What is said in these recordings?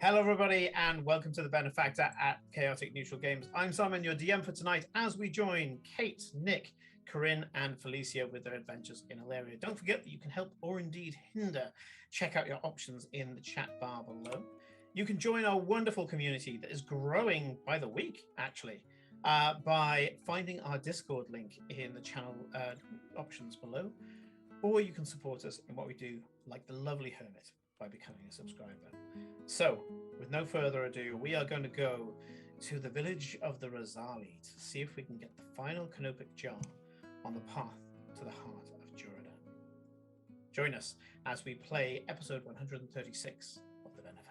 Hello, everybody, and welcome to the Benefactor at Chaotic Neutral Games. I'm Simon, your DM for tonight, as we join Kate, Nick, Corinne, and Felicia with their adventures in Ilaria. Don't forget that you can help or indeed hinder. Check out your options in the chat bar below. You can join our wonderful community that is growing by the week, actually, by finding our Discord link in the channel options below. Or you can support us in what we do, like the lovely Hermit, by becoming a subscriber. So, with no further ado, we are going to go to the village of the Rosali to see if we can get the final canopic jar on the path to the heart of Jurada. Join us as we play episode 136 of the Benefactor.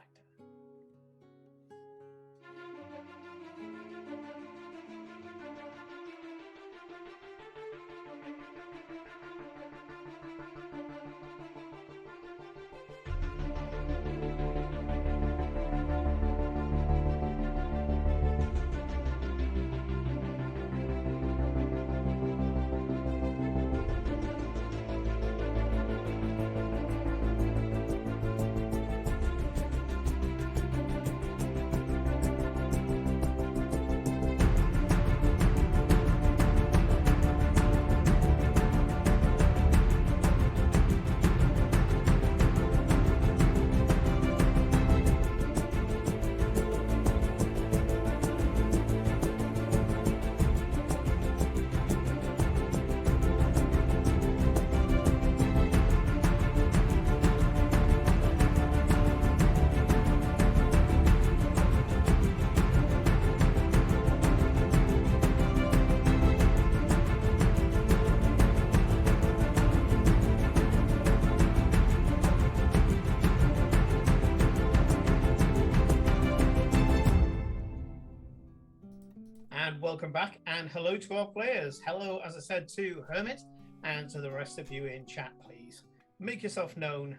Welcome back, and hello to our players. Hello, as I said, to Hermit, and to the rest of you in chat, please. Make yourself known,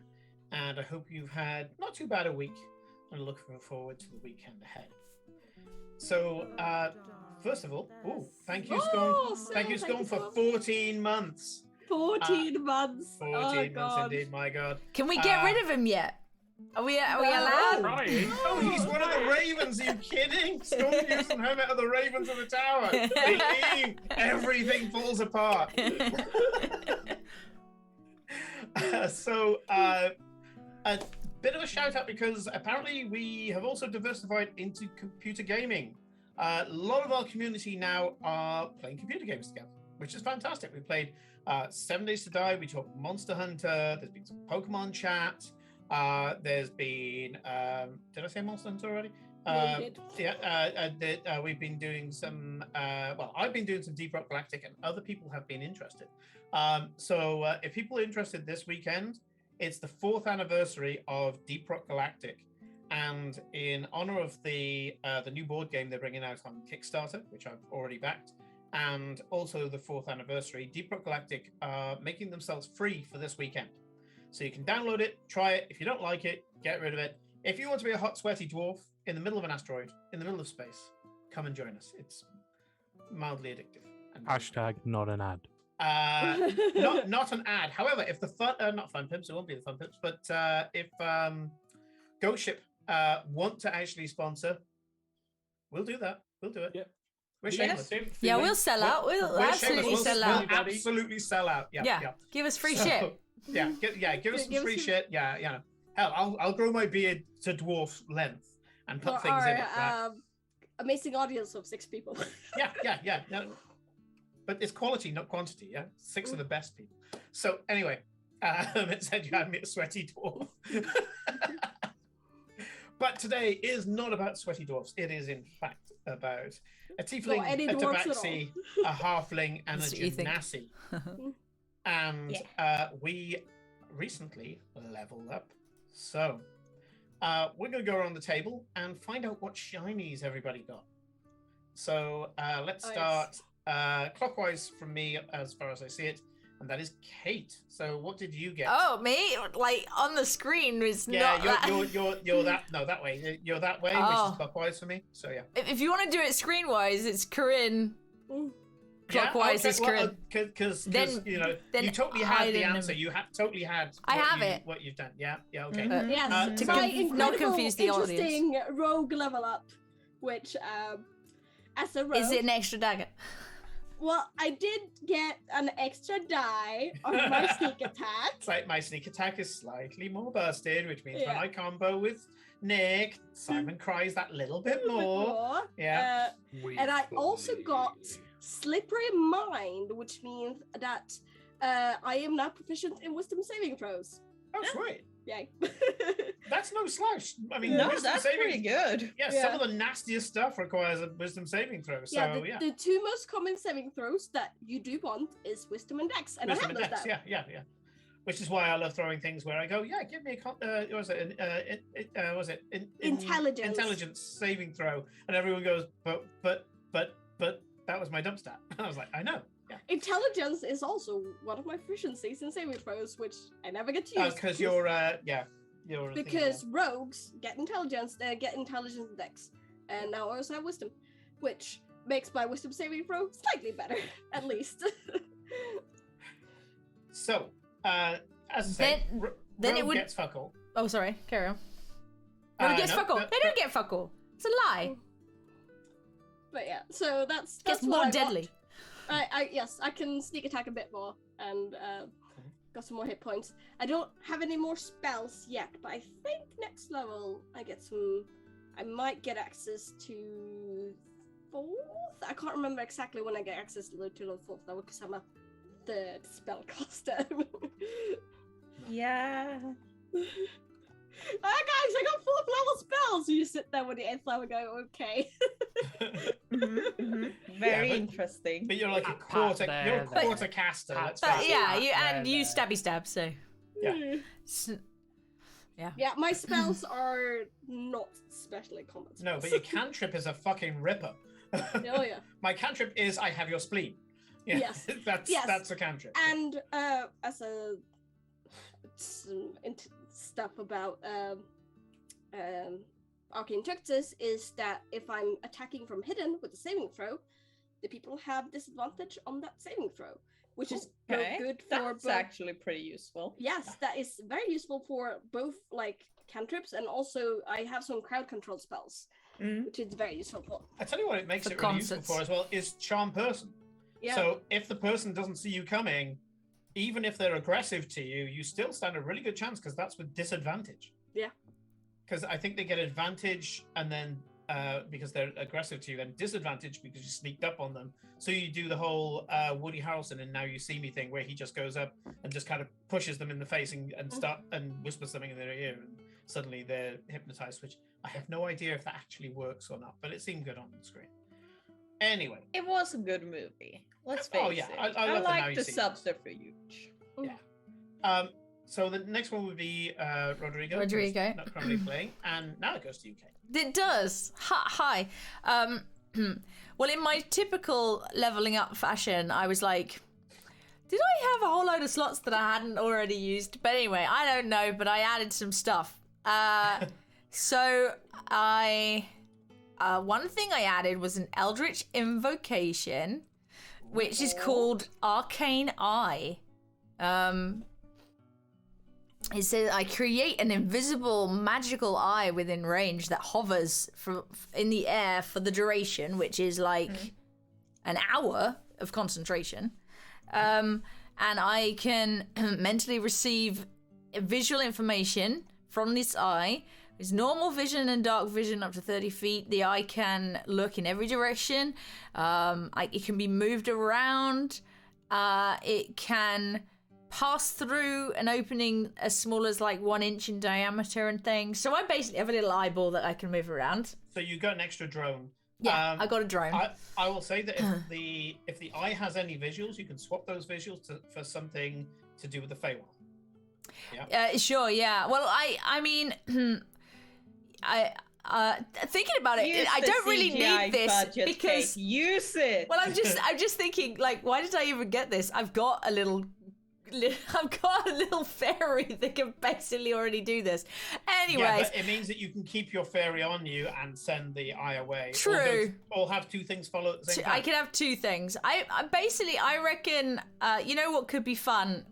and I hope you've had not too bad a week, and looking forward to the weekend ahead. So, first of all, thank you, Scone. Thank you, Scone, for 14 months. 14 months. 14 months indeed, my God. Can we get rid of him yet? Are we allowed? Oh, he's one of the ravens. Are you kidding? Stormfuse and Hermit are the ravens of the tower. They leave. Everything falls apart. A bit of a shout out because apparently we have also diversified into computer gaming. A lot of our community now are playing computer games together, which is fantastic. We played 7 Days to Die. We talked Monster Hunter. There's been some Pokemon chat. There's been, did I say Monster Hunter already? We've been doing some, I've been doing some Deep Rock Galactic, and other people have been interested. If people are interested this weekend, it's the 4th anniversary of Deep Rock Galactic. And in honor of the new board game they're bringing out on Kickstarter, which I've already backed, and also the 4th anniversary, Deep Rock Galactic are making themselves free for this weekend. So you can download it, try it. If you don't like it, get rid of it. If you want to be a hot, sweaty dwarf in the middle of an asteroid, in the middle of space, come and join us. It's mildly addictive. Hashtag not an ad. Not an ad. However, if the not Fun Pimps, it won't be the Fun Pimps, but if Ghost Ship want to actually sponsor, we'll do that. We'll do it. Yep. We're shameless. Yeah, we'll sell out. We'll absolutely sell out. We'll absolutely sell out. Yeah. Give us free shit. Give us some free shit. Yeah. Hell, I'll grow my beard to dwarf length and put things in it. Amazing audience of 6 people. Yeah. But it's quality, not quantity. Yeah, 6 of the best people. So anyway, it said you had me a sweaty dwarf. But today is not about sweaty dwarfs. It is in fact about a tiefling, a tabaxi, a halfling, and a genasi. And we recently leveled up. So we're going to go around the table and find out what shinies everybody got. So let's start clockwise from me as far as I see it. And that is Kate. So what did you get? Oh, me? Like on the screen is not that. You're that way. You're that way, which is clockwise for me. So yeah. If you want to do it screen-wise, it's Corinne. clockwise is Corinne. Because Then- you know then you totally hide had the in answer. them. You totally had. I what have you- it. What you've done. Yeah. Okay. Yes, To my not incredible, confuse the audience. interesting rogue level up, which as a rogue, Is it an extra dagger? well, I did get an extra die on my sneak attack. It's like my sneak attack is slightly more bursted, which means when Yeah. I combo with Nick, Simon cries that little bit more. Before. Yeah. And I also got slippery mind, which means that I am now proficient in wisdom saving throws. Oh, sweet. Yay. That's no slouch. I mean, No, wisdom that's saving. pretty good. Yeah, Yeah. some of the nastiest stuff requires a wisdom saving throw. So yeah, the two most common saving throws that you do want is wisdom and dex, and wisdom I have and those dex. down. Yeah. Which is why I love throwing things where I go, yeah, give me a intelligence saving throw, and everyone goes, but that was my dump stat. I was like, I know. Yeah. Intelligence is also one of my proficiencies in saving throws, which I never get to use. Because you're you're because rogues get intelligence, they get intelligence and dex, and now I also have wisdom, which makes my wisdom saving throw slightly better, at least. So, as I say, then it Rogue would- gets fuck all. Oh, sorry. Carry on. Rogue gets No, fuck all. no, They don't get fuck all. It's a lie. But yeah, so that's Gets what more I got. deadly. Yes, I can sneak attack a bit more and got some more hit points. I don't have any more spells yet, but I think next level I get some. I might get access to fourth. I can't remember exactly when I get access to the fourth level because I'm a third spellcaster. Yeah. Ah, guys, I got fourth level spells. You just sit there with the eighth level and go, okay. Very but- interesting. But you're like a Pat quarter. there, You're a there. quarter caster. Pat Let's But face it. yeah, you Yeah, and you yeah. stabby stab. So Yeah. S- Yeah, my spells are not specially combat No, spells. but your cantrip is a fucking ripper. Oh yeah. My cantrip is I have your spleen. Yeah, Yes. that's a cantrip. And as a stuff about arcane justice is that if I'm attacking from hidden with a saving throw, the people have disadvantage on that saving throw, which is both Okay, good for that's both. actually pretty useful. Yes, that is very useful for both like cantrips and also I have some crowd control spells, Mm. which is very useful for. I tell you what, it makes For it really useful concerts. for as well is charm person. Yeah. So if the person doesn't see you coming, even if they're aggressive to you, you still stand a really good chance because that's with disadvantage. Yeah. Because I think they get advantage and then because they're aggressive to you, then disadvantage because you sneaked up on them. So you do the whole Woody Harrelson and Now You See Me thing where he just goes up and just kind of pushes them in the face and start and whispers something in their ear and suddenly they're hypnotized, which I have no idea if that actually works or not, but it seemed good on the screen. Anyway. It was a good movie. Let's face Oh, yeah, it. I love the Now like You the See. subterfuge. So the next one would be Rodrigo. Rodrigo. who's not currently playing, and now it goes to UK. it does. Hi. Well, in my typical leveling up fashion, I was like, did I have a whole load of slots that I hadn't already used? But anyway, I don't know, but I added some stuff. So one thing I added was an Eldritch Invocation, which is called Arcane Eye. It says I create an invisible magical eye within range that hovers in the air for the duration, which is like an hour of concentration. And I can mentally receive visual information from this eye. It's normal vision and dark vision up to 30 feet. The eye can look in every direction. It can be moved around. It can pass through an opening as small as like 1 inch in diameter and things. So I basically have a little eyeball that I can move around. So you got an extra drone. Yeah, I got a drone. I will say that if the eye has any visuals, you can swap those visuals for something to do with the Feywild. Yeah. Sure, yeah. Well, I mean, thinking about it, Use I the don't really CGI need this budget, because. Kate. Use it. Well, I'm just thinking, like, why did I even get this? I've got a little I've got a little fairy that can basically already do this. Anyways, Yeah, but it means that you can keep your fairy on you and send the eye away. True. Or have two things follow at the same time. I can have two things. I basically, I reckon, you know what could be fun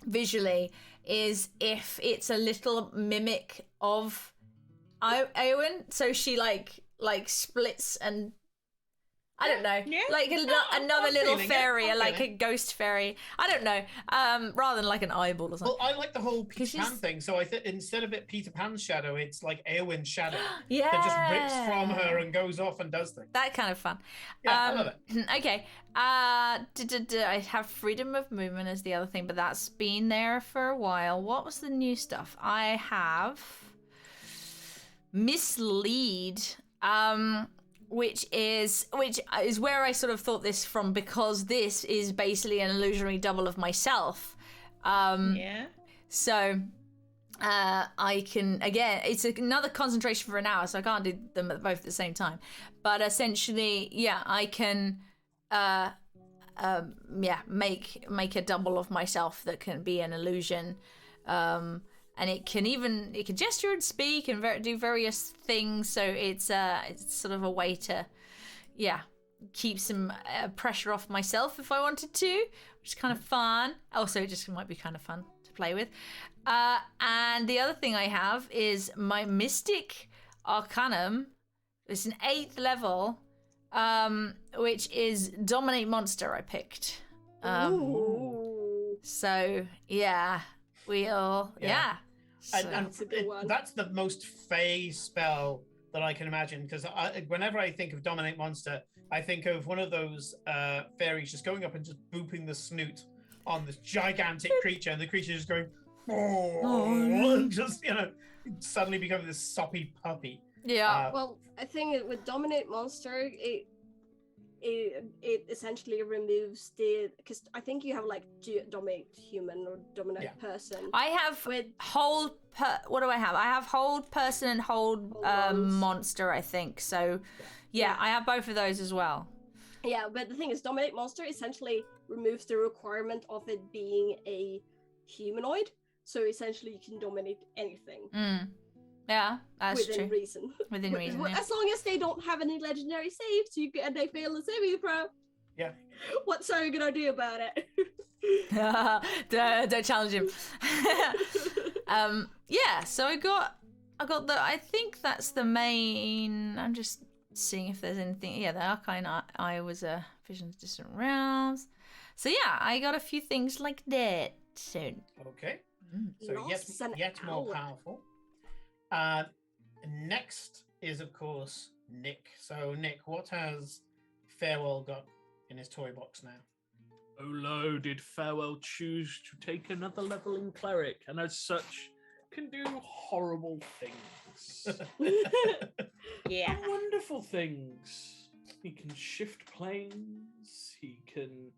visually is if it's a little mimic of Eowyn, so she like splits and I don't know, like another little fairy, like a ghost fairy. I don't know, rather than like an eyeball or something. Well, I like the whole Peter Pan thing. So I think instead of it Peter Pan's shadow, it's like Eowyn's shadow that just rips from her and goes off and does things. That kind of fun. Yeah, I love it. Okay. I have freedom of movement as the other thing, but that's been there for a while. What was the new stuff? I have mislead. Which is where I sort of thought this from, because this is basically an illusionary double of myself. So I can, again, it's another concentration for an hour, so I can't do them both at the same time. But essentially, yeah, I can make a double of myself that can be an illusion. And it can gesture and speak and do various things. So it's sort of a way to, keep some pressure off myself if I wanted to, which is kind of fun. Also, it just might be kind of fun to play with. And the other thing I have is my Mystic Arcanum. It's an 8th level, which is Dominate Monster I picked. So, yeah, So. And that's the most Fey spell that I can imagine, because whenever I think of Dominate Monster, I think of one of those fairies just going up and just booping the snoot on this gigantic creature, and the creature just going, and just, suddenly becoming this soppy puppy. Yeah. Well, I think with Dominate Monster, it essentially removes because I think you have like dominate human or dominate person. I have what do I have? I have hold person and hold monster, I think. So yeah, I have both of those as well. Yeah, but the thing is, dominate monster essentially removes the requirement of it being a humanoid. So essentially, you can dominate anything. Yeah, that's within true. Reason. Within reason. Yeah. As long as they don't have any legendary saves, and they fail the saving throw. Yeah. What's Sarah gonna do about it? Don't challenge him. Yeah. So I got I think that's the main. I'm just seeing if there's anything. Yeah, the Arcane Eye was a Vision's Distant Realms. So yeah, I got a few things like that soon. Okay. So Lost yet more powerful. Next is, of course, Nick. So, Nick, what has Farewell got in his toy box now? Oh lo, did Farewell choose to take another level in Cleric, and as such, can do horrible things. Yeah. Wonderful things. He can shift planes, he can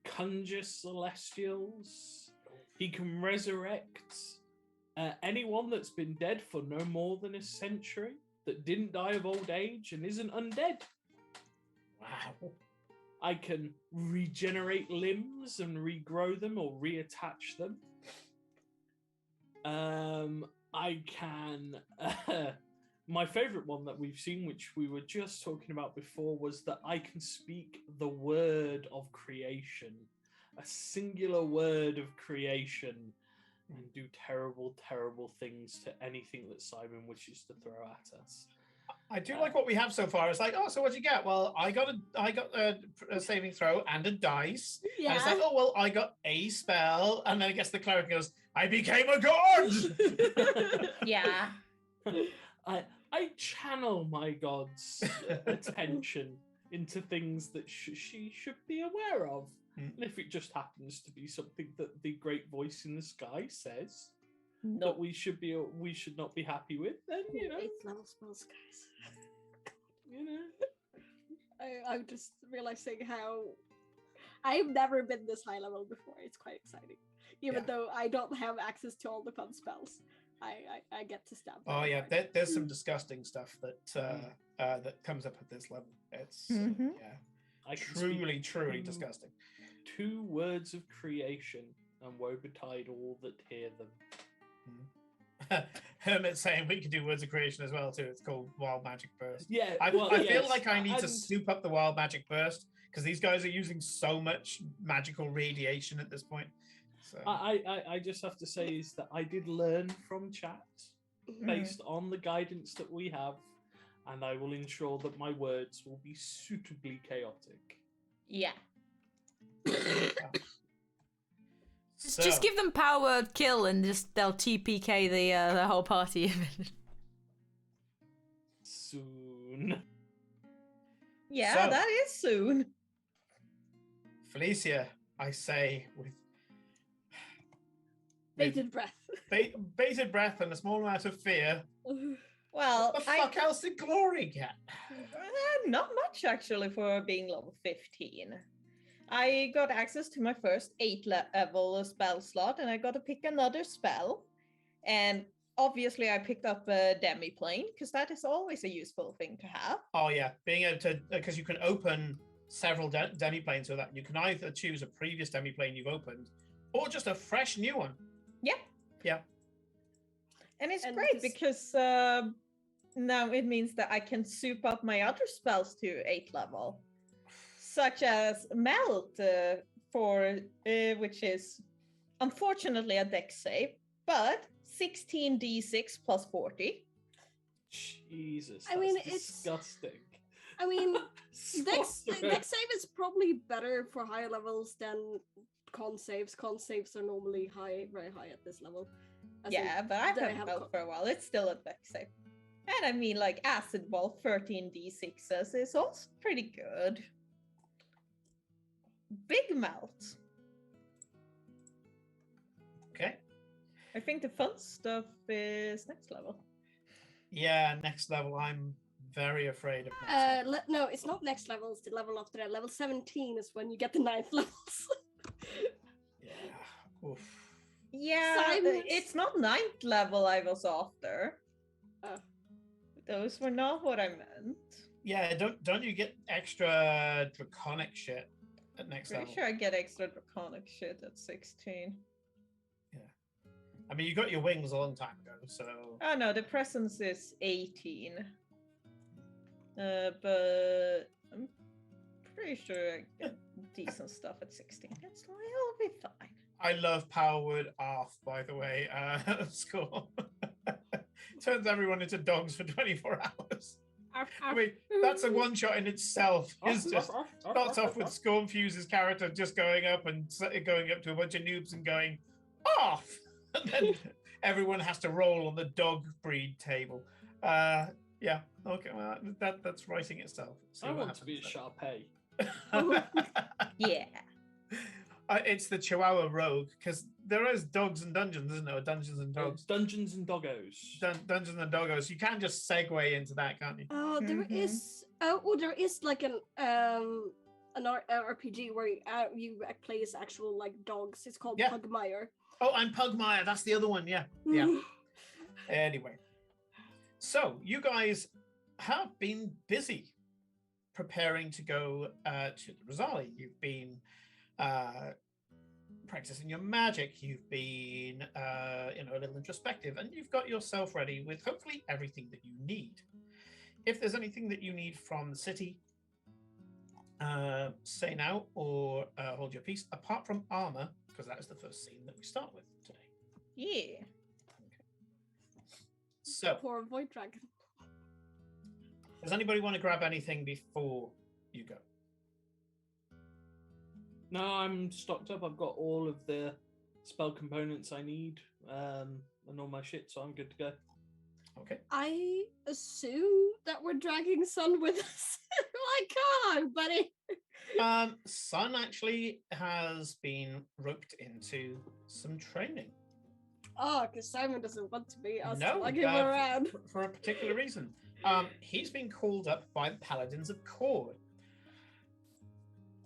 conjure celestials, he can resurrect anyone that's been dead for no more than a century, that didn't die of old age and isn't undead. Wow. I can regenerate limbs and regrow them or reattach them. I can... my favourite one that we've seen, which we were just talking about before, was that I can speak the word of creation. A singular word of creation. And do terrible, terrible things to anything that Simon wishes to throw at us. I do like what we have so far. It's like, oh, so what'd you get? Well, I got a saving throw and a dice. Yeah. And it's like, oh, well, I got a spell. And then I guess the cleric goes, I became a god! Yeah. I channel my god's attention into things that she should be aware of. And if it just happens to be something that the great voice in the sky says that we should not be happy with, then 8th level spells, guys. I'm just realizing how I've never been this high level before. It's quite exciting, even though I don't have access to all the fun spells. I get to stab. Oh yeah, there's some disgusting stuff that comes up at this level. It's I truly disgusting. 2 words of creation and woe betide all that hear them. Hermit's saying we can do words of creation as well too. It's called Wild Magic Burst. Yeah, I feel yes, like I need to and- soup up the Wild Magic Burst because these guys are using so much magical radiation at this point. So I just have to say is that I did learn from chat based on the guidance that we have, and I will ensure that my words will be suitably chaotic. Yeah. Just give them power word kill and just they'll TPK the whole party. Soon. Yeah, So- that is soon. Felicia, I say with Bated breath. bated breath and a small amount of fear. Well, What the fuck else did Glory get? Not much actually for being level 15. I got access to my first 8-level spell slot, and I got to pick another spell. And obviously, I picked up a demi-plane because that is always a useful thing to have. Oh yeah, being able to, because you can open several demi-planes with that. You can either choose a previous demi-plane you've opened or just a fresh new one. Yep. Yeah. And it's And great this- because now it means that I can soup up my other spells to 8 level, such as Melt, which is unfortunately a dex save, but 16d6 plus 40. Jesus, I that's mean, it's- disgusting. I mean, Dex Sorry. save is probably better for higher levels than con saves. Con saves are normally very high at this level. As in, Yeah, but I've they had have Melt con- for a while. It's still a dex save. And I mean, like, Acid Ball 13d6s is also pretty good. Big Melt. Okay. I think the fun stuff is next level. Yeah, next level. I'm very afraid of next level. No, it's not next level. It's the level after that. Level 17 is when you get the 9th levels. Yeah. Oof. Yeah, Silence. it's not 9th level I was after. Oh. Those were not what I meant. Yeah, don't you get extra draconic shit at next Pretty level? sure I get extra draconic shit at 16. I mean, you got your wings a long time ago, so Oh no, the presence is 18. But I'm pretty sure I get decent stuff at 16. It'll be fine. I love Power Word Arf, by the way. Score turns everyone into dogs for 24 hours. I mean, that's a one shot in itself. It's just starts off with Scornfuse's character just going up to a bunch of noobs and going off, and then everyone has to roll on the dog breed table. Yeah, okay, well, that's writing itself. See I what want to be a happens Sharpei. there. Yeah. It's the Chihuahua Rogue because there is dogs and dungeons, isn't there? Or Dungeons and dogs. Dungeons and Doggos. Dungeons and Doggos. You can just segue into that, can't you? Oh, there is. There is like an RPG where you play as actual like dogs. It's called Yeah. Pugmire. Oh, I'm Pugmire. That's the other one. Yeah. Yeah. Anyway, so you guys have been busy preparing to go to the Rosali. You've been practicing your magic. You've been, a little introspective, and you've got yourself ready with hopefully everything that you need. If there's anything that you need from the city, say now or hold your peace. Apart from armor, because that is the first scene that we start with today. Yeah. So, Poor Void Dragon. does anybody want to grab anything before you go? No, I'm stocked up. I've got all of the spell components I need and all my shit, so I'm good to go. Okay. I assume that we're dragging Sun with us. Come on, buddy. Sun actually has been roped into some training. Oh, because Simon doesn't want to be us No, lugging him around. for a particular reason. He's been called up by the Paladins of Cord.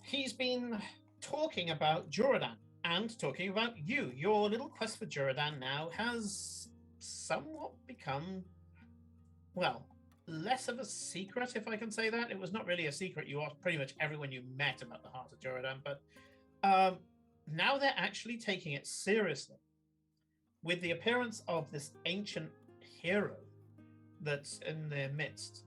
He's been talking about Juradan and talking about you. Your little quest for Juradan now has somewhat become, well, less of a secret, if I can say that. It was not really a secret. You asked pretty much everyone you met about the heart of Juradan, but now they're actually taking it seriously with the appearance of this ancient hero that's in their midst.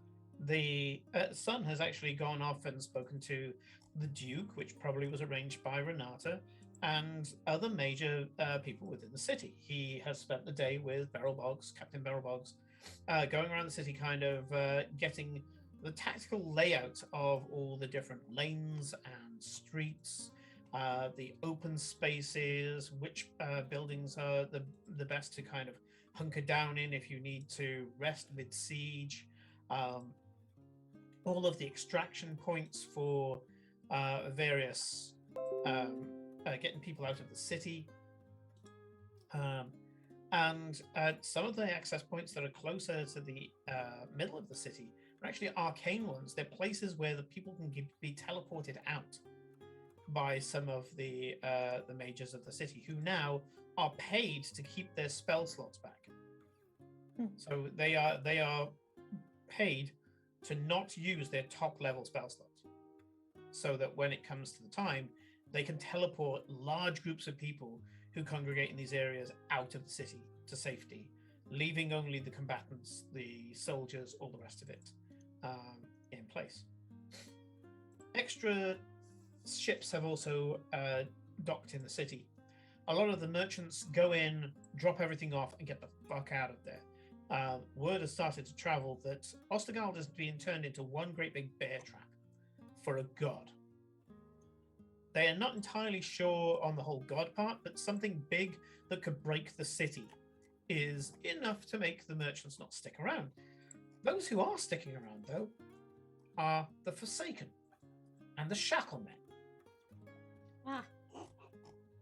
The son has actually gone off and spoken to the Duke, which probably was arranged by Renata, and other major people within the city. He has spent the day with Barrelbogs, Captain Barrelbogs, going around the city, kind of getting the tactical layout of all the different lanes and streets, the open spaces, which buildings are the best to kind of hunker down in if you need to rest mid siege. All of the extraction points for various getting people out of the city. And some of the access points that are closer to the middle of the city are actually arcane ones. They're places where the people can be teleported out by some of the mages of the city, who now are paid to keep their spell slots back. So they are paid to not use their top level spell slots, so that when it comes to the time, they can teleport large groups of people who congregate in these areas out of the city to safety, leaving only the combatants, the soldiers, all the rest of it in place. Extra ships have also docked in the city. A lot of the merchants go in, drop everything off, and get the fuck out of there. Word has started to travel that Ostergald is being turned into one great big bear trap for a god. They are not entirely sure on the whole god part, but something big that could break the city is enough to make the merchants not stick around. Those who are sticking around, though, are the Forsaken and the Shacklemen.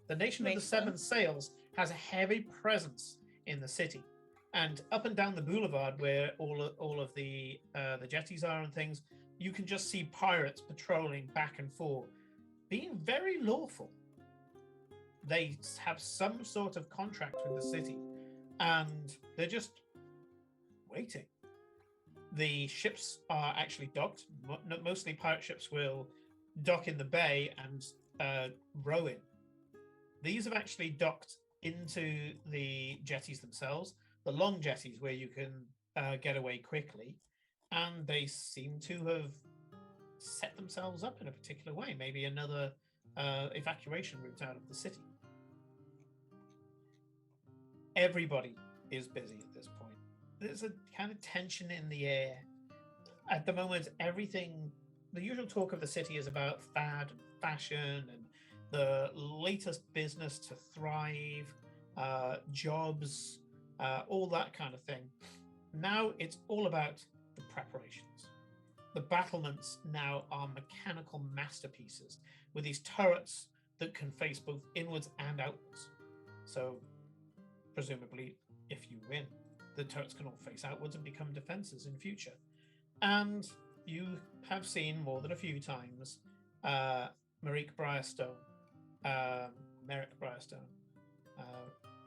The Nation of the Seven Sails has a heavy presence in the city. And up and down the boulevard, where all of the jetties are and things, you can just see pirates patrolling back and forth, being very lawful. They have some sort of contract with the city, and they're just waiting. The ships are actually docked. Mostly pirate ships will dock in the bay and row in. These have actually docked into the jetties themselves, the long jetties where you can get away quickly, and they seem to have set themselves up in a particular way, maybe another evacuation route out of the city. Everybody is busy at this point. There's a kind of tension in the air. At the moment, everything, the usual talk of the city is about fad and fashion and the latest business to thrive, jobs, all that kind of thing. Now it's all about the preparations. The battlements now are mechanical masterpieces with these turrets that can face both inwards and outwards. So, presumably, if you win, the turrets can all face outwards and become defenses in future. And you have seen more than a few times Merrick Briarstone,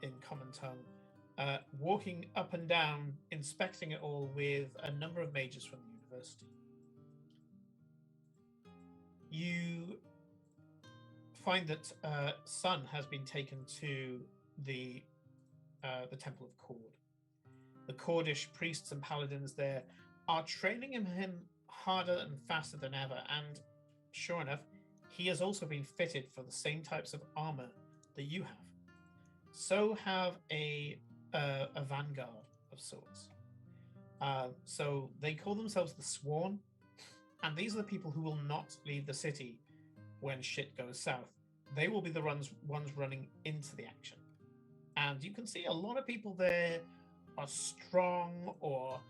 in common tongue, walking up and down, inspecting it all with a number of mages from the university. You find that Sun has been taken to the Temple of Cord. The Cordish priests and paladins there are training him harder and faster than ever, and sure enough, he has also been fitted for the same types of armor that you have. So have a vanguard of sorts. So they call themselves the Sworn, and these are the people who will not leave the city when shit goes south. They will be the ones running into the action. And you can see a lot of people there are strong or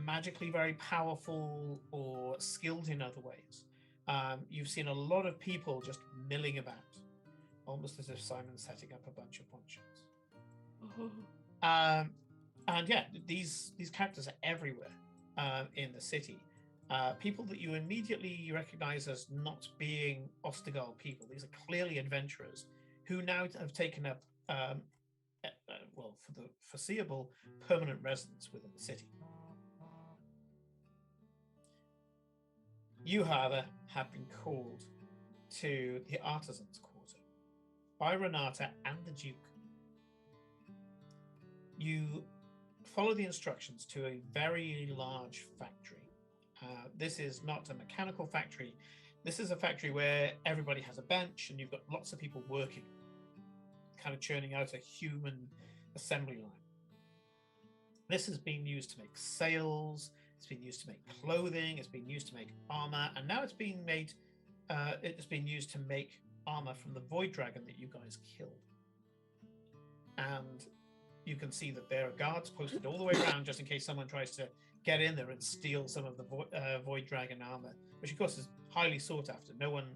magically very powerful or skilled in other ways. You've seen a lot of people just milling about, almost as if Simon's setting up a bunch of ponchos. And yeah, these characters are everywhere in the city. People that you immediately recognize as not being Ostergald people. These are clearly adventurers who now have taken up, well, for the foreseeable, permanent residence within the city. You, however, have been called to the Artisans' Quarter. by Renata and the Duke. You follow the instructions to a very large factory. This is not a mechanical factory. This is a factory where everybody has a bench and you've got lots of people working, kind of churning out a human assembly line. This has been used to make sails, it's been used to make clothing, it's been used to make armor, and now it's been made. It's been used to make armor from the Void Dragon that you guys killed. And you can see that there are guards posted all the way around just in case someone tries to get in there and steal some of the Void Dragon armor, which of course is highly sought after. No one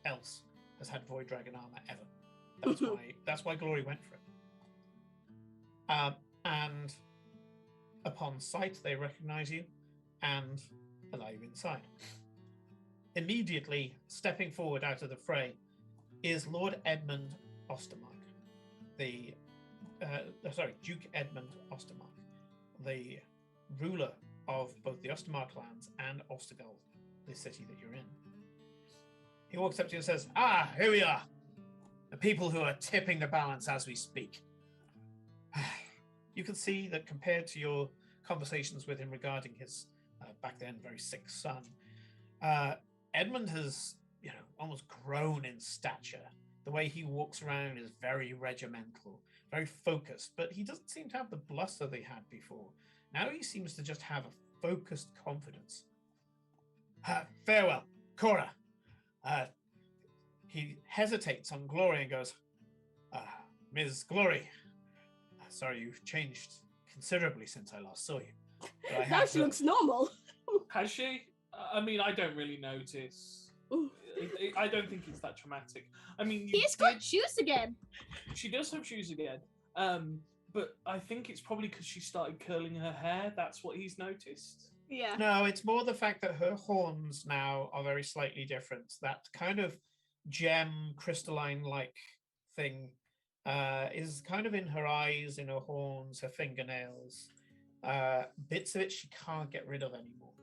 else has had Void Dragon armor ever. That's why Glory went for it. And upon sight, they recognize you and allow you inside. Immediately stepping forward out of the fray is Lord Edmund Ostermark, Duke Edmund Ostermark, the ruler of both the Ostermark lands and Ostergold, the city that you're in. He walks up to you and says, here we are, the people who are tipping the balance as we speak. You can see that compared to your conversations with him regarding his back then very sick son, Edmund has, almost grown in stature. The way he walks around is very regimental, very focused, but he doesn't seem to have the bluster they had before. Now he seems to just have a focused confidence. Farewell, Cora. He hesitates on Glory and goes, Ms. Glory, sorry, you've changed considerably since I last saw you. Now she looks normal. Has she? I mean, I don't really notice. I don't think it's that traumatic. I mean, he's got shoes again. She does have shoes again. But I think it's probably because she started curling her hair. That's what he's noticed. Yeah. No, it's more the fact that her horns now are very slightly different. That kind of gem crystalline-like thing is kind of in her eyes, in her horns, her fingernails. Bits of it she can't get rid of anymore.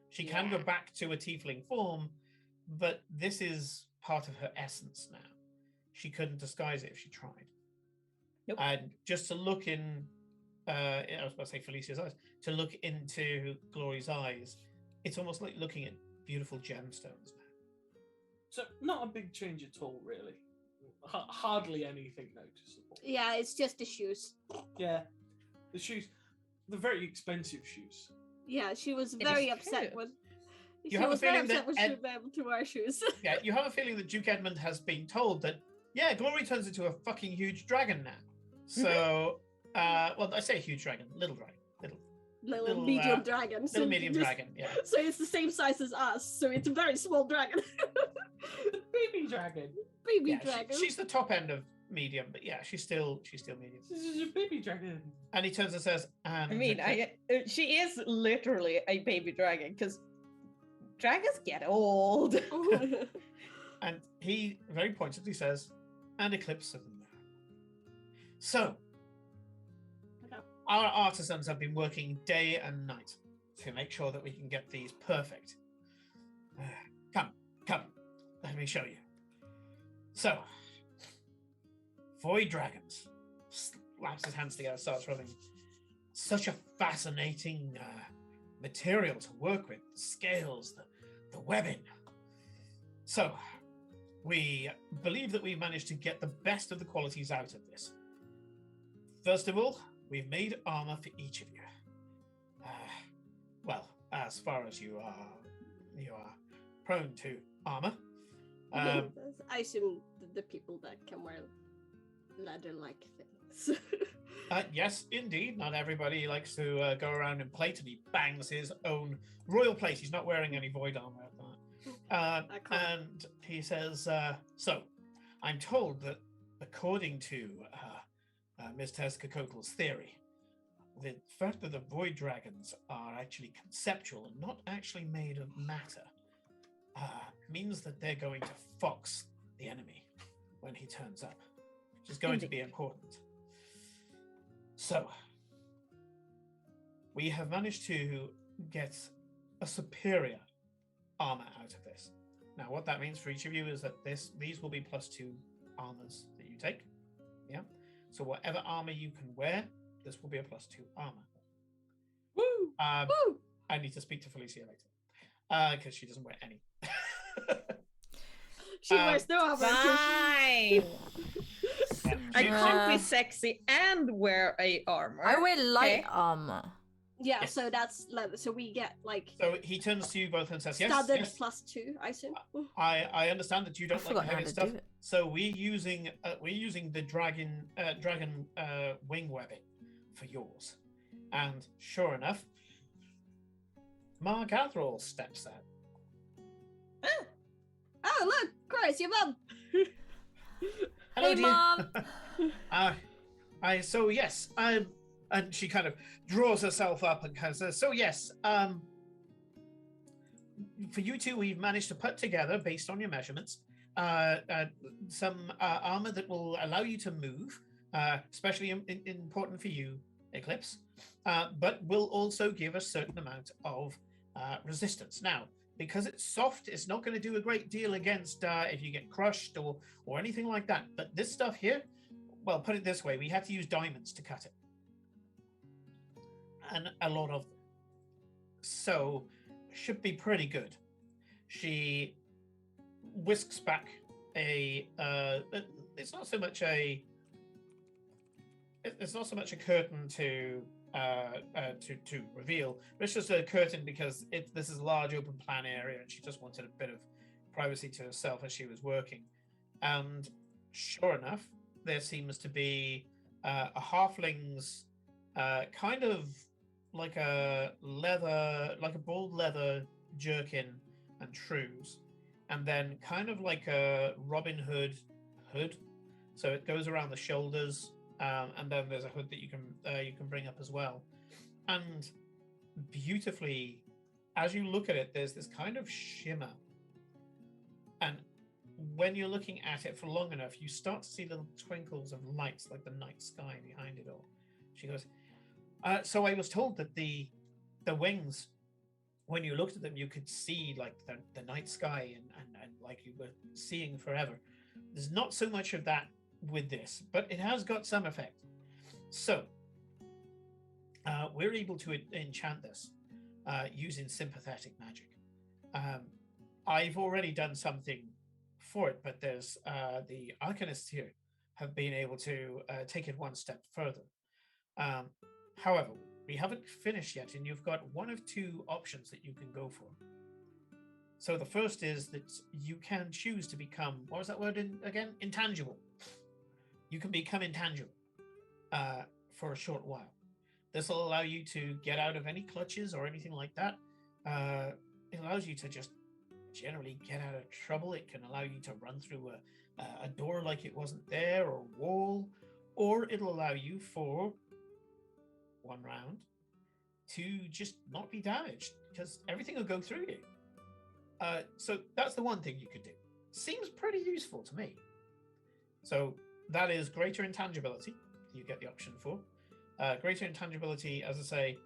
She can go back to a tiefling form, but this is part of her essence now. She couldn't disguise it if she tried. Nope. And just to look in, I was about to say Felicia's eyes, to look into Glory's eyes, it's almost like looking at beautiful gemstones now. So not a big change at all, really. Hardly anything noticeable. Yeah, it's just the shoes. Yeah, the shoes, the very expensive shoes. Yeah, she was very upset when You have a feeling that she would be able to wear shoes. Yeah, you have a feeling that Duke Edmund has been told that, Glory turns into a fucking huge dragon now. So, well, I say huge dragon, little dragon, little medium dragon. Little medium dragon, yeah. So it's the same size as us. So it's a very small dragon. Baby dragon. Baby dragon. She's the top end of medium, but yeah, she's still medium. This is a baby dragon. And he turns and says, she is literally a baby dragon because dragons get old. And he very pointedly says, and Eclipse of the Moon. So, our artisans have been working day and night to make sure that we can get these perfect. Come, let me show you. So, Void Dragons. Slaps his hands together, starts rubbing. Such a fascinating material to work with. The scales, the webbing. So, we believe that we managed to get the best of the qualities out of this. First of all, we've made armor for each of you. Well, as far as you are prone to armor. I assume the people that can wear leather-like things. Yes, indeed. Not everybody likes to go around in plate, and he bangs his own royal plate. He's not wearing any void armor at that. And he says, so, I'm told that according to Ms. Tezcacoatle's theory, the fact that the void dragons are actually conceptual and not actually made of matter means that they're going to fox the enemy when he turns up, which is going to be important. So, we have managed to get a superior armor out of this. Now, what that means for each of you is that these will be +2 armors that you take. Yeah. So whatever armor you can wear, this will be a +2 armor. Woo! Woo! I need to speak to Felicia later because she doesn't wear any. She wears no armor. Fine. Yeah, I she- can't be sexy and wear a armor. I wear light Okay. armor. Yeah, Yes. so that's leather. So we get like So he turns to you both and says, "Yes, standard yes. +2, I assume. I understand that you I don't like forgot the how heavy to stuff. do it. So we're using the dragon wing webbing for yours." And sure enough, Mark Athrall steps out. Oh look, Chris, your mum. Hello, Hey, dear. Mom. So yes, and she kind of draws herself up and kind of says, "So yes, for you two, we've managed to put together, based on your measurements, some armor that will allow you to move, especially important for you, Eclipse, but will also give a certain amount of resistance. Now, because it's soft, it's not going to do a great deal against if you get crushed or anything like that. But this stuff here, well, put it this way, we had to use diamonds to cut it. And a lot of them. So, should be pretty good." She whisks back it's not so much a curtain to reveal, but it's just a curtain because this is a large open plan area and she just wanted a bit of privacy to herself as she was working. And sure enough, there seems to be a halfling's kind of like a bald leather jerkin and trews, and then kind of like a Robin Hood hood, so it goes around the shoulders, and then there's a hood that you can bring up as well. And beautifully, as you look at it, there's this kind of shimmer, and when you're looking at it for long enough, you start to see little twinkles of lights like the night sky behind it all. She goes, "So I was told that the wings, when you looked at them, you could see like the night sky and like you were seeing forever. There's not so much of that with this, but it has got some effect. So we're able to enchant this using sympathetic magic. I've already done something for it, but there's the arcanists here have been able to take it one step further. However, we haven't finished yet, and you've got one of two options that you can go for. So the first is that you can choose to become, what was that word again? Intangible. You can become intangible for a short while. This will allow you to get out of any clutches or anything like that. It allows you to just generally get out of trouble. It can allow you to run through a door like it wasn't there, or a wall, or it'll allow you for one round to just not be damaged because everything will go through you. So that's the one thing you could do. Seems pretty useful to me. So that is greater intangibility. You get the option for. Greater intangibility, as I say,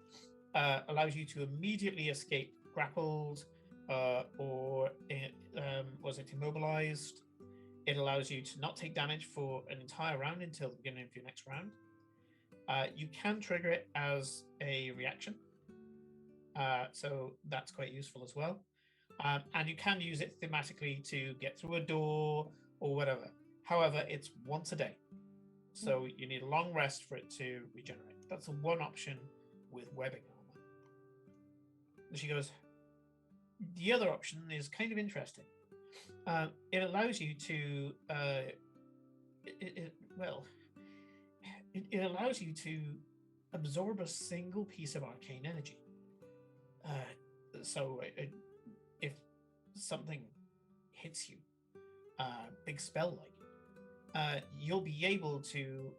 allows you to immediately escape grappled or was it immobilized. It allows you to not take damage for an entire round until the beginning of your next round. You can trigger it as a reaction. So that's quite useful as well. And you can use it thematically to get through a door or whatever. However, it's once a day. So you need a long rest for it to regenerate. That's the one option with webbing armor. And she goes, the other option is kind of interesting. It allows you to, it allows you to absorb a single piece of arcane energy. So if something hits you, big spell like, you'll be able to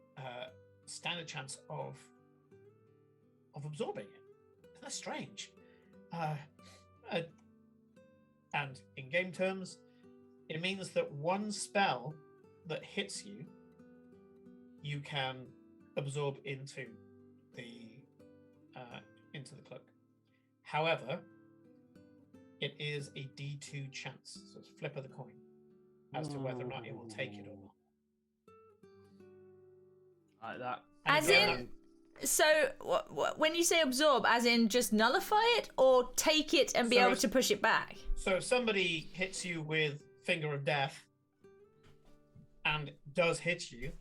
stand a chance of absorbing it. Isn't that strange? And in game terms, it means that one spell that hits you, you can absorb into the cloak. However, it is a D2 chance, so it's flip of the coin as to whether or not it will take it or not. Like that. And As again, in, so when you say absorb, as in just nullify it, or take it and be So able it's- to push it back? So if somebody hits you with Finger of Death and does hit you,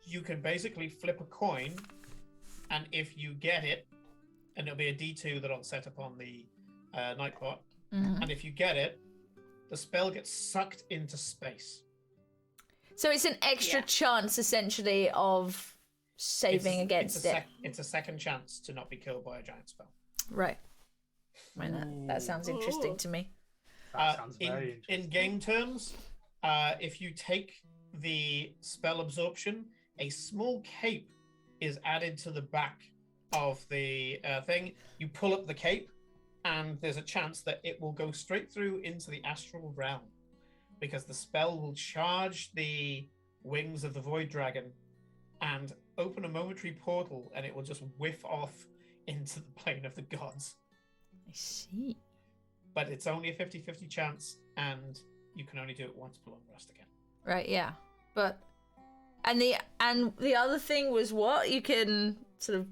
you can basically flip a coin, and if you get it, and it'll be a D2 that'll set up on the Nightbot, and if you get it, the spell gets sucked into space. So it's an extra chance, essentially, of saving against it. It's a second chance to not be killed by a giant spell. Right. I mean, that sounds interesting to me. That sounds very interesting. In game terms, if you take the spell absorption, a small cape is added to the back of the thing. You pull up the cape, and there's a chance that it will go straight through into the astral realm, because the spell will charge the wings of the Void Dragon and open a momentary portal, and it will just whiff off into the plane of the gods. I see. But it's only a 50-50 chance, and you can only do it once per long rest again. Right, yeah. But and the other thing was what? You can sort of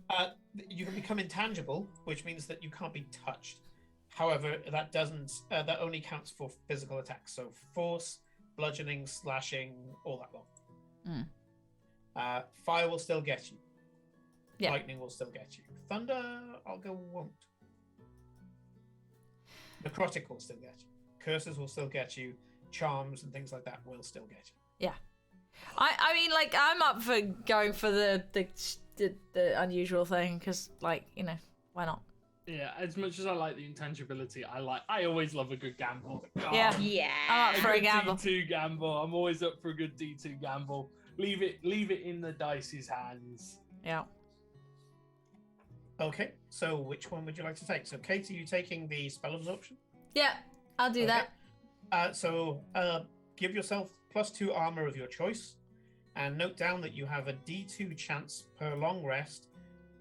You can become intangible, which means that you can't be touched. However, that doesn't. That only counts for physical attacks. So force, bludgeoning, slashing, all that lot. Fire will still get you. Yeah. Lightning will still get you. Thunder, I'll go won't. Necrotic will still get you. Curses will still get you. Charms and things like that will still get you. yeah. I mean, like, I'm up for going for the unusual thing, because, like, you know, why not? Yeah, as much as I like the intangibility, I always love a good gamble. Yeah. Yeah. I'm up for a good gamble. D2 gamble. I'm always up for a good D2 gamble. Leave it in the dice's hands. Yeah. Okay, so which one would you like to take? So, Kate, are you taking the spell absorption? Yeah, I'll do that. So give yourself +2 armor of your choice, and note down that you have a D2 chance per long rest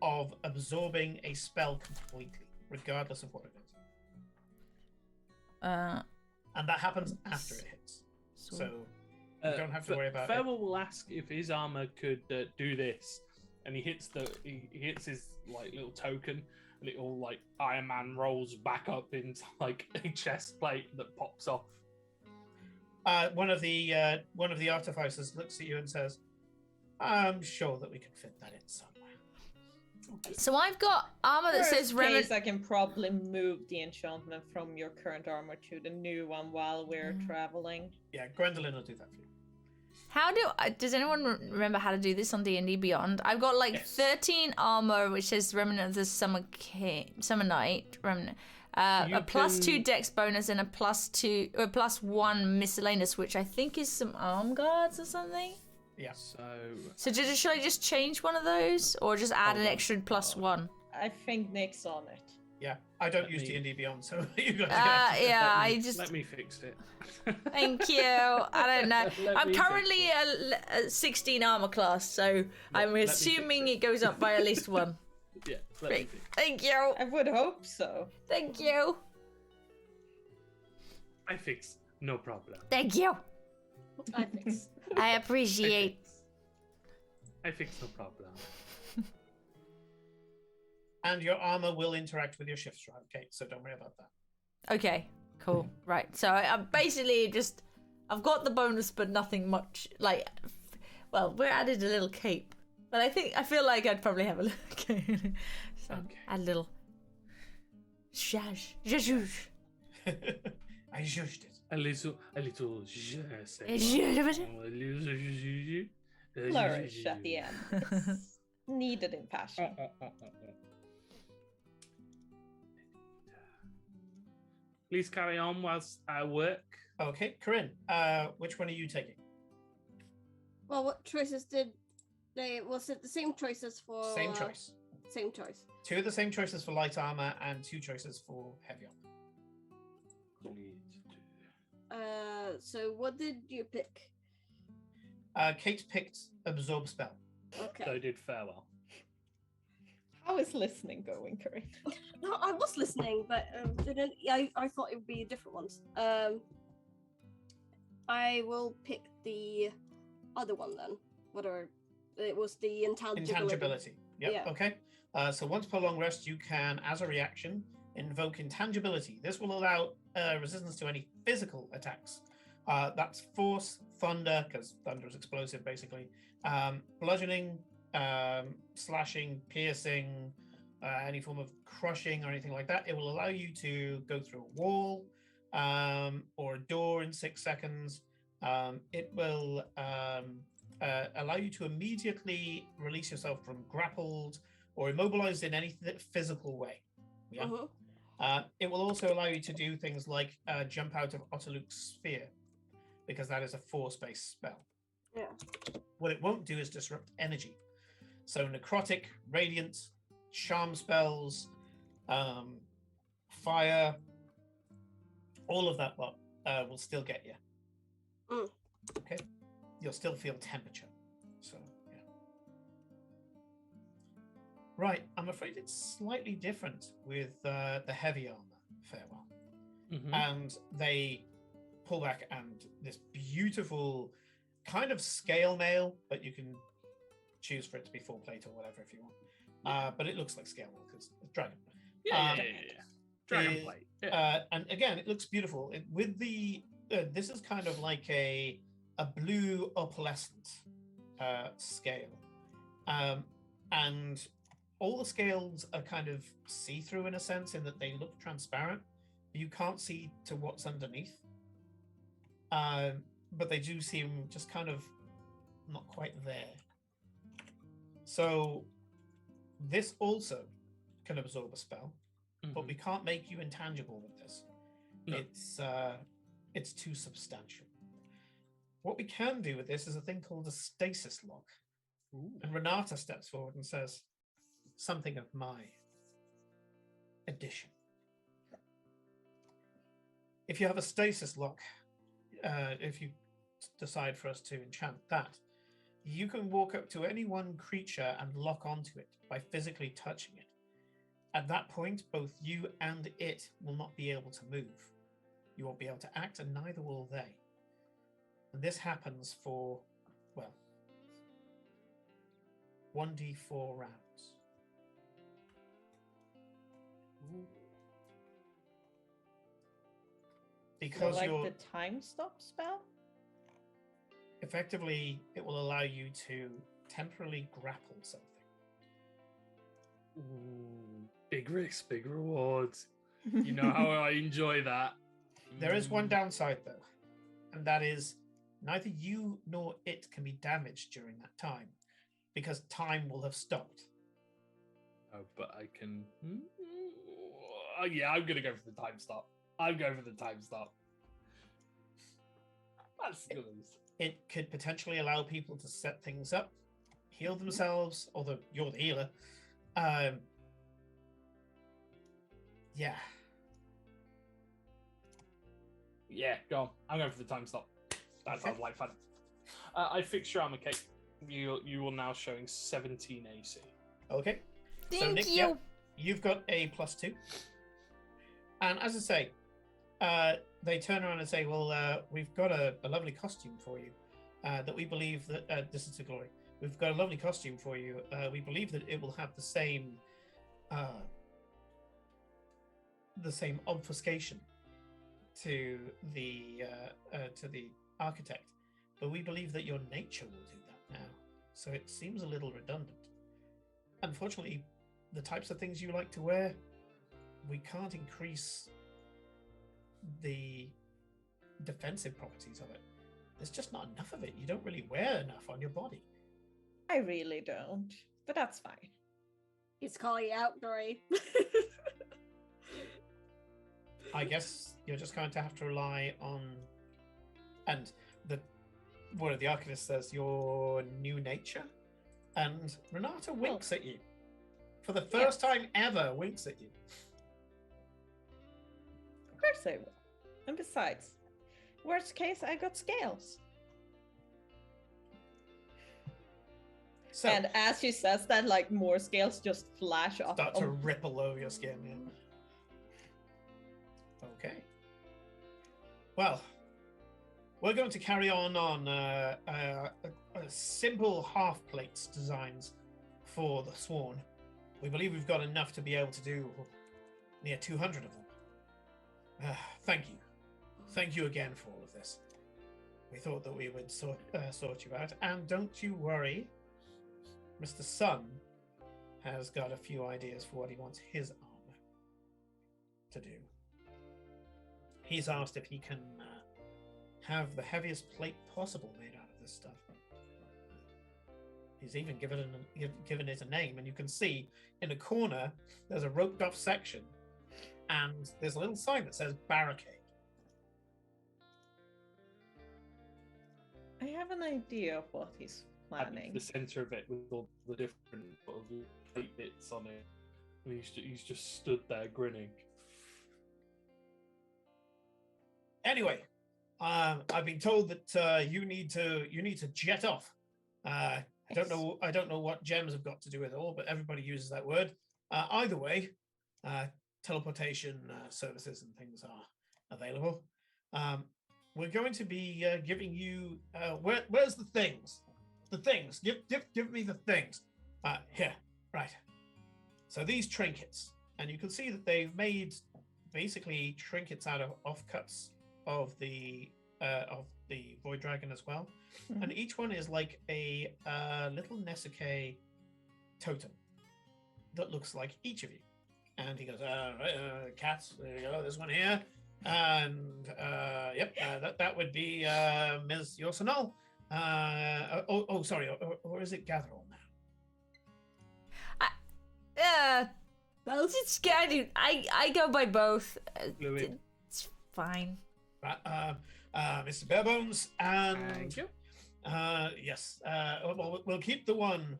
of absorbing a spell completely, regardless of what it is. And that happens after it hits. So you don't have to worry about Farewell will ask if his armor could do this, and he hits his like little token, and it all like Iron Man rolls back up into like a chest plate that pops off. One of the artificers looks at you and says, "I'm sure that we can fit that in somewhere." So I've got armor that says Worst case, I can probably move the enchantment from your current armor to the new one while we're traveling. Yeah, Gwendolyn will do that for you. How does anyone remember how to do this on D&D Beyond? I've got like 13 armor, which says Remnant of the Summer Night, Remnant. A +2 dex bonus and a +1 miscellaneous, which I think is some arm guards or something. Yeah. So should I just change one of those, or just add an extra +1? I think Nick's on it. Yeah, I don't use D&D Beyond, so you got. Yeah, I just. Let me fix it. Thank you. I don't know. I'm currently a 16 armor class, so I'm assuming it goes up by at least 1. Yeah. Great. Thank you. I would hope so. Thank you. I fix. No problem. Thank you. I fix. I appreciate. I fix no problem. And your armor will interact with your shift stride, Kate, so don't worry about that. Okay, cool. Right. So I'm basically just, I've got the bonus, but nothing much. Like, well, we're added a little cape, but I feel like I'd probably have a little cape. So add a little. Zhuzh. I judged it. A little. Flourish at the end. It's needed in fashion. Please carry on whilst I work. Okay, Corinne, which one are you taking? Well, what choices did they? Was it the same choices for? Same choice. Same choice. 2 of the same choices for light armor and 2 choices for heavy armor. So what did you pick? Kate picked absorb spell. Okay. So did farewell. How is listening going, Corinne? No, I was listening, but I thought it would be different ones. I will pick the other one then. Whatever It was the intangibility. Intangibility. Yep. Yeah. Okay. So once per long rest, you can, as a reaction, invoke intangibility. This will allow resistance to any physical attacks. That's force, thunder, because thunder is explosive, basically. Bludgeoning, slashing, piercing, any form of crushing or anything like that. It will allow you to go through a wall or a door in 6 seconds. It will allow you to immediately release yourself from grappled or immobilized in any physical way. Yeah. It will also allow you to do things like jump out of Otterluke's sphere, because that is a force-based spell. Yeah. What it won't do is disrupt energy. So necrotic, radiant, charm spells, fire, all of that lot will still get you. Mm. Okay. You'll still feel temperature. So, yeah. Right. I'm afraid it's slightly different with the heavy armor, Farewell. And they pull back, and this beautiful kind of scale mail, but you can choose for it to be full plate or whatever if you want. But it looks like scale mail because it's dragon. Yeah. Dragon plate. Yeah. And again, it looks beautiful. With the this is kind of like a blue opalescent scale, and all the scales are kind of see-through in a sense, in that they look transparent. You can't see to what's underneath, but they do seem just kind of not quite there. So this also can absorb a spell, but we can't make you intangible with this. No. It's too substantial. What we can do with this is a thing called a stasis lock. Ooh. And Renata steps forward and says, something of my addition. If you have a stasis lock, if you decide for us to enchant that, you can walk up to any one creature and lock onto it by physically touching it. At that point, both you and it will not be able to move. You won't be able to act, and neither will they. And this happens for, well, 1d4 rounds. Ooh. Because so like you're the time stop spell? Effectively, it will allow you to temporarily grapple something. Ooh, big risks, big rewards. You know how I enjoy that. There is one downside, though, and that is neither you nor it can be damaged during that time, because time will have stopped. Oh, but I can... yeah, I'm going to go for the time stop. I'm going for the time stop. That's good. It could potentially allow people to set things up, heal themselves, although you're the healer. Yeah. Yeah, go on. I'm going for the time stop. That sounds like fun. I fixed your armor, Kate. You are now showing 17 AC. Okay. Thank so Nick, you. yeah, you've got a +2. And as I say, they turn around and say, well, we've got a lovely costume for you that we believe that, this is to Glory, we've got a lovely costume for you. We believe that it will have the same obfuscation to the architect, but we believe that your nature will do that now. So it seems a little redundant. Unfortunately, the types of things you like to wear, we can't increase the defensive properties of it. There's just not enough of it. You don't really wear enough on your body. I really don't, but that's fine. He's calling out, Dory. I guess you're just going to have to rely on, and one of the architects says, your new nature, and Renata winks at you. For the first time ever, winks at you. Of course I will. And besides, worst case, I got scales. So, and as she says that, like, more scales just flash off. Start to ripple over your skin. Yeah. Okay. Well, we're going to carry on simple half plates designs for the Sworn. We believe we've got enough to be able to do near 200 of them. Thank you. Thank you again for all of this. We thought that we would sort you out. And don't you worry, Mr. Sun has got a few ideas for what he wants his armor to do. He's asked if he can have the heaviest plate possible made out of this stuff. He's even given it a name, and you can see in a corner there's a roped off section, and there's a little sign that says barricade. I have an idea of what he's planning. The center of it with all the different sort of plate bits on it, and he's just stood there grinning. Anyway, I've been told that you need to jet off. I don't know what gems have got to do with it all, but everybody uses that word. Either way, teleportation services and things are available. We're going to be giving you where's the things? The things. Give me the things. Here, right. So these trinkets, and you can see that they've made basically trinkets out of offcuts of the Void Dragon as well. Mhm. And each one is like a little Nesuke totem that looks like each of you. And he goes, cats, there you go, this one here. And that would be Ms. Yosanol. Sorry, or is it Gatherall now? Well, it's kind of, I go by both. Louis. It's fine. Mr. Barebones, and Thank you. yes, we'll keep the one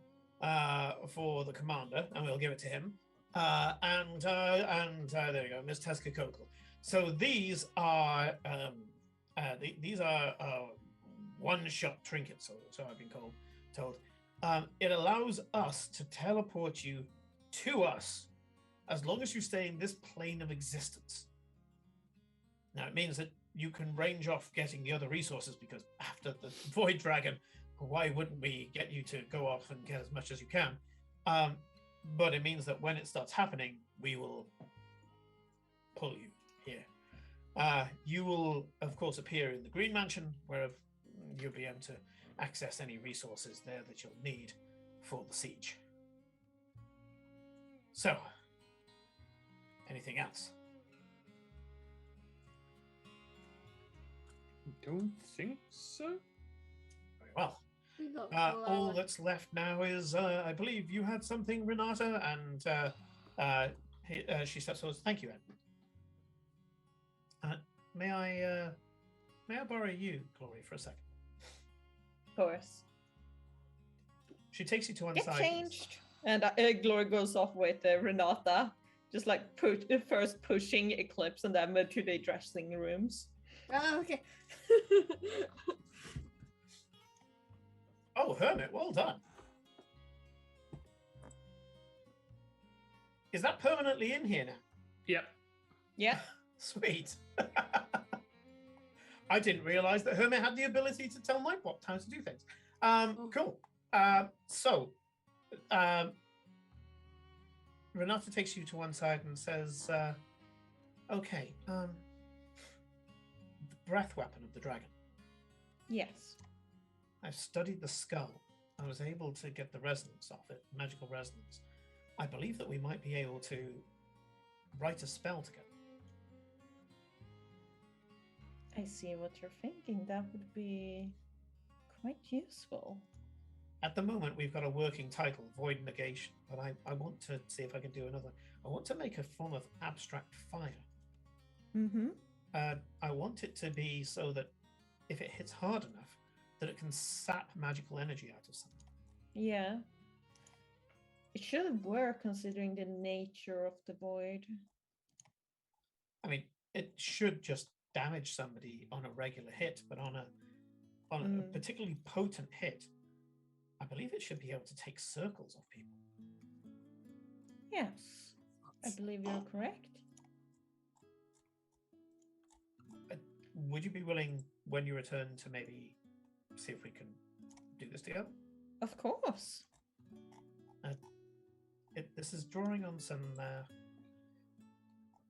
for the commander, and we'll give it to him. And there you go, Miss Teskakokl. So these are one-shot trinkets, so I've been told. It allows us to teleport you to us as long as you stay in this plane of existence. Now it means that you can range off getting the other resources, because after the Void Dragon, why wouldn't we get you to go off and get as much as you can? But it means that when it starts happening, we will pull you here. You will, of course, appear in the Green Mansion, where you'll be able to access any resources there that you'll need for the siege. So, anything else? Don't think so. Very well. We got All that's left now is, I believe you had something, Renata, and she steps forward. Thank you, Ed. May I borrow you, Glory, for a second? Of course. She takes you to one Get side. changed. And Glory goes off with Renata, just like first pushing Eclipse and then to the dressing rooms. Oh, okay. Oh, Hermit, well done. Is that permanently in here now? Yep. Yeah. Sweet. I didn't realize that Hermit had the ability to tell Nightbot how to do things. Cool. So, Renata takes you to one side and says, okay, the breath weapon of the dragon. Yes. I've studied the skull. I was able to get the resonance off it, magical resonance. I believe that we might be able to write a spell together. I see what you're thinking. That would be quite useful. At the moment, we've got a working title, Void Negation, but I want to see if I can do another. I want to make a form of abstract fire. Mm-hmm. I want it to be so that if it hits hard enough, that it can sap magical energy out of something. Yeah. It should work considering the nature of the void. I mean, it should just damage somebody on a regular hit, but on a particularly potent hit, I believe it should be able to take circles of people. Yes. I believe you're correct. Would you be willing, when you return, to maybe see if we can do this together? Of course. This is drawing on some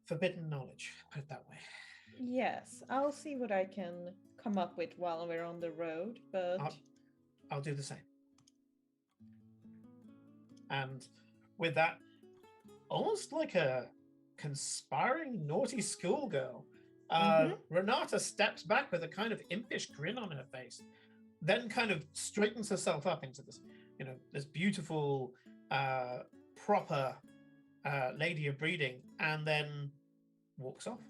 forbidden knowledge, put it that way. Yes, I'll see what I can come up with while we're on the road, but I'll do the same. And with that, almost like a conspiring naughty schoolgirl, Renata steps back with a kind of impish grin on her face, then kind of straightens herself up into this, this beautiful, proper lady of breeding, and then walks off.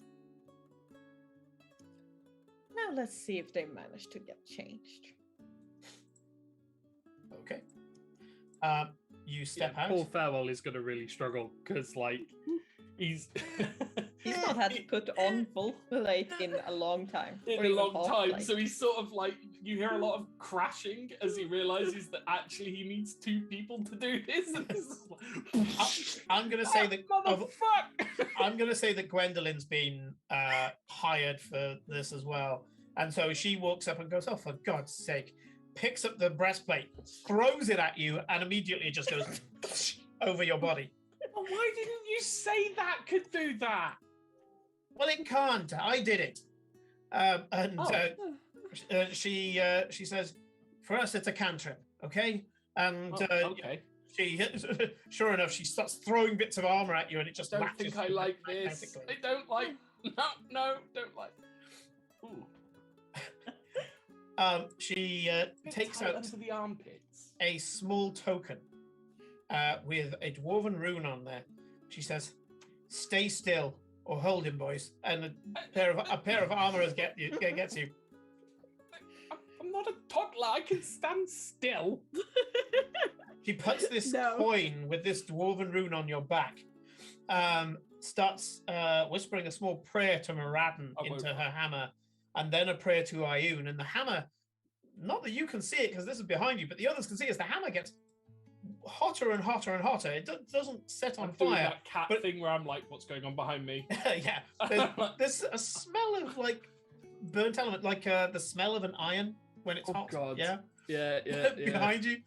now let's see if they manage to get changed. Okay. You step Yeah, out. Paul Farewell is going to really struggle because, like, he's He's not had to put on full plate in a long time. in or a even long half time, plate. so he's sort of like, you hear a lot of crashing as he realizes that actually he needs two people to do this. And this is like, I'm gonna say that motherfuck. I'm gonna say that Gwendolyn's been hired for this as well, and so she walks up and goes, "Oh, for God's sake!" Picks up the breastplate, throws it at you, and immediately it just goes over your body. Well, why didn't you say that could do that? Well, it can't. I did it. She says, "For us, it's a cantrip, okay?" And Okay. she, sure enough, she starts throwing bits of armor at you, and it just Don't latches think I you like this. magnetically. I don't like. No, don't like. Ooh. She Bit takes tight out under the armpits. a small token with a dwarven rune on there. She says, "Stay still or hold him, boys." And a pair of armorers gets you. I'm not a toddler. I can stand still. She puts this coin with this dwarven rune on your back. Starts whispering a small prayer to Moradin into her hammer, and then a prayer to Ioun. And the hammer, not that you can see it because this is behind you, but the others can see as the hammer gets hotter and hotter and hotter. It doesn't set on I'm doing fire. that cat thing where I'm like, "What's going on behind me?" Yeah, there's a smell of like burnt element, like the smell of an iron when it's hot. God. Yeah, Yeah. behind you,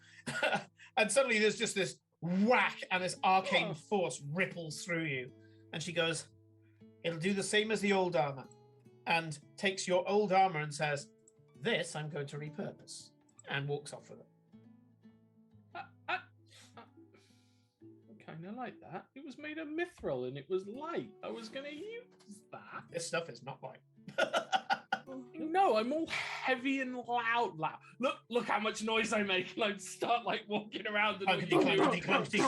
and suddenly there's just this whack, and this arcane force ripples through you. And she goes, "It'll do the same as the old armor," and takes your old armor and says, "This I'm going to repurpose," and walks off with it. I kind of like that. It was made of mithril and it was light. I was going to use that. This stuff is not light. No, I'm all heavy and loud. Look how much noise I make. And I start like walking around. And Clunkety.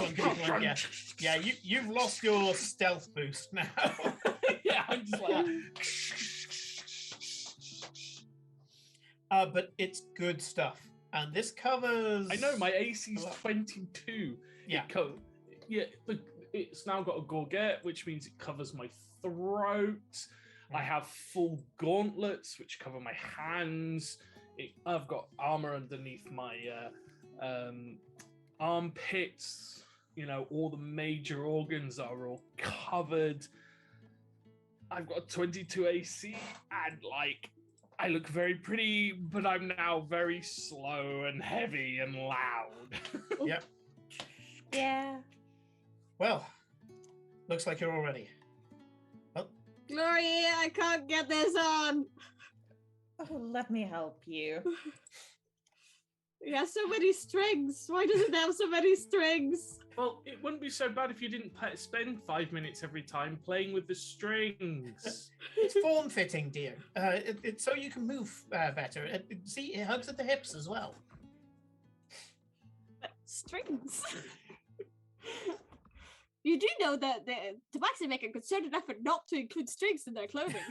Yeah. You've lost your stealth boost now. Yeah, I'm just like but it's good stuff, and this covers. I know my AC's 22. Yeah. It's now got a gorget, which means it covers my throat. I have full gauntlets, which cover my hands. I've got armor underneath my armpits. You know, all the major organs are all covered. I've got 22 AC, and like, I look very pretty, but I'm now very slow and heavy and loud. Yep. Yeah. Well, looks like you're all ready. Glory, I can't get this on. Oh, let me help you. It has so many strings. Why does it have so many strings? Well, it wouldn't be so bad if you didn't spend 5 minutes every time playing with the strings. It's form-fitting, dear. It's so you can move better. See, it hugs at the hips as well. Strings. You do know that the Tabaxi make a concerted effort not to include strings in their clothing.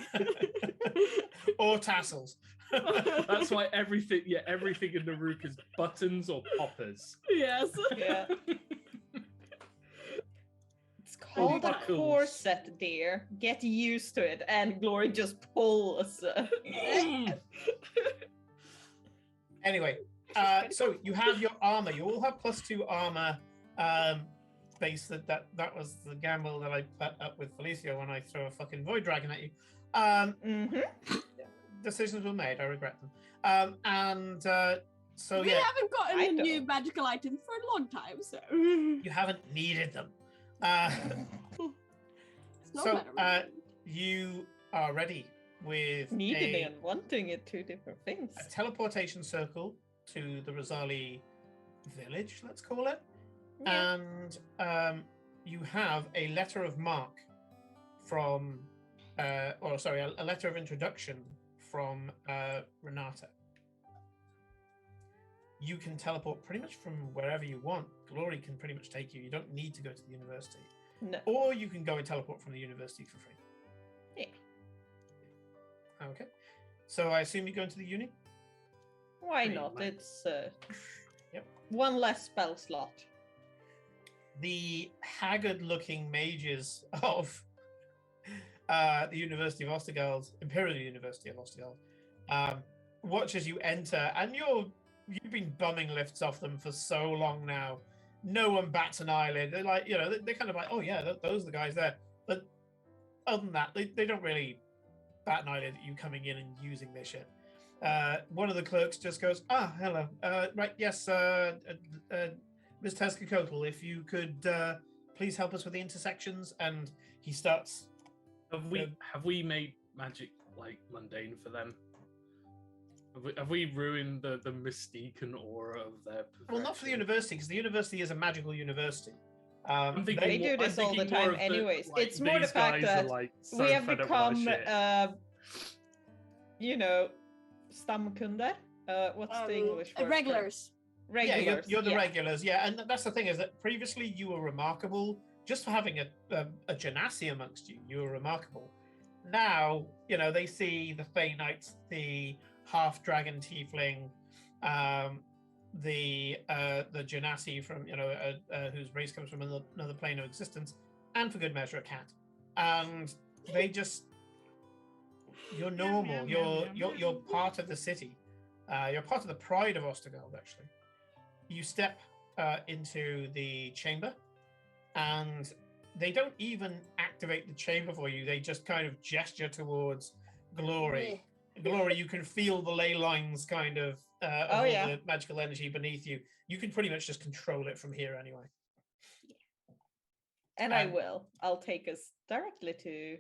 Or tassels. That's why everything in the rook is buttons or poppers. Yes. Yeah. It's called a buckles. corset, dear. Get used to it. And Glory just pulls. Anyway, so you have your armor. You all have +2 armor. Base that was the gamble that I put up with Felicia when I throw a fucking void dragon at you. Decisions were made. I regret them. So we yeah, haven't gotten I a new don't. magical item for a long time, so you haven't needed them. it's no So matter. you are ready with Needing a and wanting it, two different things. teleportation circle to the Rosali village, let's call it. Yeah. And you have a letter of mark from, a letter of introduction from Renata. You can teleport pretty much from wherever you want. Glory can pretty much take you. You don't need to go to the university. No. Or you can go and teleport from the university for free. Yeah. Okay. So I assume you go into the uni? Why Pretty not? much. It's Yep. one less spell slot. The haggard-looking mages of the University of Ostergeld, Imperial University of Ostergeld, watch as you enter, and you've been bumming lifts off them for so long now. No one bats an eyelid. They're like, they're kind of like, oh yeah, those are the guys there. But other than that, they don't really bat an eyelid at you coming in and using their shit. One of the clerks just goes, hello. Right, yes, Ms. Tezcacotl, if you could please help us with the intersections. And he starts. Have we made magic like mundane for them? Have we ruined the mystique and aura of their profession? Well, not for the university, because the university is a magical university. I'm thinking They do this all the time anyways. It's more the fact that we have become, stamkunder. What's the English word? Regulars. Regulars. Yeah, you're the regulars. Yeah, and that's the thing is that previously you were remarkable just for having a genasi amongst you. You were remarkable. Now, they see the Fey Knights, the half-dragon tiefling, the genasi from whose race comes from another plane of existence, and for good measure a cat, and they just you're normal. You're part of the city. You're part of the pride of Ostergeld. Actually, you step into the chamber, and they don't even activate the chamber for you. They just kind of gesture towards Glory. Glory, you can feel the ley lines kind of all the magical energy beneath you. You can pretty much just control it from here anyway. And I'll take us directly to,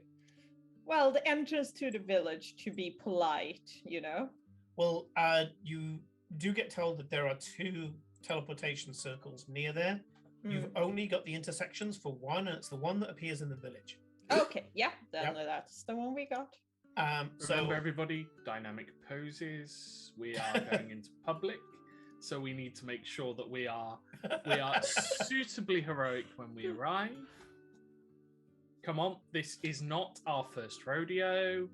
the entrance to the village to be polite, Well, you do get told that there are 2 teleportation circles near there. You've only got the intersections for one, and it's the one that appears in the village. Okay, yeah, then that's the one we got. Remember, everybody, dynamic poses. We are going into public, so we need to make sure that we are suitably heroic when we arrive. Come on, this is not our first rodeo.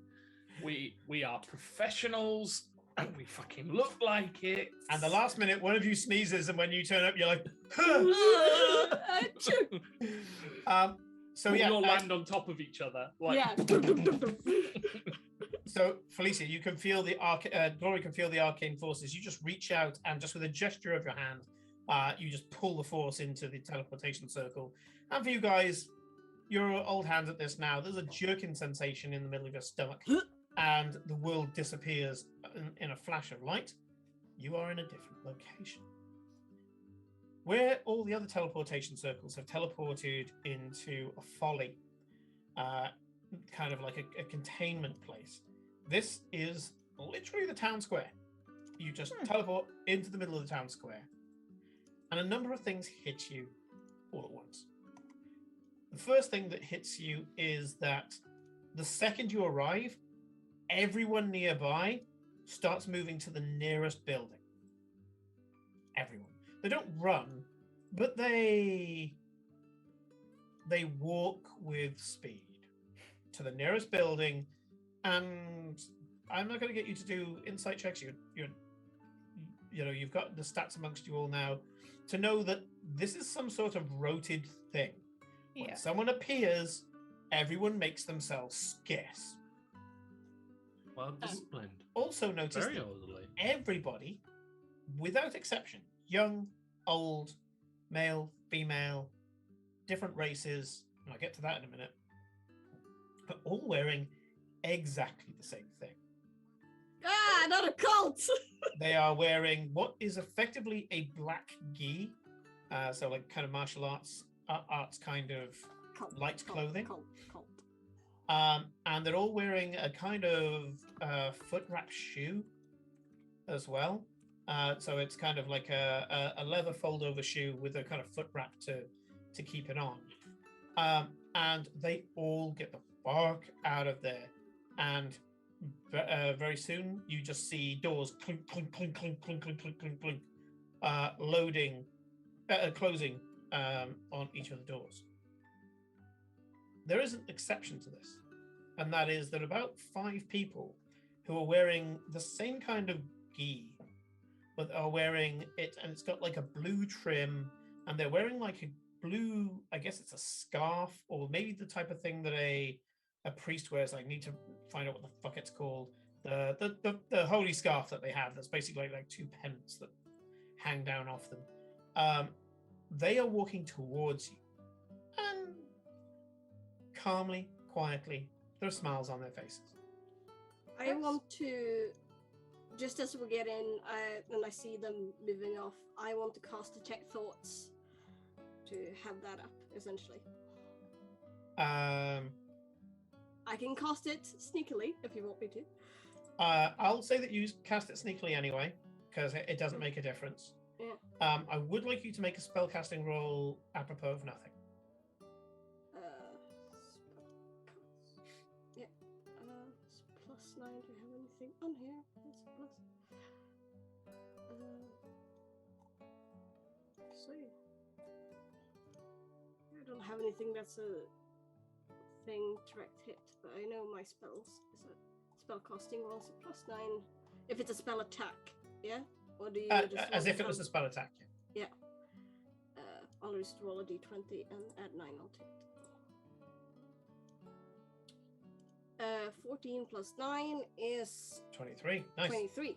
We are professionals, and we fucking look like it. And the last minute, one of you sneezes, and when you turn up, you're like, so we yeah, all land on top of each other. Like, Yeah. So Felicia, you can feel the Glory can feel the arcane forces. You just reach out and just with a gesture of your hand, you just pull the force into the teleportation circle. And for you guys, you're old hands at this now. There's a jerking sensation in the middle of your stomach, and the world disappears in a flash of light. You are in a different location. Where all the other teleportation circles have teleported into a folly, kind of like a containment place. This is literally the town square. You just teleport into the middle of the town square. And a number of things hit you all at once. The first thing that hits you is that the second you arrive, everyone nearby starts moving to the nearest building. Everyone. They don't run, but they walk with speed to the nearest building, and I'm not going to get you to do insight checks. You've got the stats amongst you all now to know that this is some sort of roted thing. When someone appears, everyone makes themselves scarce. well disciplined. Also notice Very that orderly. everybody, without exception, young, old, male, female, different races, and I'll get to that in a minute, but all wearing exactly the same thing. Another cult! They are wearing what is effectively a black gi, so like kind of martial arts kind of light clothing. Cult. And they're all wearing a kind of foot wrap shoe as well. So it's kind of like a leather fold over shoe with a kind of foot wrap to keep it on. And they all get the fuck out of there. And very soon you just see doors clink, clink, clink, clink, clink, clink, clink, clink, clink, closing on each of the doors. There is an exception to this, and that is that about 5 people who are wearing the same kind of gi, but are wearing it, and it's got like a blue trim, and they're wearing like a blue, I guess it's a scarf, or maybe the type of thing that a priest wears. I need to find out what the fuck it's called. The holy scarf that they have, that's basically like 2 pennants that hang down off them. They are walking towards you, and calmly, quietly, there are smiles on their faces. I want to, just as we get in, and I see them moving off, I want to cast Detect Thoughts to have that up, essentially. I can cast it sneakily, if you want me to. I'll say that you cast it sneakily anyway, because it doesn't make a difference. Yeah. I would like you to make a spellcasting roll apropos of nothing. Yeah. It's +9. Do you have anything on here? It's plus. See. I don't have anything that's a thing direct hit, but I know my spells is a spellcasting roll, so +9 if it's a spell attack. Yeah. Or do you just as if it was a spell attack? Yeah. I'll just roll a d20 and add 9 onto it. 14 plus 9 is 23. Nice. 23.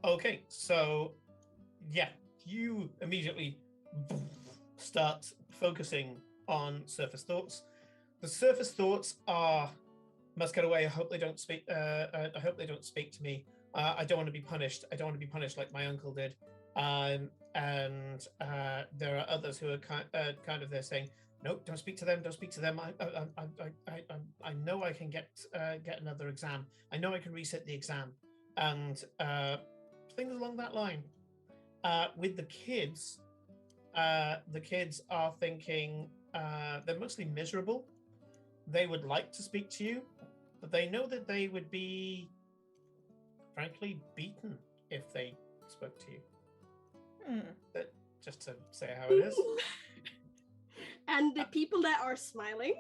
Okay, so yeah, you immediately start focusing on surface thoughts. The surface thoughts are, must get away. I hope they don't speak. I hope they don't speak to me. I don't want to be punished. I don't want to be punished like my uncle did. And there are others who are kind of there saying, "No, don't speak to them. Don't speak to them. I know I can get another exam. I know I can reset the exam." And things along that line. With the kids are thinking they're mostly miserable. They would like to speak to you, but they know that they would be, frankly, beaten if they spoke to you. But just to say how it is. And the people that are smiling?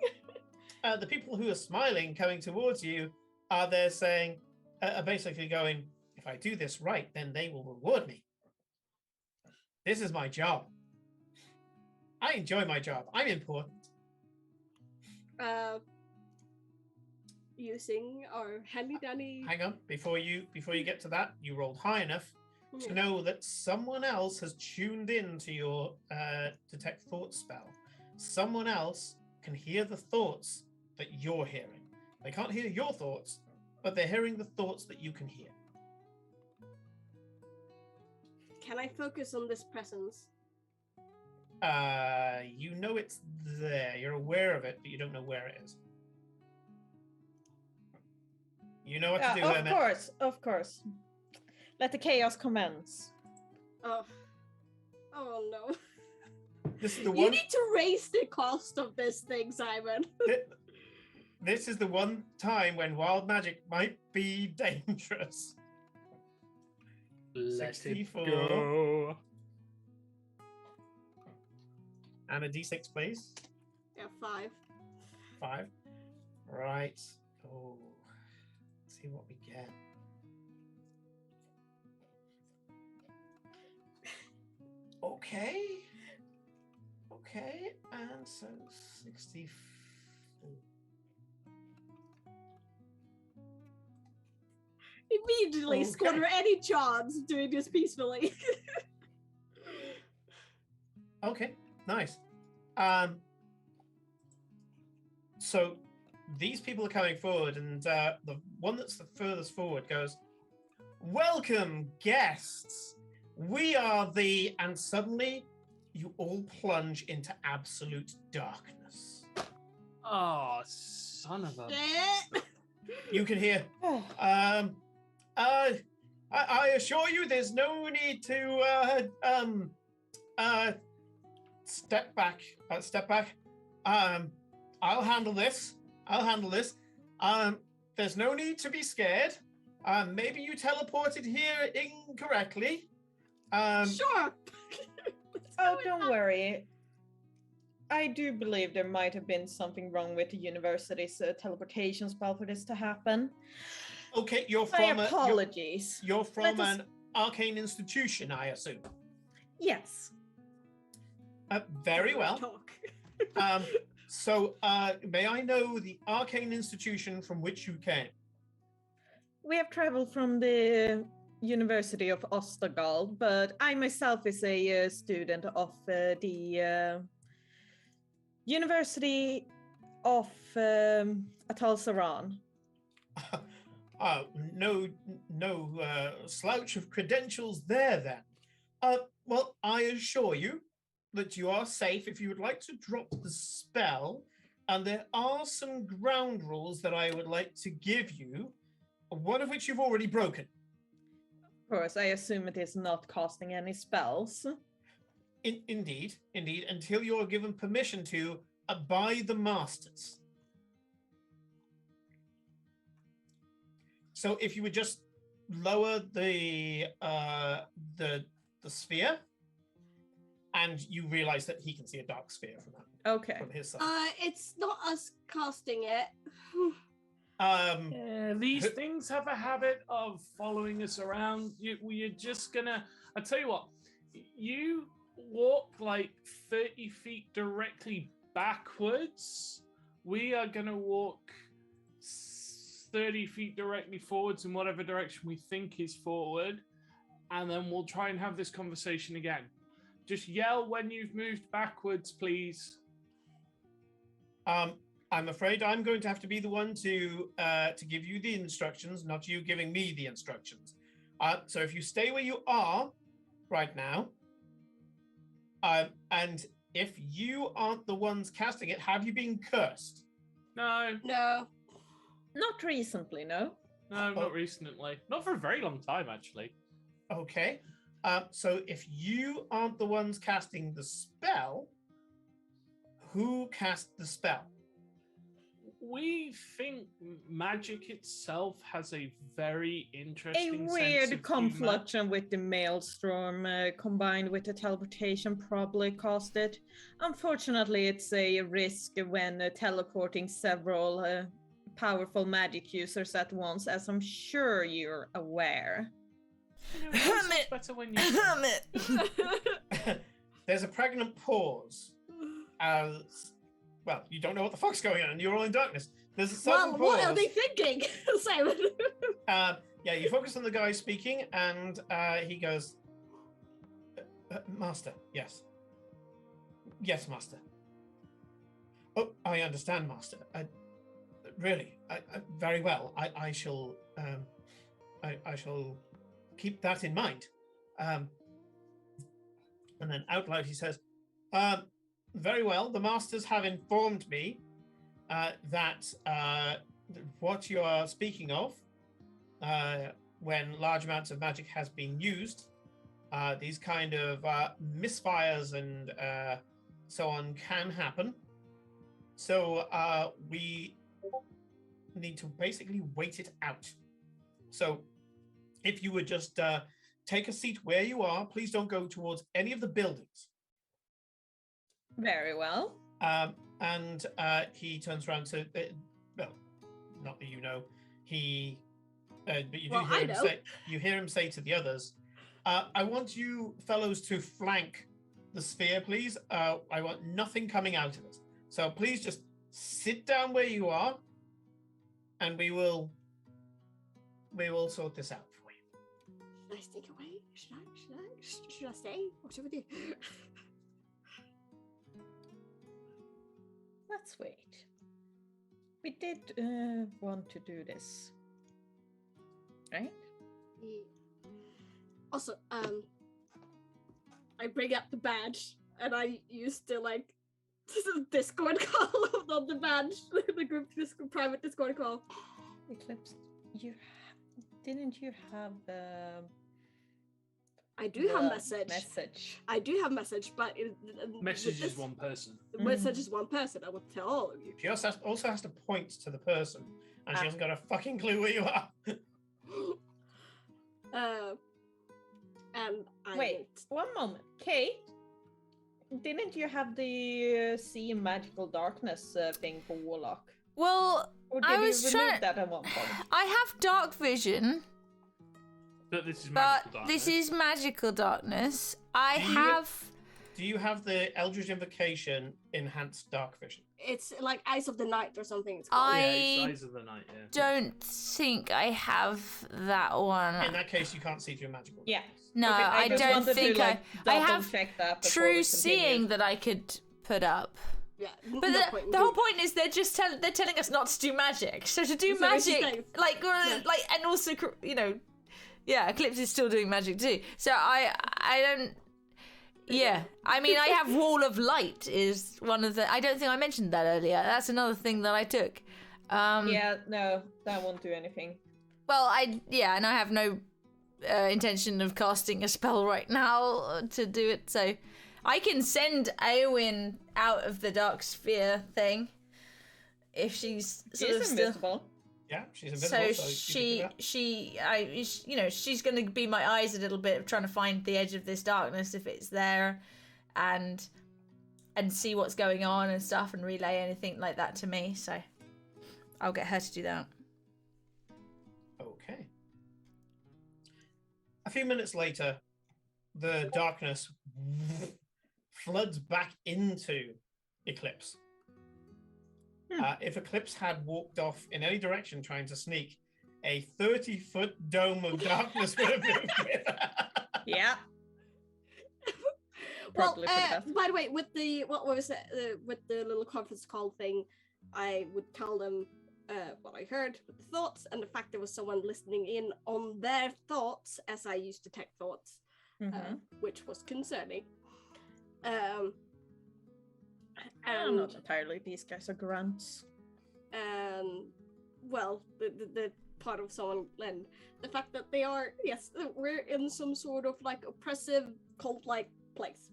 The people who are smiling coming towards you are there saying, are basically going, if I do this right, then they will reward me. This is my job. I enjoy my job. I'm important. Using our handy dandy. Hang on, before you get to that, you rolled high enough to know that someone else has tuned in to your detect thoughts spell. Someone else can hear the thoughts that you're hearing. They can't hear your thoughts, but they're hearing the thoughts that you can hear. Can I focus on this presence? You know it's there. You're aware of it, but you don't know where it is. You know what to do, Hermit. Of course. Let the chaos commence. Oh no. This is the You one. need to raise the cost of this thing, Simon. This is the one time when wild magic might be dangerous. Let 64. it go. And a d6, please. Yeah, 5. 5. Right. Oh, let's see what we get. Okay. Okay, and so 64. Immediately Okay. squander any chance of doing this peacefully. Okay, nice. So these people are coming forward, and the one that's the furthest forward goes, Welcome, guests. We are the... And suddenly, you all plunge into absolute darkness. Oh, son of a... Shit. You can hear... I assure you, there's no need to step back. I'll handle this. There's no need to be scared. Maybe you teleported here incorrectly. Sure. Oh, don't worry. I do believe there might have been something wrong with the university's teleportation spell for this to happen. Okay, you're My from apologies. You're from Let us- an arcane institution, I assume. Yes. Very well. Talk. So, may I know the arcane institution from which you came? We have traveled from the University of Ostergald, but I myself is a student of the University of Atal Saran. No slouch of credentials there then. Well, I assure you that you are safe if you would like to drop the spell, and there are some ground rules that I would like to give you, one of which you've already broken. Of course, I assume it is not casting any spells. Indeed, until you're given permission to by the masters. So if you would just lower the sphere, and you realize that he can see a dark sphere from that. Okay. From his side. It's not us casting it. These things have a habit of following us around. We're just gonna... I'll tell you what. You walk like 30 feet directly backwards. We are gonna walk 30 feet directly forwards in whatever direction we think is forward. And then we'll try and have this conversation again. Just yell when you've moved backwards, please. I'm afraid I'm going to have to be the one to give you the instructions, not you giving me the instructions. So if you stay where you are right now, and if you aren't the ones casting it, have you been cursed? No. No. Not recently, no. No, not recently. Not for a very long time, actually. Okay. So if you aren't the ones casting the spell, who cast the spell? We think magic itself has a very interesting A sense weird of confluction with the maelstrom combined with the teleportation probably caused it. Unfortunately, it's a risk when teleporting several powerful magic users at once, as I'm sure you're aware. Hermit! Better when you... Hermit! There's a pregnant pause. Well, you don't know what the fuck's going on. You're all in darkness. There's a sudden pause. What are they thinking, Simon? Yeah, you focus on the guy speaking, and he goes, Master, yes. Yes, Master. Oh, I understand, Master. Really, very well. I shall keep that in mind. And then out loud he says, very well, the Masters have informed me that what you are speaking of, when large amounts of magic has been used, these kind of misfires and so on can happen. So we need to basically wait it out. So if you would just take a seat where you are, please don't go towards any of the buildings. Very well. And he turns around to, well, not that you know, he, but you do Well, hear I him know. say, you hear him say to the others, I want you fellows to flank the sphere, please. I want nothing coming out of it. So please just sit down where you are, and we will sort this out for you. Should I sneak away? Should I stay? What should we do? Let's wait. We did want to do this, right? Also, I bring up the badge and I use the Discord call on the badge, the group Discord, private Discord call. Eclipse, didn't you have I do have message. I do have message, but Message is one person. The message is one person. I will tell all of you. She also has to point to the person, and she hasn't got a fucking clue where you are. And wait, one moment, Kate. Didn't you have the see magical darkness thing for Warlock? Well, Or did I was you remove that at one point? I have dark vision. But this is But magical darkness. this is magical darkness. Do you have the Eldritch Invocation enhanced dark vision? It's like Eyes of the Night or something. It's called. Yeah, it's Eyes of the Night, yeah. Don't think I have that one. In that case, you can't see through magical. Yeah. No, Okay, I just don't wanted think to, I have check that before true we seeing continue. that I could put up. Yeah, But the whole point is they're just they're telling us not to do magic. So to do So it's magic, safe. and also Eclipse is still doing magic too. So I don't. Yeah, I mean, I have Wall of Light is one of the. I don't think I mentioned that earlier. That's another thing that I took. Yeah, no, that won't do anything. Well, and I have no intention of casting a spell right now to do it. So I can send Eowyn out of the dark sphere thing if she's sort of She's still. invisible. Yeah, she's invisible. So So she's going to be my eyes a little bit of trying to find the edge of this darkness if it's there, and see what's going on and stuff, and relay anything like that to me. So I'll get her to do that. Okay. A few minutes later, the darkness floods back into Eclipse. If Eclipse had walked off in any direction trying to sneak, a 30-foot dome of darkness would have moved with her. Yeah. Well, Probably for the best. by the way, with the with the little conference call thing, I would tell them what I heard with the thoughts and the fact there was someone listening in on their thoughts as I used to detect thoughts, which was concerning. I'm not entirely. These guys are grunts. Well, the part of someone, and the fact that they are, yes, we're in some sort of like oppressive cult-like place,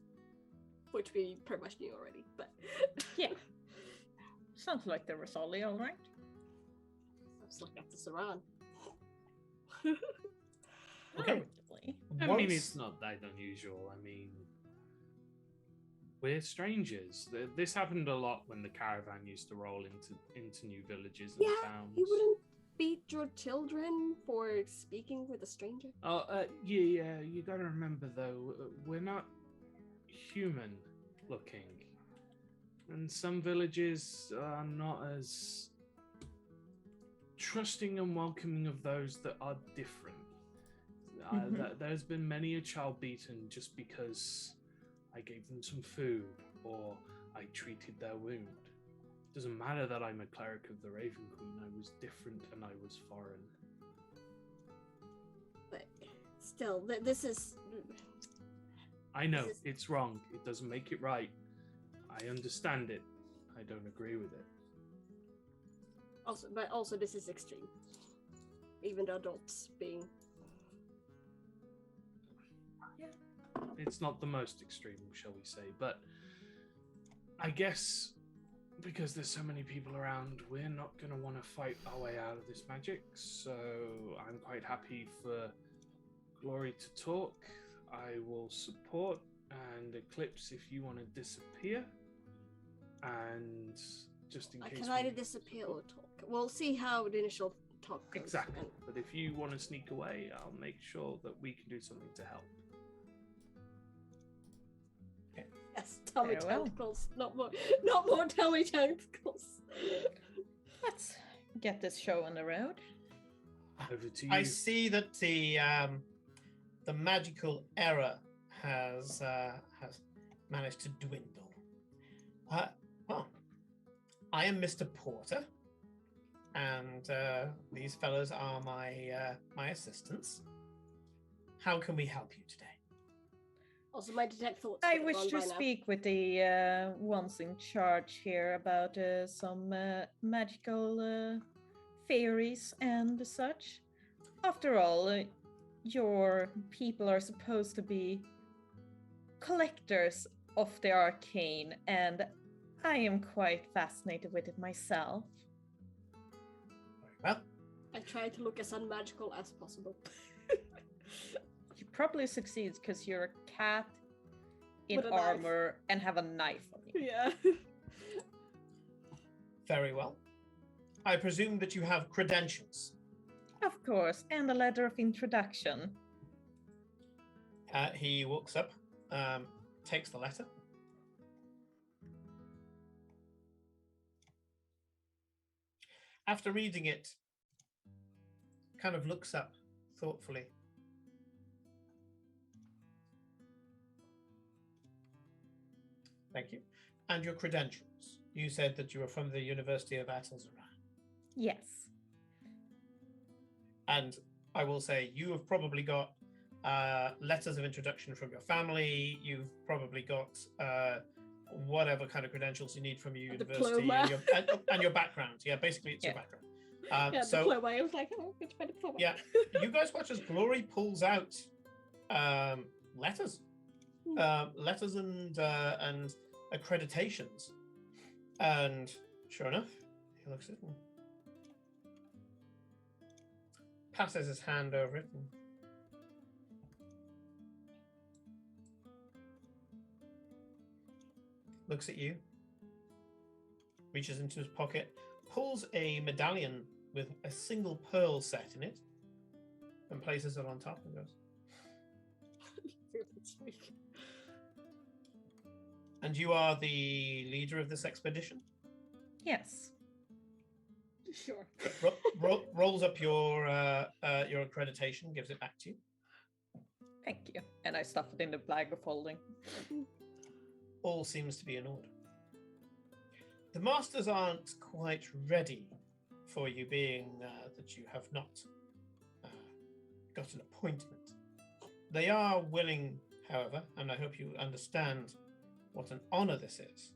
which we pretty much knew already. But Yeah. Sounds like the Rosali, all right. sounds like that's the Saran. Okay. Arguably. I mean, Once- it's not that unusual. I mean, we're strangers. This happened a lot when the caravan used to roll into new villages and Yeah, towns. you wouldn't beat your children for speaking with a stranger. Oh, yeah. You gotta remember though, we're not human looking, and some villages are not as trusting and welcoming of those that are different. There's been many a child beaten just because I gave them some food or I treated their wound. Doesn't matter that I'm a cleric of the Raven Queen. I was different and I was foreign. But still, this is. I know This is- it's wrong. It doesn't make it right. I understand it. I don't agree with it. Also, this is extreme. Even the adults being. It's not the most extreme, shall we say, but I guess because there's so many people around, we're not going to want to fight our way out of this magic, so I'm quite happy for Glory to talk. I will support, and Eclipse if you want to disappear, and just in I case can either disappear or talk. We'll see how the initial talk goes. Exactly, and- but if you want to sneak away, I'll make sure that we can do something to help. Yes, tummy Very well. tentacles. Not more tummy tentacles. Let's get this show on the road. Over to you. I see that the magical error has managed to dwindle. Well, I am Mr. Porter, and these fellows are my assistants. How can we help you today? Also, my detect thoughts. I should have wish gone to by now. speak with the ones in charge here about some magical theories and such. After all, your people are supposed to be collectors of the arcane, and I am quite fascinated with it myself. Well, I try to look as unmagical as possible. You probably succeed because you're a cat in With a knife. armor and have a knife on you. Yeah. very well. I presume that you have credentials. Of course, and a letter of introduction. He walks up, takes the letter. After reading it, kind of looks up thoughtfully. Thank you. And your credentials. You said that you were from the University of Atalzaran. Yes. And I will say you have probably got letters of introduction from your family. You've probably got whatever kind of credentials you need from your university and your background. Yeah, basically it's your background. Yeah, so, diploma. I was like, oh, it's my diploma. yeah, you guys watch as Glory pulls out letters, letters and accreditations, and sure enough, he looks at it and passes his hand over it. And looks at you, reaches into his pocket, pulls a medallion with a single pearl set in it, and places it on top and goes, "And you are the leader of this expedition?" Yes. Sure. Rolls up your accreditation, gives it back to you. Thank you. And I stuff it in the bag of holding. All seems to be in order. The masters aren't quite ready for you, being that you have not got an appointment. They are willing, however, and I hope you understand what an honor this is.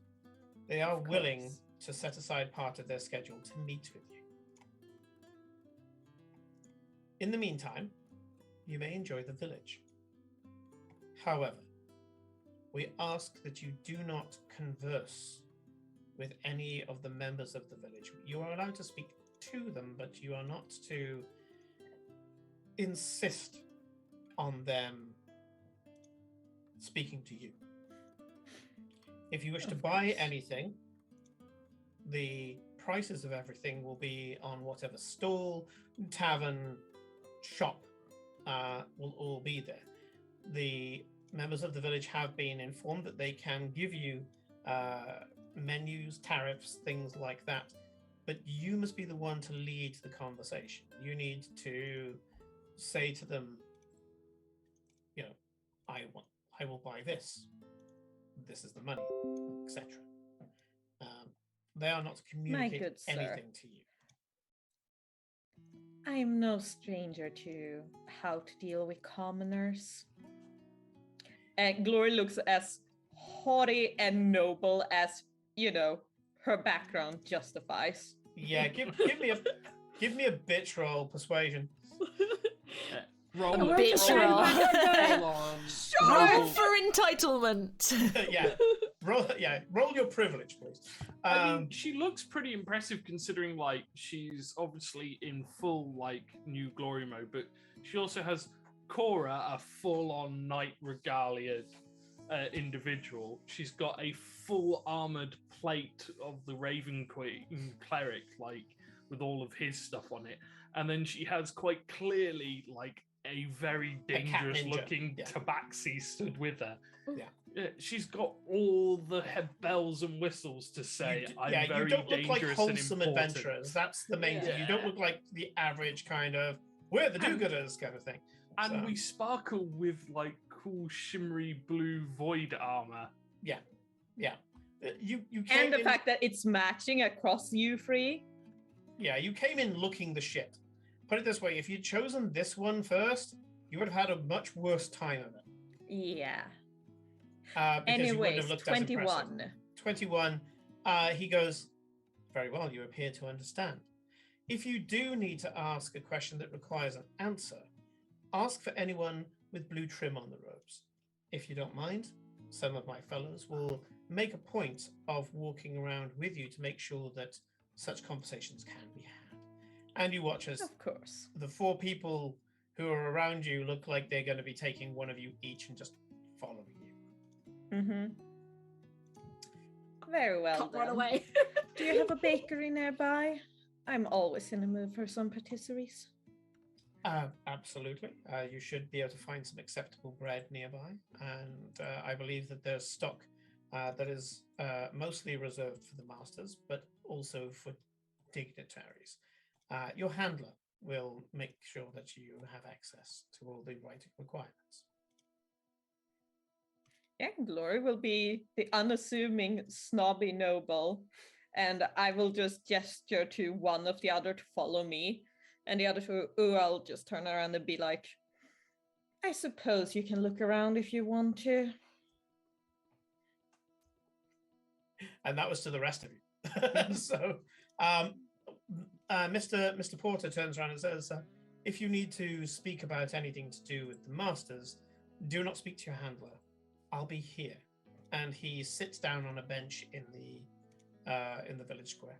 They are willing to set aside part of their schedule to meet with you. In the meantime, you may enjoy the village. However, we ask that you do not converse with any of the members of the village. You are allowed to speak to them, but you are not to insist on them speaking to you. If you wish to buy anything, the prices of everything will be on whatever stall, tavern, shop will all be there. The members of the village have been informed that they can give you menus, tariffs, things like that, but you must be the one to lead the conversation. You need to say to them, you know, I will buy this. This is the money, etc. They are not to communicate anything to you. I am no stranger to how to deal with commoners. And Glory looks as haughty and noble as, you know, her background justifies. Yeah, give me a bitch roll persuasion. Roll bitch roll roll. on. Roll for entitlement. Roll your privilege, please. I mean, she looks pretty impressive considering, like, she's obviously in full, like, new glory mode, but she also has Cora, a full-on knight regalia individual. She's got a full armored plate of the Raven Queen cleric, like, with all of his stuff on it. And then she has quite clearly, like, a very dangerous-looking tabaxi stood with her. Yeah. She's got all the bells and whistles to say, I'm very you don't look like dangerous wholesome and important. adventurers. That's the main thing. You Yeah. don't look like the average kind of, we're the do-gooders kind of thing. And So, we sparkle with, like, cool shimmery blue void armor. yeah. You And came the in, fact that it's matching across you three. yeah, you came in looking the shit. Put it this way, if you'd chosen this one first, you would have had a much worse time of it. Yeah. Because you wouldn't Anyways, have looked as impressive. 21. 21. He goes, very well, you appear to understand. If you do need to ask a question that requires an answer, ask for anyone with blue trim on the robes. If you don't mind, some of my fellows will make a point of walking around with you to make sure that such conversations can be had. And you watch as Of course. the 4 people who are around you look like they're going to be taking one of you each and just following you. Mm-hmm. Very well. Can't then. run away. Do you have a bakery nearby? I'm always in the mood for some patisseries. Absolutely. You should be able to find some acceptable bread nearby. And I believe that there's stock that is mostly reserved for the masters, but also for dignitaries. Your handler will make sure that you have access to all the writing requirements. Yeah, Glory will be the unassuming, snobby noble, and I will just gesture to one of the other to follow me, and the other two, I'll just turn around and be like, I suppose you can look around if you want to. And that was to the rest of you. So, Mr. Porter turns around and says, if you need to speak about anything to do with the masters, do not speak to your handler. I'll be here. And he sits down on a bench in the village square.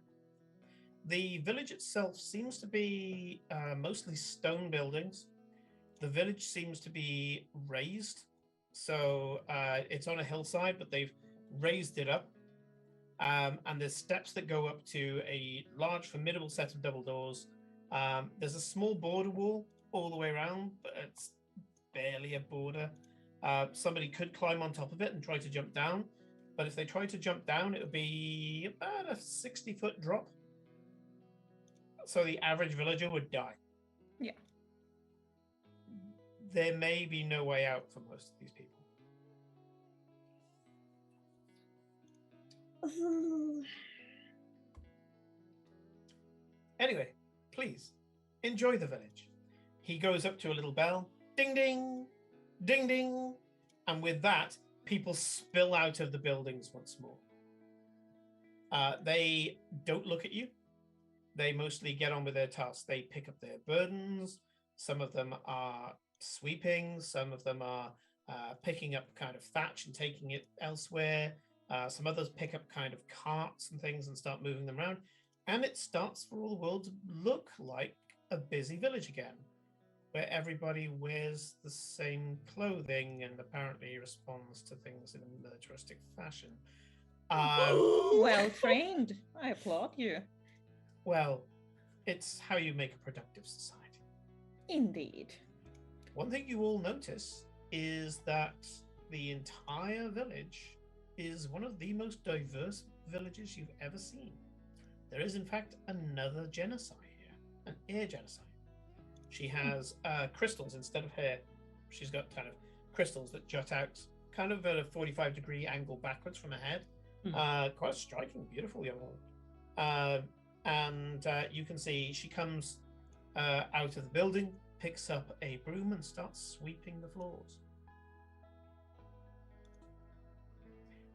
The village itself seems to be mostly stone buildings. The village seems to be raised. So it's on a hillside, but they've raised it up. And there's steps that go up to a large, formidable set of double doors. There's a small border wall all the way around, but it's barely a border. Somebody could climb on top of it and try to jump down. But if they tried to jump down, it would be about a 60-foot drop. So the average villager would die. Yeah. There may be no way out for most of these people. Anyway, please, enjoy the village. He goes up to a little bell. Ding, ding, ding, ding. And with that, people spill out of the buildings once more. They don't look at you. They mostly get on with their tasks. They pick up their burdens. Some of them are sweeping. Some of them are picking up kind of thatch and taking it elsewhere. Some others pick up kind of carts and things and start moving them around. And it starts for all the world to look like a busy village again, where everybody wears the same clothing and apparently responds to things in a militaristic fashion. Well trained. I applaud you. Well, it's how you make a productive society. Indeed. One thing you all notice is that the entire village is one of the most diverse villages you've ever seen. There is, in fact, another genocide here, an air genocide. She has crystals instead of hair. She's got kind of crystals that jut out kind of at a 45-degree angle backwards from her head. Quite striking, beautiful young woman. And you can see she comes out of the building, picks up a broom and starts sweeping the floors.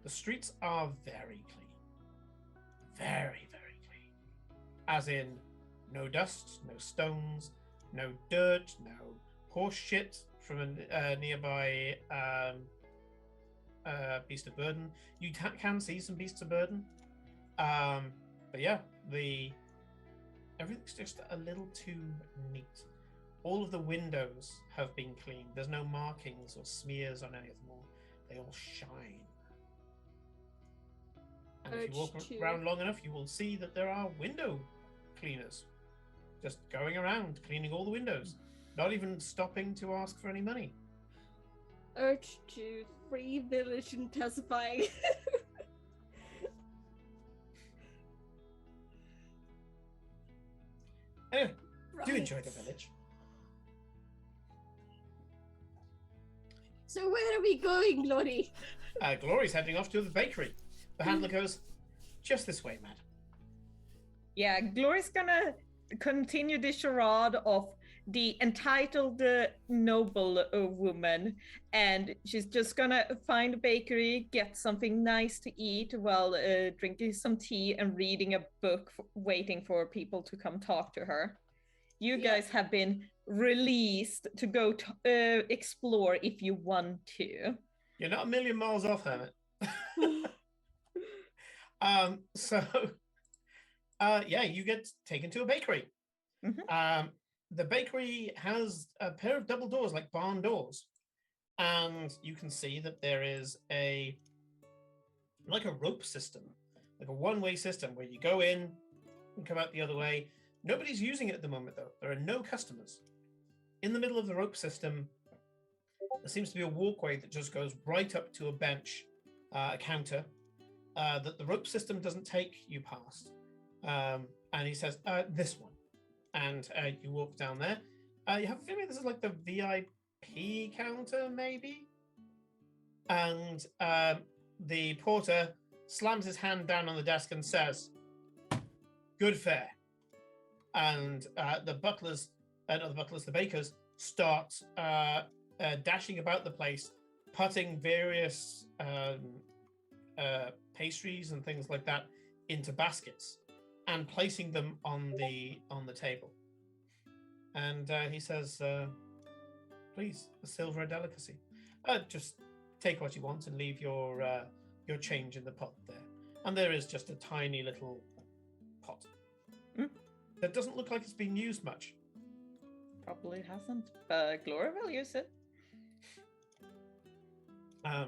The streets are very clean. Very, very clean. As in, no dust, no stones, no dirt, no horse shit from a nearby beast of burden. You can see some beasts of burden. But yeah, everything's just a little too neat. All of the windows have been cleaned. There's no markings or smears on any of them all. They all shine. And if you walk around long enough, you will see that there are window cleaners just going around cleaning all the windows, not even stopping to ask for any money. Urge to free village intensifying. Anyway, do enjoy the village. So where are we going, Glory? Glory's heading off to the bakery. The handler goes, just this way, madam. Yeah, Glory's gonna continue the charade of the entitled noble woman, and she's just gonna find a bakery, get something nice to eat while drinking some tea and reading a book, waiting for people to come talk to her. You guys have been released to go to, explore if you want to. You're not a million miles off, Hermit. So, yeah, you get taken to a bakery. The bakery has a pair of double doors, like barn doors, and you can see that there is a rope system, like a one-way system where you go in and come out the other way. Nobody's using it at the moment, though. There are no customers. In the middle of the rope system, there seems to be a walkway that just goes right up to a bench, a counter, that the rope system doesn't take you past. And he says, this one. And you walk down there. You have a feeling this is like the VIP counter, maybe? And the porter slams his hand down on the desk and says, good fare. And the bakers start dashing about the place, putting various pastries and things like that into baskets and placing them on the table. And he says, please, a silver delicacy. Just take what you want and leave your change in the pot there. And there is just a tiny little pot that doesn't look like it's been used much. Probably hasn't. Gloria will use it.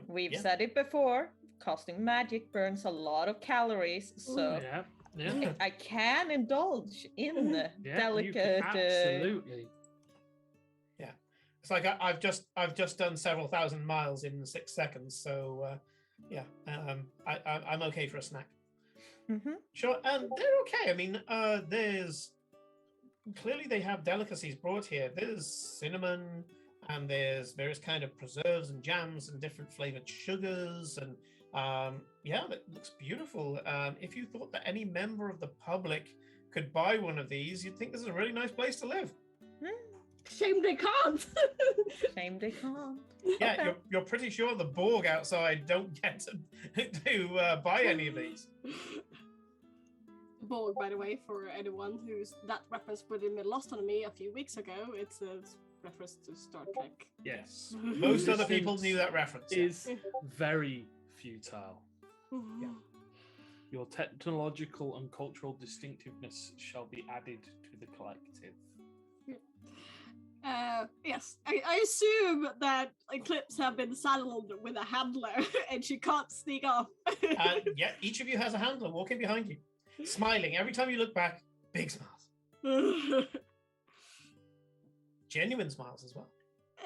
We've said it before. Casting magic burns a lot of calories, so I can indulge in delicate. Absolutely. Yeah, it's like I've just done several thousand miles in 6 seconds, so I'm okay for a snack. Sure, and they're okay. I mean, there's clearly they have delicacies brought here. There's cinnamon, and there's various kind of preserves and jams and different flavored sugars, and that looks beautiful. If you thought that any member of the public could buy one of these, you'd think this is a really nice place to live. Shame they can't. Shame they can't. Yeah, Okay. you're pretty sure the Borg outside don't get to buy any of these. Borg, by the way, for anyone who's that reference would have been lost on me a few weeks ago. It's a reference to Star Trek. Yes. Most other people knew that reference. Is very futile. Yeah. Your technological and cultural distinctiveness shall be added to the collective. Yes, I assume that Eclipse have been saddled with a handler and she can't sneak off. Yeah, each of you has a handler walking behind you, smiling. Every time you look back, big smiles. Genuine smiles as well.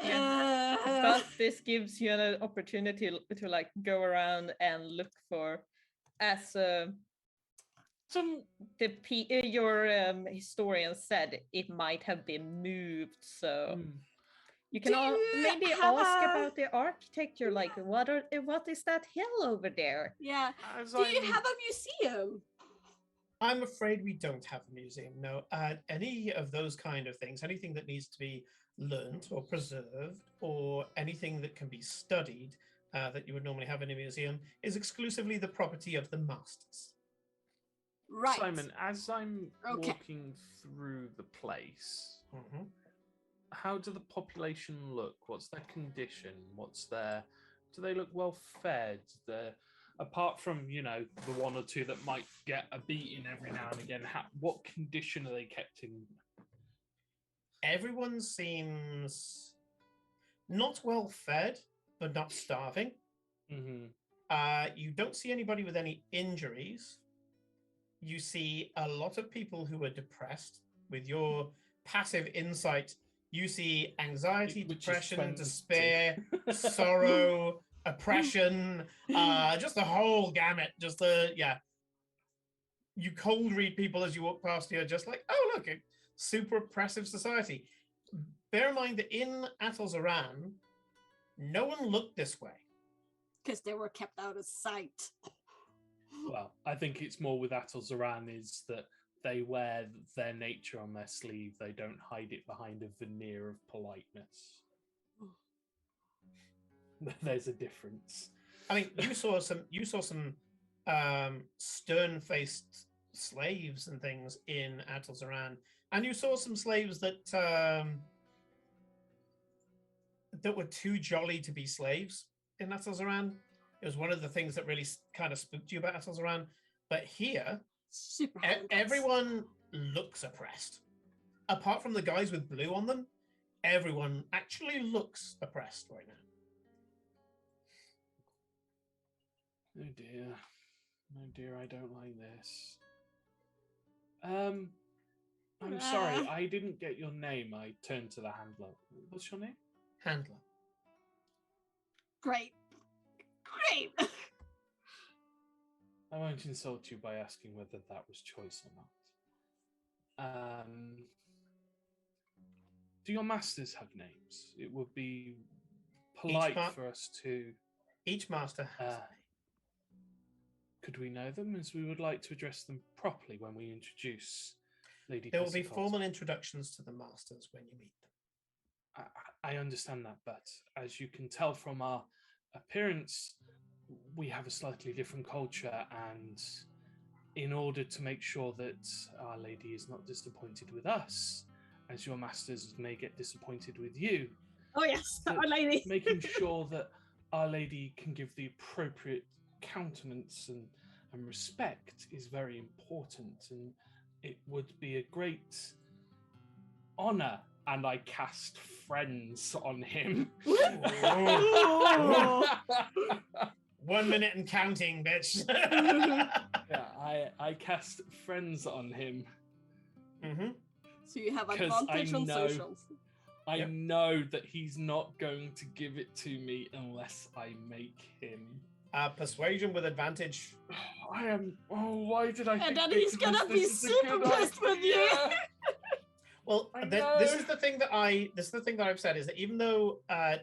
But this gives you an opportunity to like go around and look for, as your historian said, it might have been moved. So you can maybe ask about the architecture, like what is that hill over there? Yeah. Do you have a museum? I'm afraid we don't have a museum. No, any of those kind of things, anything that needs to be learned or preserved, or anything that can be studied that you would normally have in a museum, is exclusively the property of the masters. Right. Simon, as I'm walking through the place, how do the population look? What's their condition? Do they look well fed? Apart from, the one or two that might get a beating every now and again, what condition are they kept in? Everyone seems not well fed, but not starving. You don't see anybody with any injuries. You see a lot of people who are depressed. With your passive insight, you see anxiety, depression, despair, sorrow, oppression, just the whole gamut. You cold read people as you walk past here, just like, oh, look, a super oppressive society. Bear in mind that in Atolzaran, no one looked this way. Because they were kept out of sight. Well, I think it's more with Atolzaran is that they wear their nature on their sleeve. They don't hide it behind a veneer of politeness. There's a difference. I mean, you saw some stern-faced slaves and things in Atlas-Aran, and you saw some slaves that that were too jolly to be slaves in Atlas-Aran. It was one of the things that really kind of spooked you about Atlas-Aran. But here, Super everyone looks oppressed. Apart from the guys with blue on them, everyone actually looks oppressed right now. Oh dear. Oh dear, I don't like this. I'm sorry, I didn't get your name. I turned to the handler. What's your name? Handler. Great. I won't insult you by asking whether that was choice or not. Do your masters have names? It would be polite for us to... Each master has a name. Could we know them, as we would like to address them properly when we introduce Lady There will be Piscicota? formal introductions to the masters when you meet them. I understand that, but as you can tell from our appearance, we have a slightly different culture, and in order to make sure that Our Lady is not disappointed with us, as your masters may get disappointed with you. Oh yes, Our Lady. Making sure that Our Lady can give the appropriate countenance and respect is very important, and it would be a great honor. And I cast friends on him. 1 minute and counting, bitch. Yeah, I cast friends on him. Mm-hmm. So you have advantage on socials. I know that he's not going to give it to me unless I make him. Persuasion with advantage. I am. Oh, why did I? And then he's gonna be super pissed with you. Well, this is the thing that I've said, is that even though a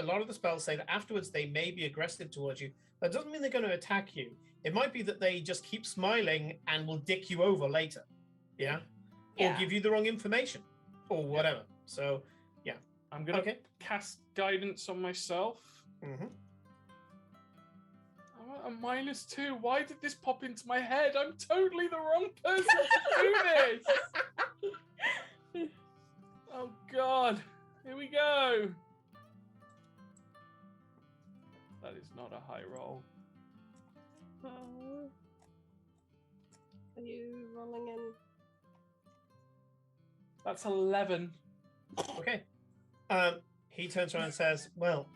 lot of the spells say that afterwards they may be aggressive towards you, that doesn't mean they're going to attack you. It might be that they just keep smiling and will dick you over later, or give you the wrong information, or whatever. So, yeah, I'm gonna cast guidance on myself. Mm-hmm. I want a -2. Why did this pop into my head? I'm totally the wrong person to do this. Oh God, here we go. That is not a high roll. Are you rolling in? That's 11. Okay. He turns around and says, well,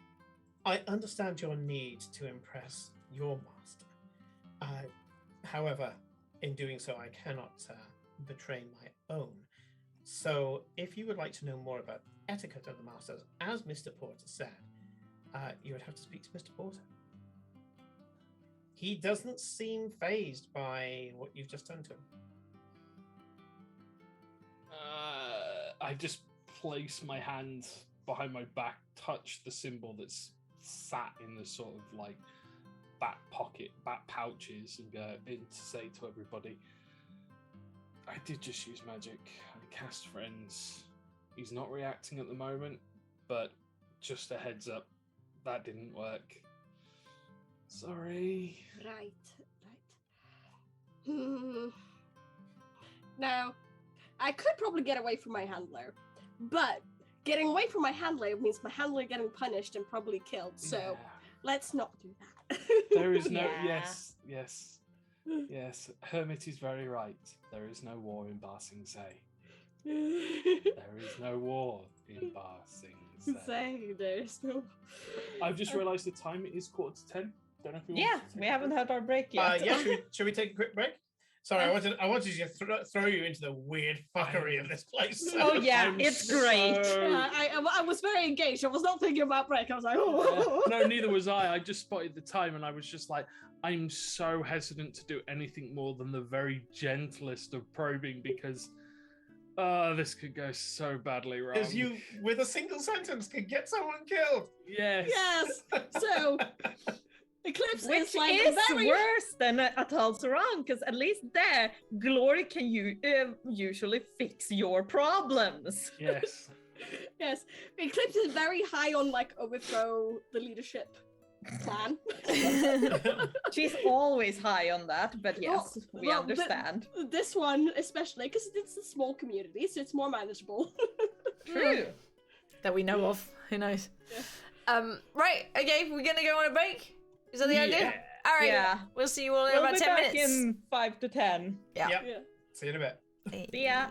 I understand your need to impress your master. However, in doing so, I cannot betray my own. So if you would like to know more about etiquette of the masters, as Mr. Porter said, you would have to speak to Mr. Porter. He doesn't seem fazed by what you've just done to him. I just place my hand behind my back, touch the symbol that's sat in the sort of like back pouches, and go in to say to everybody, I did just use magic. I cast friends. He's not reacting at the moment, but just a heads up, that didn't work. Sorry. Right. Now, I could probably get away from my handler, but getting away from my handler means my handler getting punished and probably killed. So let's not do that. There is no yes. Hermit is very right. There is no war in Ba Sing Se. There is no war in Ba Sing Se. There's no. I've just realised the time. It is 9:45. Don't know if we haven't had our break yet. Should we take a quick break? Sorry, I wanted to throw you into the weird fuckery of this place. Oh yeah, it's great. I was very engaged. I was not thinking about break. I was like, oh. No, neither was I. I just spotted the time, and I was just like, I'm so hesitant to do anything more than the very gentlest of probing, because this could go so badly wrong. Because you, with a single sentence, could get someone killed. Yes. Yes. So, Eclipse Which is like is very worse than a Tulsa Round, because at least there, glory can usually fix your problems. Yes. yes. Eclipse is very high on like overthrow the leadership plan. She's always high on that, but yes, we well, but understand. This one especially because it's a small community, so it's more manageable. True. That we know of. Who knows? Yeah. Right. Okay. We're gonna go on a break. Is that the idea? All right. Yeah. We'll see you all in We'll about be 10 back minutes. in 5 to 10. Yeah. Yep. Yeah. See you in a bit. See ya.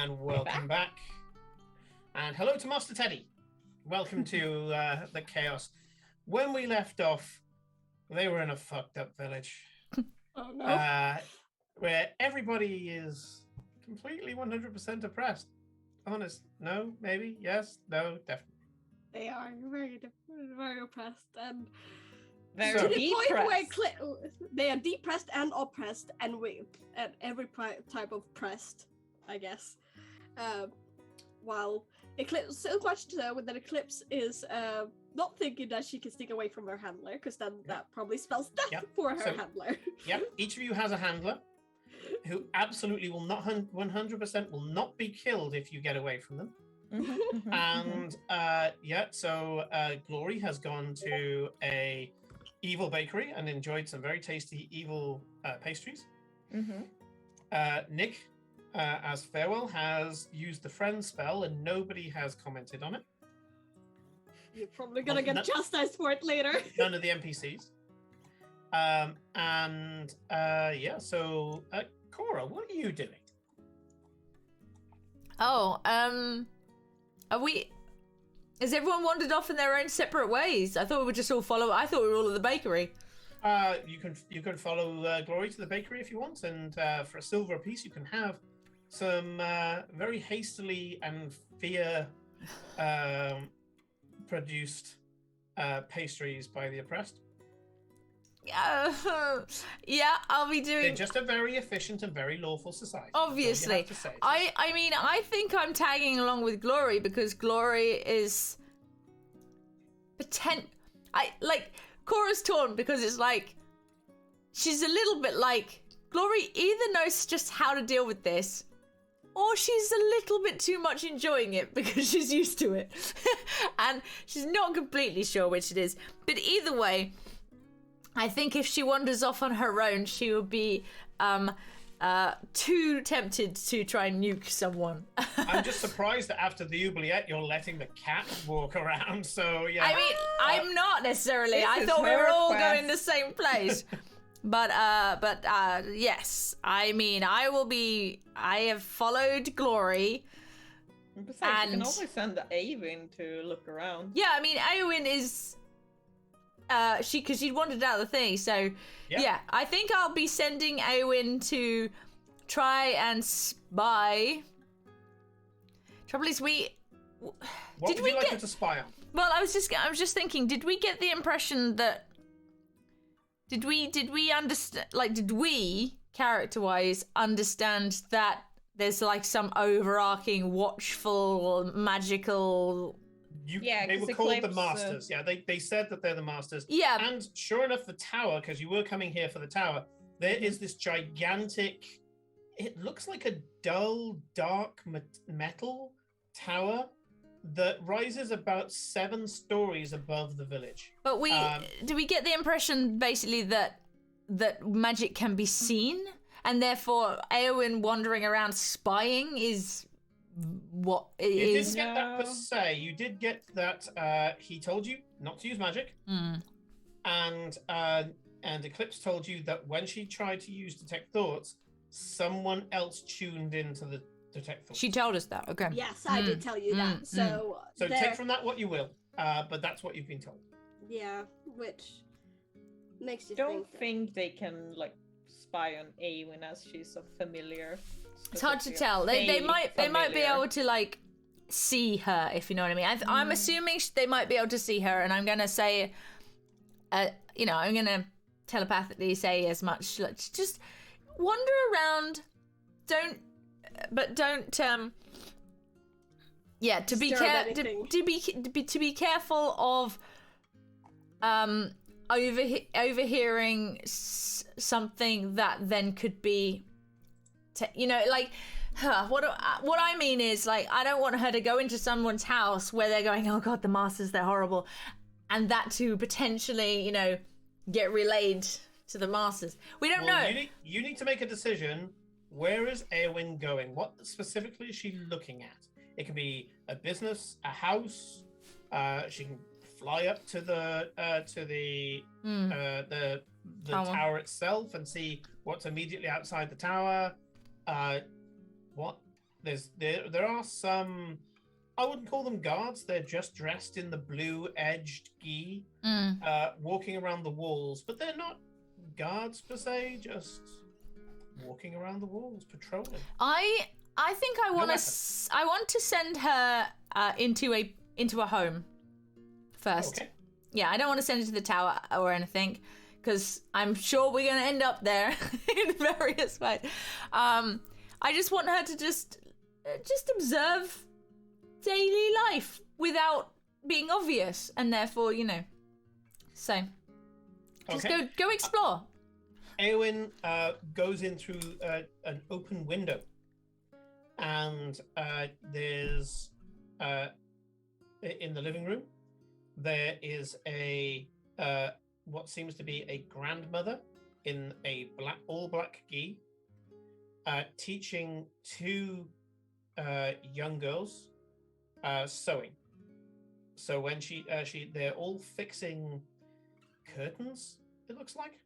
And welcome back. And hello to Master Teddy. Welcome to the Chaos. When we left off, they were in a fucked up village. Oh no. Where everybody is completely 100% oppressed. Honest. No, maybe, yes, no, definitely. They are very oppressed and Very to the point where depressed. they are depressed and oppressed and at every type of pressed, I guess. While Eclipse, so much so that Eclipse is not thinking that she can stick away from her handler, because then that probably spells death for her handler. Yep, each of you has a handler who absolutely will not 100% will not be killed if you get away from them. And so Glory has gone to a evil bakery and enjoyed some very tasty evil pastries. Nick, as farewell, has used the friend spell and nobody has commented on it. You're probably gonna get chastised for it later. None of the NPCs. So Cora, what are you doing? Oh, are we? Has everyone wandered off in their own separate ways? I thought we would just all follow. I thought we were all at the bakery. You can follow Glory to the bakery if you want, and for a silver apiece, you can have some very hastily and fear produced pastries by the oppressed. Yeah, I'll be doing. They're just a very efficient and very lawful society. Obviously, I mean, I think I'm tagging along with Glory because Glory is Cora's torn because it's like she's a little bit like Glory either knows just how to deal with this, or she's a little bit too much enjoying it because she's used to it, and she's not completely sure which it is. But either way, I think if she wanders off on her own, she will be too tempted to try and nuke someone. I'm just surprised that after the oubliette, you're letting the cat walk around. So yeah. I mean, I'm not necessarily. I thought we her were all quest. going the same place. But yes. I mean, I have followed Glory. Besides, you can always send Avin to look around. Yeah, I mean, Eowyn is. Because she'd wandered out of the thing, so yeah, I think I'll be sending Eowyn to try and spy. Trouble is, what would you like her to spy on? Well, I was just thinking, did we get the impression that did we understand? Like, did we character-wise understand that there's like some overarching, watchful, magical. They were called the Masters. Yeah, they said that they're the Masters. Yeah. And sure enough, the tower, because you were coming here for the tower, there is this gigantic, it looks like a dull, dark metal tower that rises about 7 stories above the village. But do we get the impression basically that magic can be seen, and therefore Eowyn wandering around spying is what it is? You didn't get that per se. You did get that he told you not to use magic, and Eclipse told you that when she tried to use detect thoughts, someone else tuned into the detect thoughts. She told us that. Okay. Yes, I did tell you that. So take from that what you will, but that's what you've been told. Yeah, which makes you think they can like spy on Eowyn as she's so familiar. It's hard to tell. They might be able to like see her, if you know what I mean. I'm assuming they might be able to see her, and I'm gonna say, I'm gonna telepathically say as much. Like, just wander around. Don't. To be careful of overhearing something that then could be. What I mean is, like, I don't want her to go into someone's house where they're going, oh god, the Masters, they're horrible, and that to potentially, get relayed to the Masters. We don't know. You need to make a decision. Where is Eowyn going? What specifically is she looking at? It can be a business, a house. She can fly up to the tower itself and see what's immediately outside the tower. What there are some. I wouldn't call them guards. They're just dressed in the blue-edged gi, walking around the walls. But they're not guards per se. Just walking around the walls, patrolling. I think I want to send her into a home first. Okay. Yeah, I don't want to send her to the tower or anything, because I'm sure we're gonna end up there in various ways. I just want her to just observe daily life without being obvious, and therefore, so just go explore. Eowyn goes in through an open window, and there's in the living room there is a what seems to be a grandmother in a all black gi, teaching two young girls sewing. So when they're all fixing curtains, it looks like.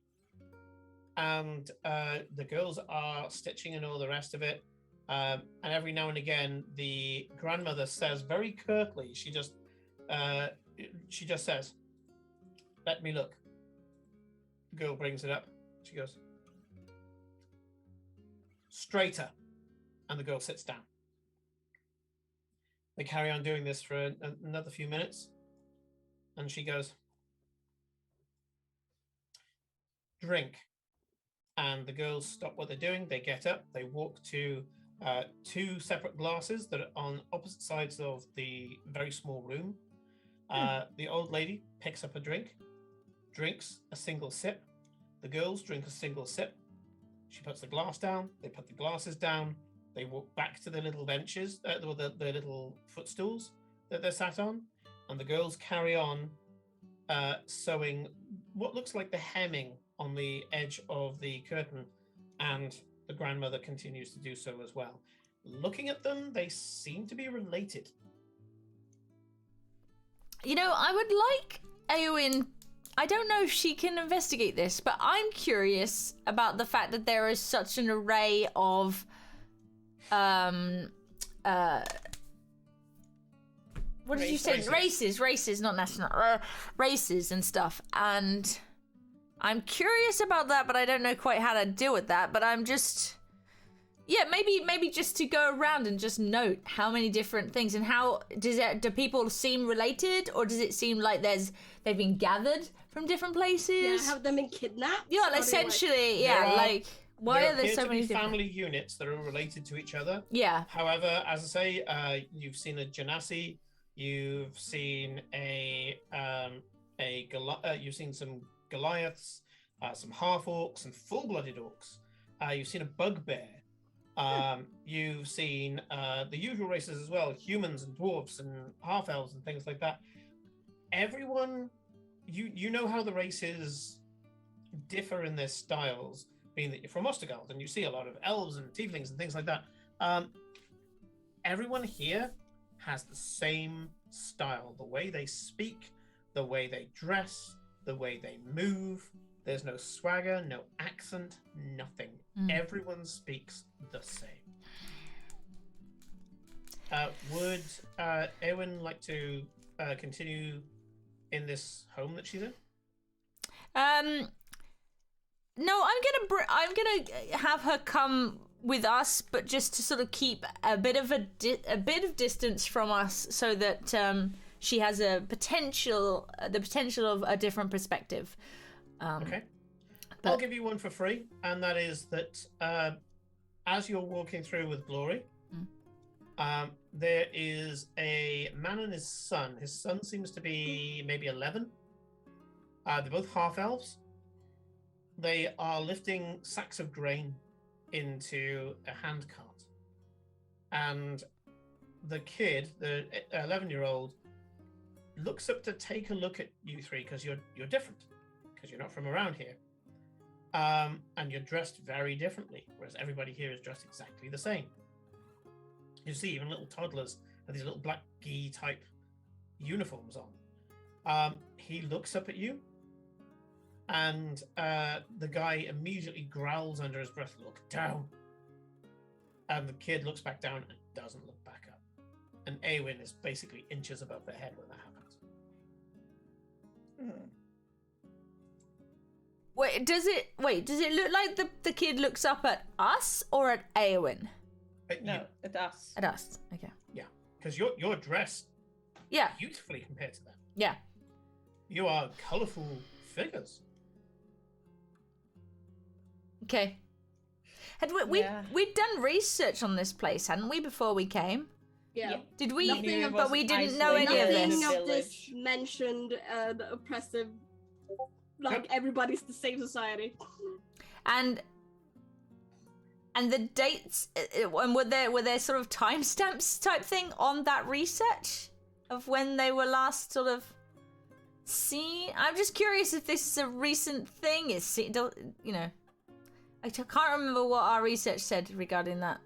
And the girls are stitching and all the rest of it. And every now and again, the grandmother says very curtly, she just says, "Let me look." The girl brings it up. She goes, "Straighter." And the girl sits down. They carry on doing this for another few minutes. And she goes, "Drink." And the girls stop what they're doing. They get up. They walk to two separate glasses that are on opposite sides of the very small room. The old lady picks up a drink, drinks a single sip. The girls drink a single sip. She puts the glass down. They put the glasses down. They walk back to the little benches, the little footstools that they're sat on. And the girls carry on sewing what looks like the hemming on the edge of the curtain, and the grandmother continues to do so as well. Looking at them, they seem to be related. I would like Eowyn. I don't know if she can investigate this, but I'm curious about the fact that there is such an array of what did you say? Races, not national races and stuff. And I'm curious about that, but I don't know quite how to deal with that. But I'm just, maybe just to go around and just note how many different things, and how do people seem related, or does it seem like they've been gathered from different places? Yeah, have them been kidnapped? Yeah, essentially, why are there so many different family units that are related to each other? Yeah. However, as I say, you've seen a Genasi, you've seen you've seen some Goliaths, some half orcs, some full-blooded orcs. You've seen a bugbear. You've seen the usual races as well, humans and dwarves and half elves and things like that. Everyone, you know how the races differ in their styles, being that you're from Ostergald and you see a lot of elves and tieflings and things like that. Everyone here has the same style, the way they speak, the way they dress, the way they move. There's no swagger, no accent, nothing. Everyone speaks the same. Would Eowyn like to continue in this home that she's in? No, I'm gonna have her come with us, but just to sort of keep a bit of distance from us, so that she has the potential of a different perspective. Okay. I'll give you one for free, and that is that as you're walking through with Glory, there is a man and his son. His son seems to be maybe 11. They're both half elves. They are lifting sacks of grain into a hand cart. And the kid, the 11-year-old, looks up to take a look at you three, because you're different, because you're not from around here. And you're dressed very differently, whereas everybody here is dressed exactly the same. You see even little toddlers with these little black gi type uniforms on. He looks up at you, and the guy immediately growls under his breath, "Look down." And the kid looks back down and doesn't look back up. And Awen is basically inches above their head when that happens. Does it look like the kid looks up at us or at Awen? No, at us. At us. Okay. Yeah, because you're dressed Yeah. beautifully compared to them. Yeah. You are colourful figures. Okay. We'd done research on this place, hadn't we, before we came? Yeah. Did we? Nothing But we didn't know any of Nothing this. of this mentioned the oppressive, like everybody's the same society. And the dates, and were there sort of timestamps type thing on that research of when they were last sort of seen? I'm just curious if this is a recent thing. I can't remember what our research said regarding that.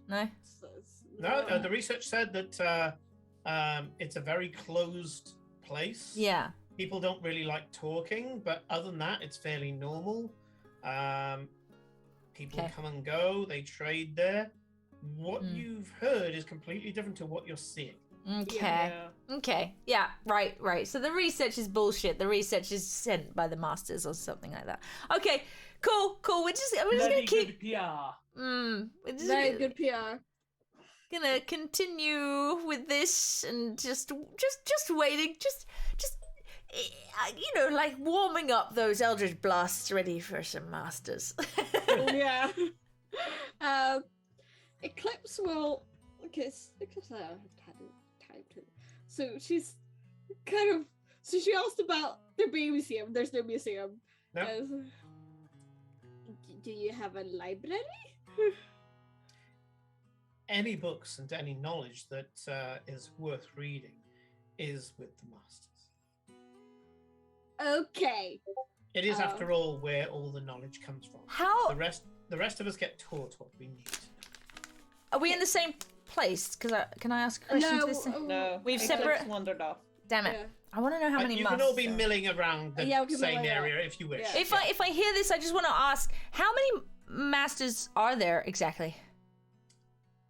No? No, the research said that it's a very closed place. Yeah. People don't really like talking, but other than that, it's fairly normal. People come and go, they trade there. What you've heard is completely different to what you're seeing. Okay. Yeah. Okay. Yeah, right. So the research is bullshit. The research is sent by the masters or something like that. Okay, cool. We're just gonna keep Good PR. Very good PR. Gonna continue with this and just waiting, just like warming up those eldritch blasts ready for some masters. Yeah. Eclipse will, because Eclipse I haven't had time to. So she's kind of. So she asked about the museum. There's no museum. No. Do you have a library? Any books and any knowledge that is worth reading is with the masters. Okay. It is, after all, where all the knowledge comes from. How The rest of us get taught what we need. are we in the same place? Can I ask a question? No, to this? No, We've Eclipse separate- wandered off. Damn it! Yeah. I want to know how many You masters. can all be milling around the Yeah, we can same mill around. area if you wish. Yeah. If I hear this, I just want to ask, how many masters are there exactly?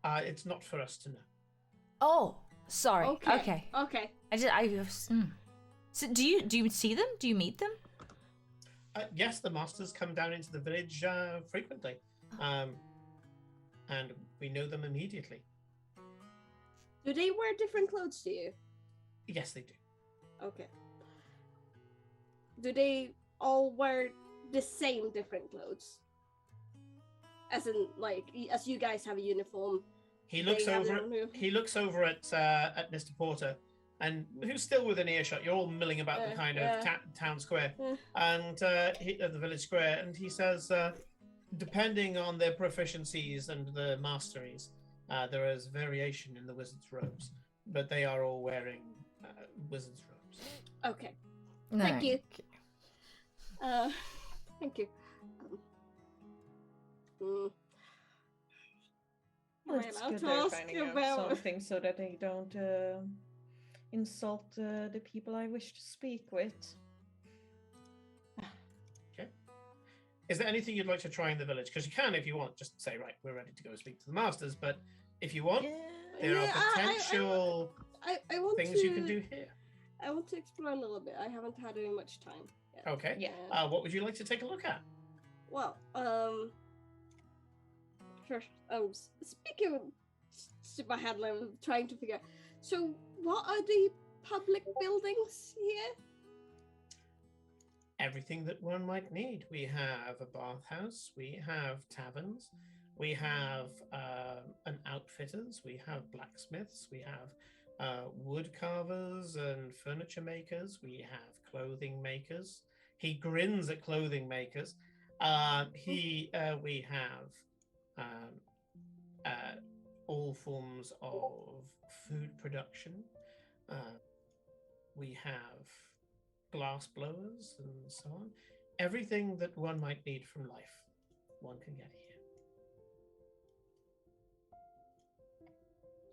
It's not for us to know. Oh, sorry. Okay. Okay. So do you see them? Do you meet them? Yes, the masters come down into the village frequently, and we know them immediately. Do they wear different clothes to you? Yes, they do. Okay. Do they all wear the same different clothes? As in, like, as you guys have a uniform. He looks they have over. their own uniform? He looks over at Mr. Porter, and who's still within earshot. You're all milling about the kind of town square and the village square, and he says, depending on their proficiencies and the masteries, there is variation in the wizard's robes, but they are all wearing wizard's robes. Okay. No. Thank you. Thank you. Well, it's good they're finding out something so that they don't insult the people I wish to speak with. Okay. Is there anything you'd like to try in the village? Because you can, if you want, just say, right, we're ready to go speak to the masters. But if you want, there are potential I want things you can do here. I want to explore a little bit. I haven't had any much time yet. Okay. Yeah. What would you like to take a look at? Well, first, speaking of my head, I'm trying to figure out. So, what are the public buildings here? Everything that one might need. We have a bathhouse, we have taverns, we have an outfitters, we have blacksmiths, we have wood carvers and furniture makers, we have clothing makers. He grins at clothing makers. We have all forms of food production. We have glass blowers and so on. Everything that one might need from life, one can get here.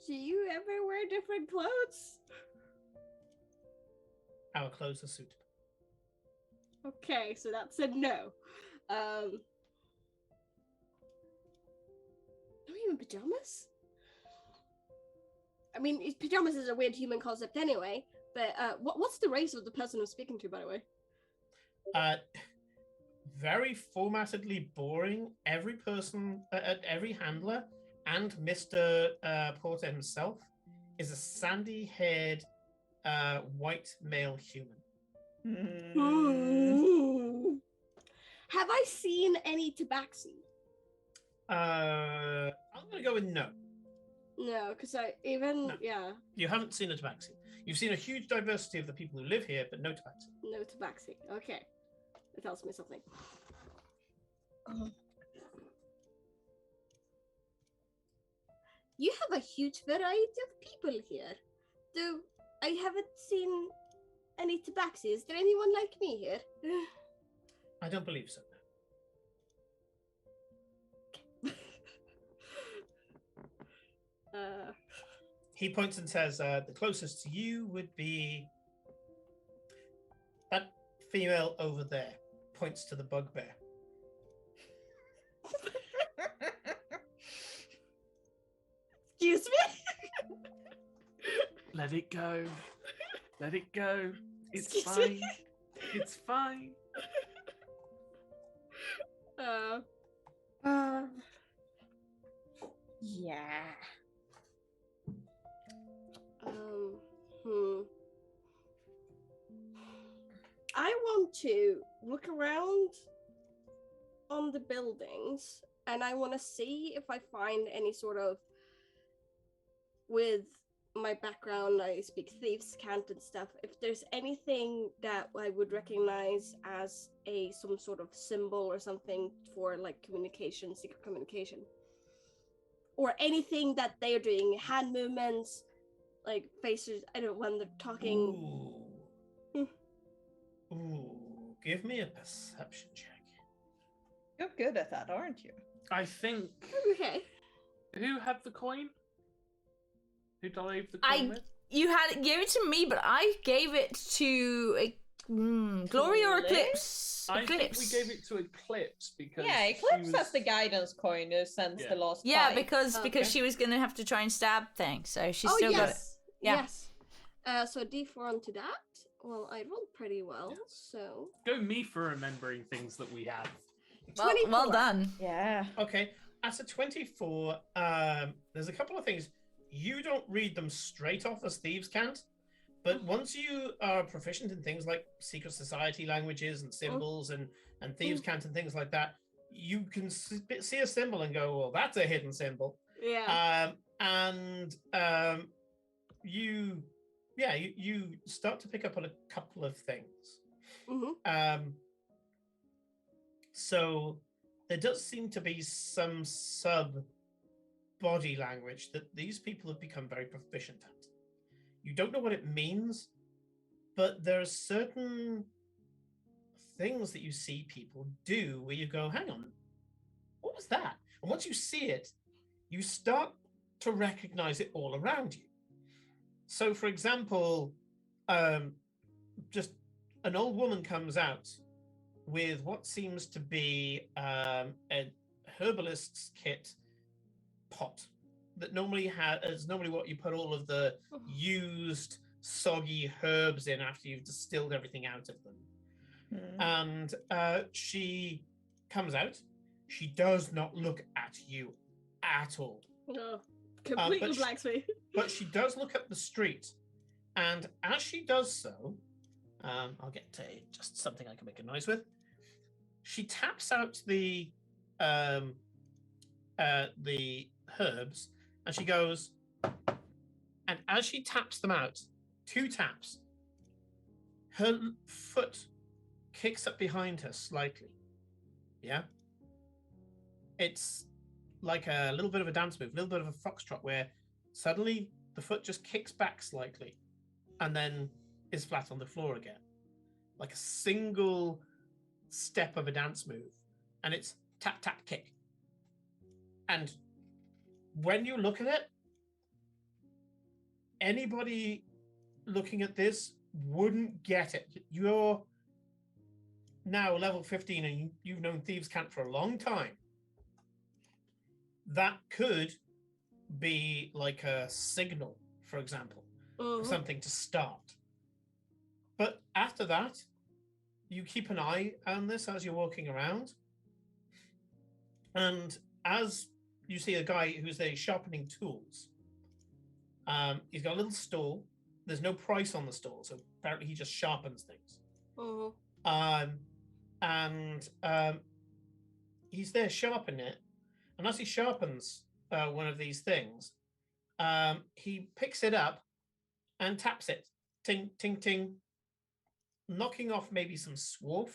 Do you ever wear different clothes? Our clothes are suitable. Okay, so that's a no. you in pajamas? I mean, pajamas is a weird human concept anyway, but what's the race of the person I'm speaking to, by the way? Very formatedly boring. Every person, every handler, and Mr. Porter himself is a sandy-haired, white male human. Ooh. Have I seen any tabaxi? I'm gonna go with no. No, because No. yeah, You haven't seen a tabaxi. You've seen a huge diversity of the people who live here, but no tabaxi. no tabaxi. Okay, that tells me something. You have a huge variety of people here, though I haven't seen any tabaxi. Is there anyone like me here? I don't believe so. He points and says, the closest to you would be that female over there. Points to the bugbear. Excuse me? Let it go. Let it go. It's Excuse fine. me? It's fine. Yeah. I want to look around on the buildings and I want to see if I find any sort of, with my background, I speak thieves' cant and stuff, if there's anything that I would recognize as some sort of symbol or something for like communication, secret communication. Or anything that they're doing, hand movements, like faces, I don't know, when they're talking. Ooh. Ooh. Give me a perception check. You're good at that, aren't you? I think. Okay. Who had the coin? Who did I leave the coin with? You gave it to me, but I gave it to Glory or Eclipse. I think we gave it to Eclipse because Eclipse has the guidance coin since the last Yeah, fight. because she was gonna have to try and stab things, so she still got it. Yeah. Yes. So D4 onto that. Well, I rolled pretty well, so. Go me for remembering things that we have. Well done. Yeah. Okay. At a 24, there's a couple of things. You don't read them straight off as thieves can't, but once you are proficient in things like secret society languages and symbols and thieves can't and things like that, you can see a symbol and go, well, that's a hidden symbol. Yeah. You start to pick up on a couple of things. So there does seem to be some body language that these people have become very proficient at. You don't know what it means, but there are certain things that you see people do where you go, hang on, what was that? And once you see it, you start to recognize it all around you. So, for example, just an old woman comes out with what seems to be a herbalist's kit pot that normally is normally what you put all of the used soggy herbs in after you've distilled everything out of them. And she comes out. She does not look at you at all. No, completely blanks me. But she does look up the street, and as she does so, I'll get to just something I can make a noise with. She taps out the herbs, and she goes, and as she taps them out, 2 taps, her foot kicks up behind her slightly. Yeah? It's like a little bit of a dance move, a little bit of a foxtrot where suddenly the foot just kicks back slightly and then is flat on the floor again. Like a single step of a dance move. And it's tap, tap, kick. And when you look at it, anybody looking at this wouldn't get it. You're now level 15 and you've known Thieves' Cant for a long time. that could be like a signal, for example, for something to start. But after that, you keep an eye on this as you're walking around. And as you see a guy who's there sharpening tools, he's got a little stall. There's no price on the stall, so apparently he just sharpens things. And he's there sharpening it. And as he sharpens one of these things, he picks it up and taps it. Ting, ting, ting. Knocking off maybe some swarf,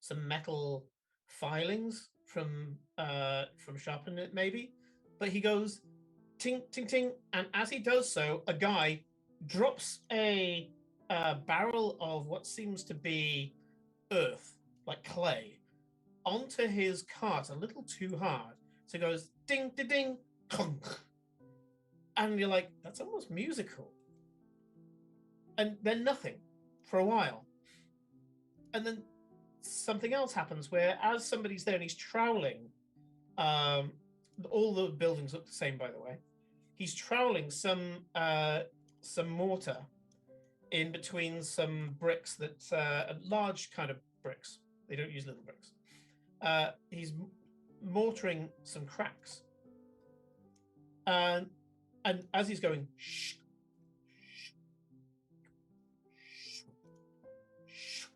some metal filings from sharpening it maybe. But he goes ting, ting, ting. And as he does so, a guy drops a barrel of what seems to be earth, like clay, onto his cart a little too hard. So it goes ding, ding, ding, clunk. And you're like, that's almost musical. And then nothing for a while. And then something else happens where as somebody's there and he's troweling, all the buildings look the same, by the way. He's troweling some mortar in between some bricks that large kind of bricks. They don't use little bricks. He's mortaring some cracks. And as he's going, shh, shh, shh, shh,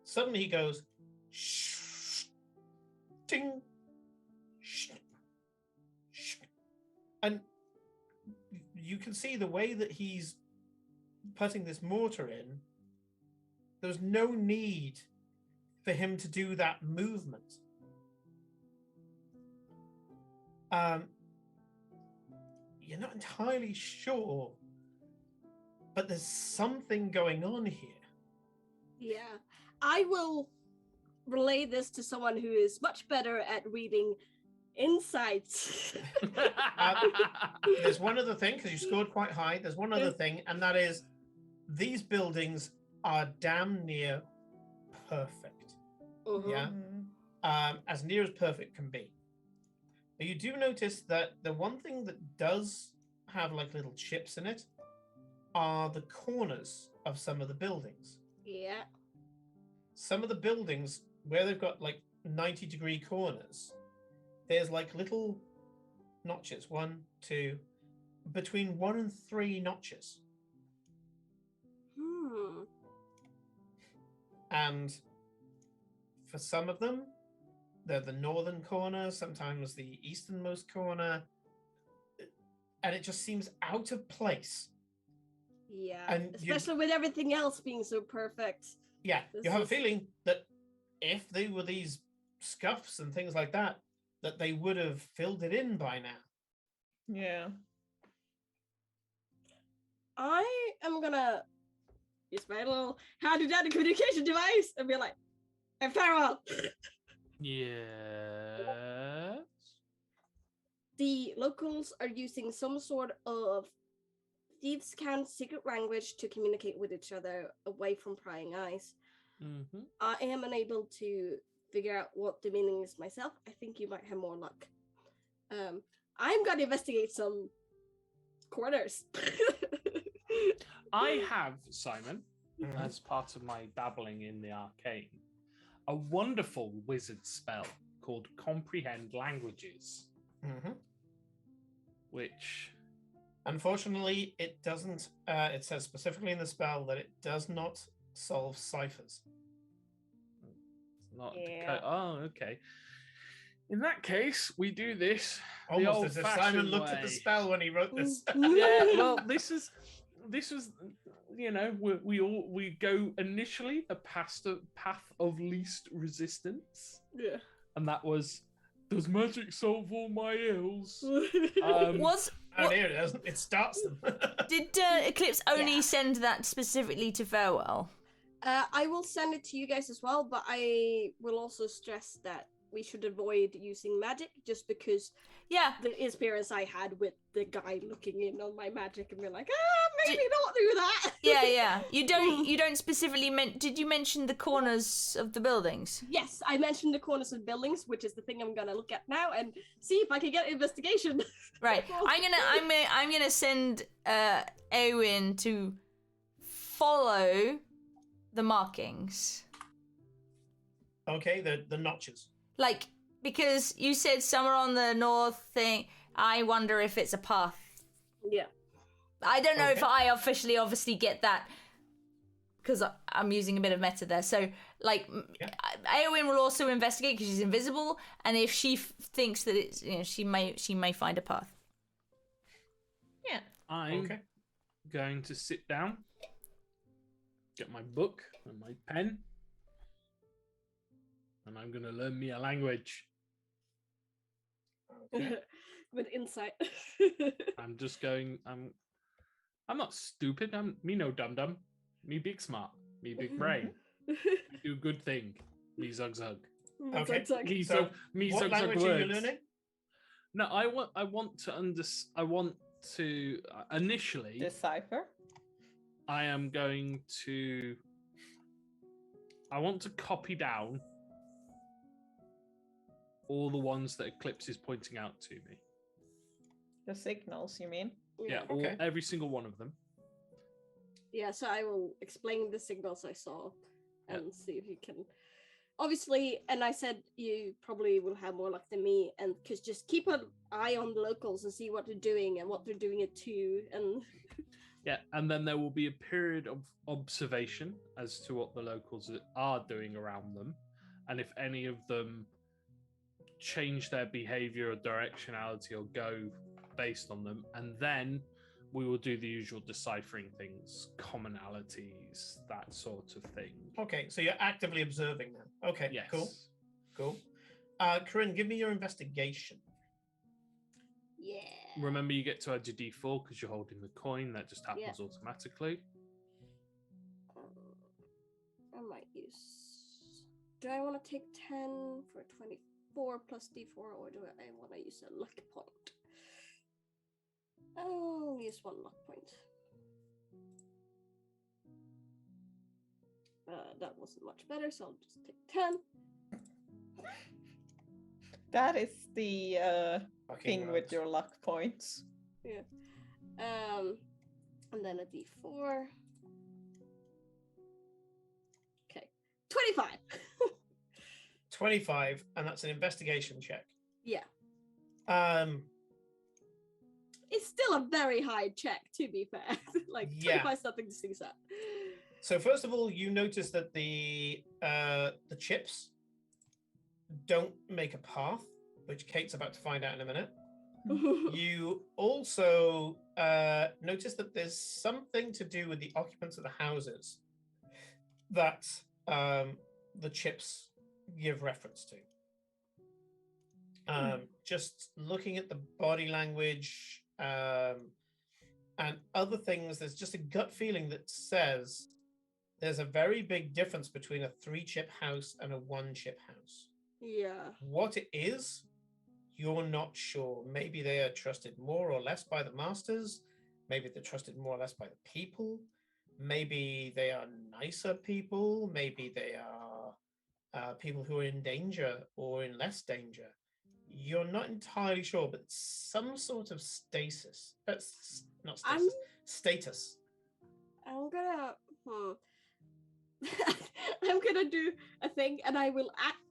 suddenly he goes, shh, ting, shh, shh. And you can see the way that he's putting this mortar in. There's no need for him to do that movement. You're not entirely sure, but there's something going on here. Yeah, I will relay this to someone who is much better at reading insights. There's one other thing, because you scored quite high. There's one other thing, and that is these buildings are damn near perfect. Yeah, as near as perfect can be. But you do notice that the one thing that does have like little chips in it are the corners of some of the buildings. Yeah. Some of the buildings where they've got like 90-degree corners, there's like little notches, 1, 2, between 1 and 3 notches. And for some of them, they're the northern corner, sometimes the easternmost corner, and it just seems out of place. Yeah, and especially with everything else being so perfect. Yeah, you have a feeling that if they were these scuffs and things like that, that they would have filled it in by now. Yeah. I am gonna use my little handy-dandy communication device and be like, "Hey, farewell." Yes. The locals are using some sort of thieves' cant secret language to communicate with each other away from prying eyes. I am unable to figure out what the meaning is myself. I think you might have more luck. I'm gonna investigate some corners. I have, Simon, as part of my dabbling in the arcane, a wonderful wizard spell called Comprehend Languages, which... Unfortunately, it doesn't, it says specifically in the spell that it does not solve ciphers. Not oh, okay. In that case, we do this almost as if Simon looked at the spell when he wrote this. Yeah, well, this was, you know, we go initially a path of least resistance. Yeah, and that was, does magic solve all my ills? And here it doesn't. It starts them. Did Eclipse only send that specifically to Farewell? I will send it to you guys as well, but I will also stress that we should avoid using magic, just because Yeah. the experience I had with the guy looking in on my magic and being like, maybe not do that. Yeah. You don't specifically did you mention the corners of the buildings? Yes, I mentioned the corners of buildings, which is the thing I'm gonna look at now and see if I can get investigation. Right. I'm gonna send Eowyn to follow the markings. Okay, the notches. Like, because you said somewhere on the north thing, I wonder if it's a path. Yeah. I don't know if Okay. I obviously get that, because I'm using a bit of meta there. So, like, Eowyn will also investigate because she's invisible, and if she thinks that it's, she may find a path. Yeah. I'm Okay. going to sit down, get my book and my pen, and I'm going to learn me a language. Okay. With insight. I'm just going. I'm not stupid. Me no dum dum. Me big smart. Me big brain. Me do good thing. Me zug zug. Okay. Me So, zug. Me what zug zug language are you words. learning? No, I want to initially. Decipher. I am going to. I want to copy down all the ones that Eclipse is pointing out to me. The signals, you mean? Yeah, Okay. every single one of them. Yeah, so I will explain the signals I saw and see if you can. Obviously, and I said you probably will have more luck than me, and because just keep an eye on the locals and see what they're doing and what they're doing it to, and Yeah, and then there will be a period of observation as to what the locals are doing around them, and if any of them change their behavior or directionality or go based on them, and then we will do the usual deciphering things, commonalities, that sort of thing. Okay, so you're actively observing them. Okay, Yes. cool. Corinne, give me your investigation. yeah. Remember, you get to add your d4 because you're holding the coin. That just happens automatically. I might use. Do I want to take 10 for 24 plus d4, or do I want to use a luck point? I'll use one luck point. That wasn't much better, so I'll just take 10. That is the Fucking thing with rogues. your luck points. Yeah. And then a d4. Okay. 25. 25, and that's an investigation check. Yeah. It's still a very high check, to be fair. Like, Yeah. 25 something to sneeze at. So first of all, you notice that the chips don't make a path, which Kate's about to find out in a minute. You also notice that there's something to do with the occupants of the houses that the chips give reference to. Just looking at the body language and other things, there's just a gut feeling that says there's a very big difference between a 3-chip house and a 1-chip house. Yeah. What it is, you're not sure. Maybe they are trusted more or less by the masters. Maybe they're trusted more or less by the people. Maybe they are nicer people. Maybe they are people who are in danger or in less danger. You're not entirely sure, but some sort of stasis. Not stasis. Status. I'm gonna. I'm gonna do a thing, and I will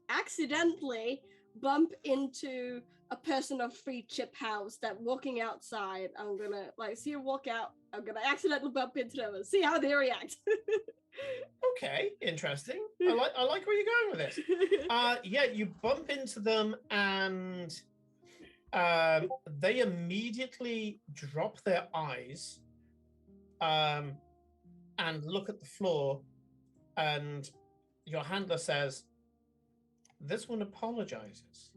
accidentally bump into a person of 3-chip house that walking outside. I'm gonna see her walk out. I'm gonna accidentally bump into them and see how they react. Okay, interesting. I like where you're going with this. Yeah, you bump into them and they immediately drop their eyes and look at the floor, and your handler says, "This one apologizes."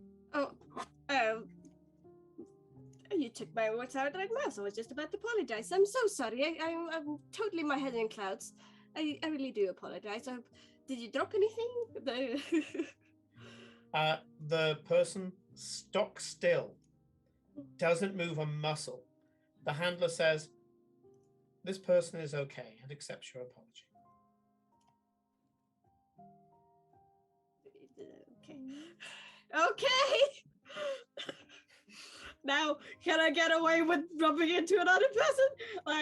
You took my words out of my mouth. I was just about to apologize. I'm so sorry. I'm totally my head in clouds. I really do apologize. Did you drop anything? The person stock still, doesn't move a muscle. The handler says, "This person is okay and accepts your apology." Okay. Now, can I get away with bumping into another person?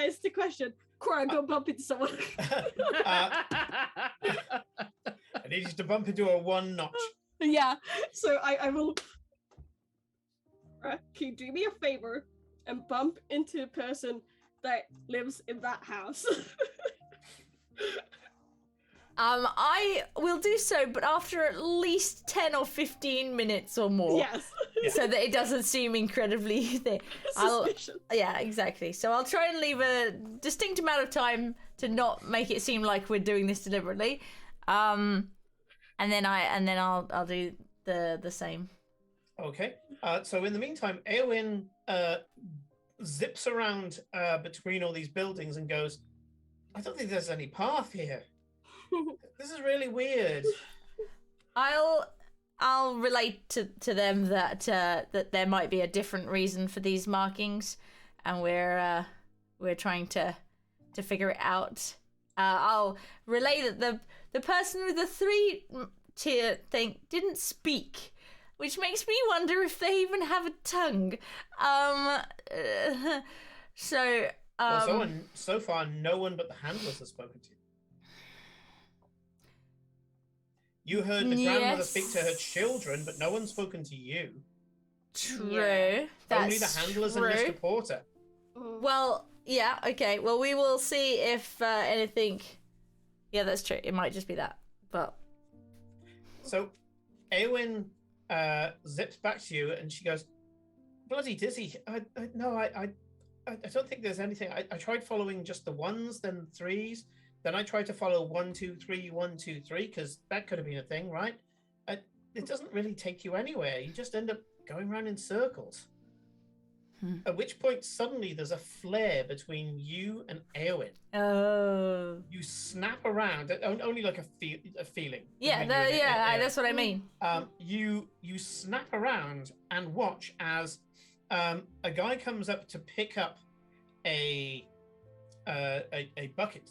It's the question. Cora, go bump into someone. I need you to bump into a 1 notch. Yeah, so I will. Can you do me a favor and bump into a person that lives in that house? I will do so, but after at least 10 or 15 minutes or more. Yes. So that it doesn't seem incredibly Suspicious. Yeah, exactly. So I'll try and leave a distinct amount of time to not make it seem like we're doing this deliberately. And then I'll do the same. Okay. So in the meantime, Eowyn zips around between all these buildings and goes, "I don't think there's any path here. This is really weird." I'll relate to them that that there might be a different reason for these markings, and we're trying to figure it out. I'll relay that the person with the 3-tier thing didn't speak, which makes me wonder if they even have a tongue. So far, no one but the handlers has spoken to you. You heard the grandmother speak to her children, but no one's spoken to you. True. Yeah. Only the handlers and Mr. Porter. Well, yeah, okay. Well, we will see if anything... Yeah, that's true. It might just be that, but... So, Eowyn zips back to you and she goes, "Bloody dizzy. I don't think there's anything. I tried following just the 1s, then 3s. Then I tried to follow 1, 2, 3, 1, 2, 3, because that could have been a thing, right? It doesn't really take you anywhere. You just end up going around in circles." At which point, suddenly, there's a flare between you and Eowyn. Oh. You snap around, only like a feeling. Yeah, that's what I mean. You snap around and watch as a guy comes up to pick up a bucket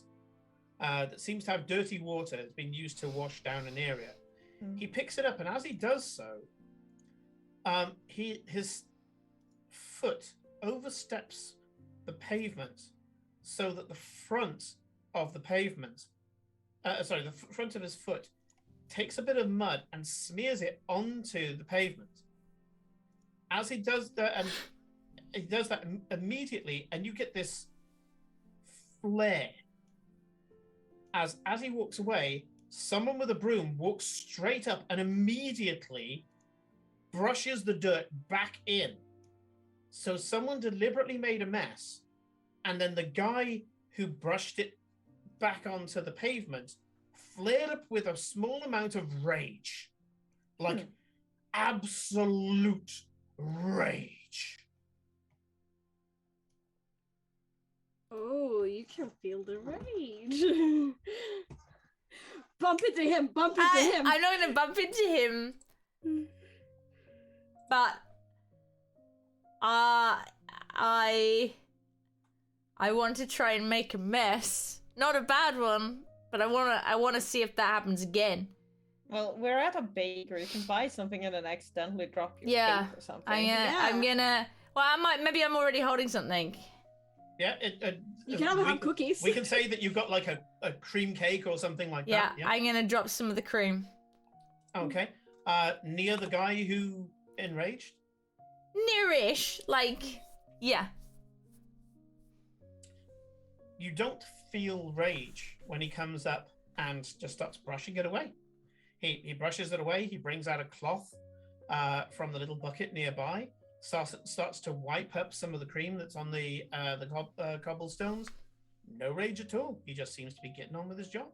that seems to have dirty water that's been used to wash down an area. He picks it up, and as he does so, his foot oversteps the pavement so that the front of the pavement, the front of his foot takes a bit of mud and smears it onto the pavement. As he does that, and he does that immediately, and you get this flare. As he walks away, someone with a broom walks straight up and immediately brushes the dirt back in. So someone deliberately made a mess, and then the guy who brushed it back onto the pavement flared up with a small amount of rage. Like absolute rage. Oh, you can feel the rage. Bump into him. Bump into him. I'm not going to bump into him. But I want to try and make a mess. Not a bad one, but I want to see if that happens again. Well, we're at a bakery. You can buy something and then accidentally drop your cake or something. I'm gonna. Well, maybe I'm already holding something. Yeah, you can have cookies. We can say that you've got like a cream cake or something like that. Yeah, I'm gonna drop some of the cream. Okay. Near the guy who enraged? Nearish, yeah. You don't feel rage when he comes up and just starts brushing it away. He brushes it away. He brings out a cloth from the little bucket nearby. Starts to wipe up some of the cream that's on the cobblestones. No rage at all. He just seems to be getting on with his job.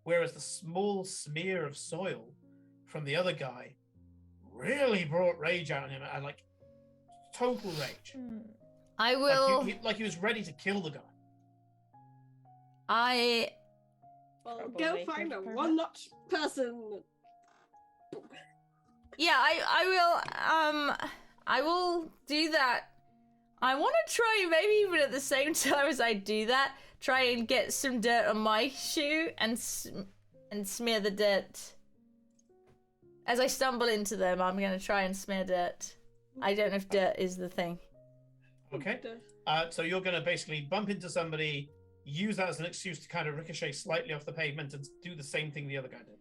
Whereas the small smear of soil from the other guy really brought rage out in him. Like total rage. I will. Like he was ready to kill the guy. Well, go find a 1-notch person. Yeah, I will do that. I want to try, maybe even at the same time as I do that, try and get some dirt on my shoe and smear the dirt. As I stumble into them, I'm going to try and smear dirt. I don't know if dirt is the thing. Okay. So you're going to basically bump into somebody, use that as an excuse to kind of ricochet slightly off the pavement and do the same thing the other guy did.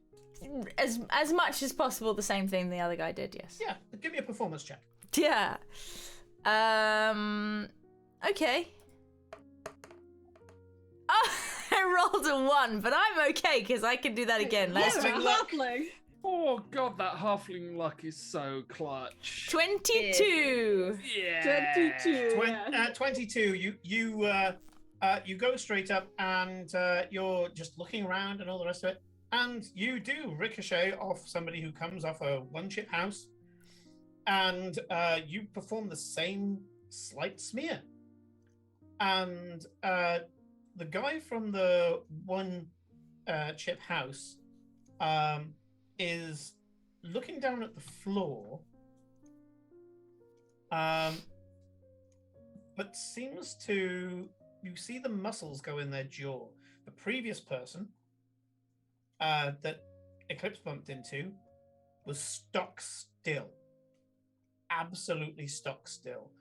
As much as possible, the same thing the other guy did, yes. Yeah, give me a performance check. Yeah. Okay. Oh, I rolled a 1, but I'm okay because I can do that again. Let's Yeah, halfling. Oh god, that halfling luck is so clutch. 22. Yeah. 22. 22. You go straight up and you're just looking around and all the rest of it, and you do ricochet off somebody who comes off a one-chip house, and you perform the same slight smear, and the guy from the one-chip house is looking down at the floor, but seems to, you see the muscles go in their jaw. The previous person that Eclipse bumped into was stock still, absolutely stock still.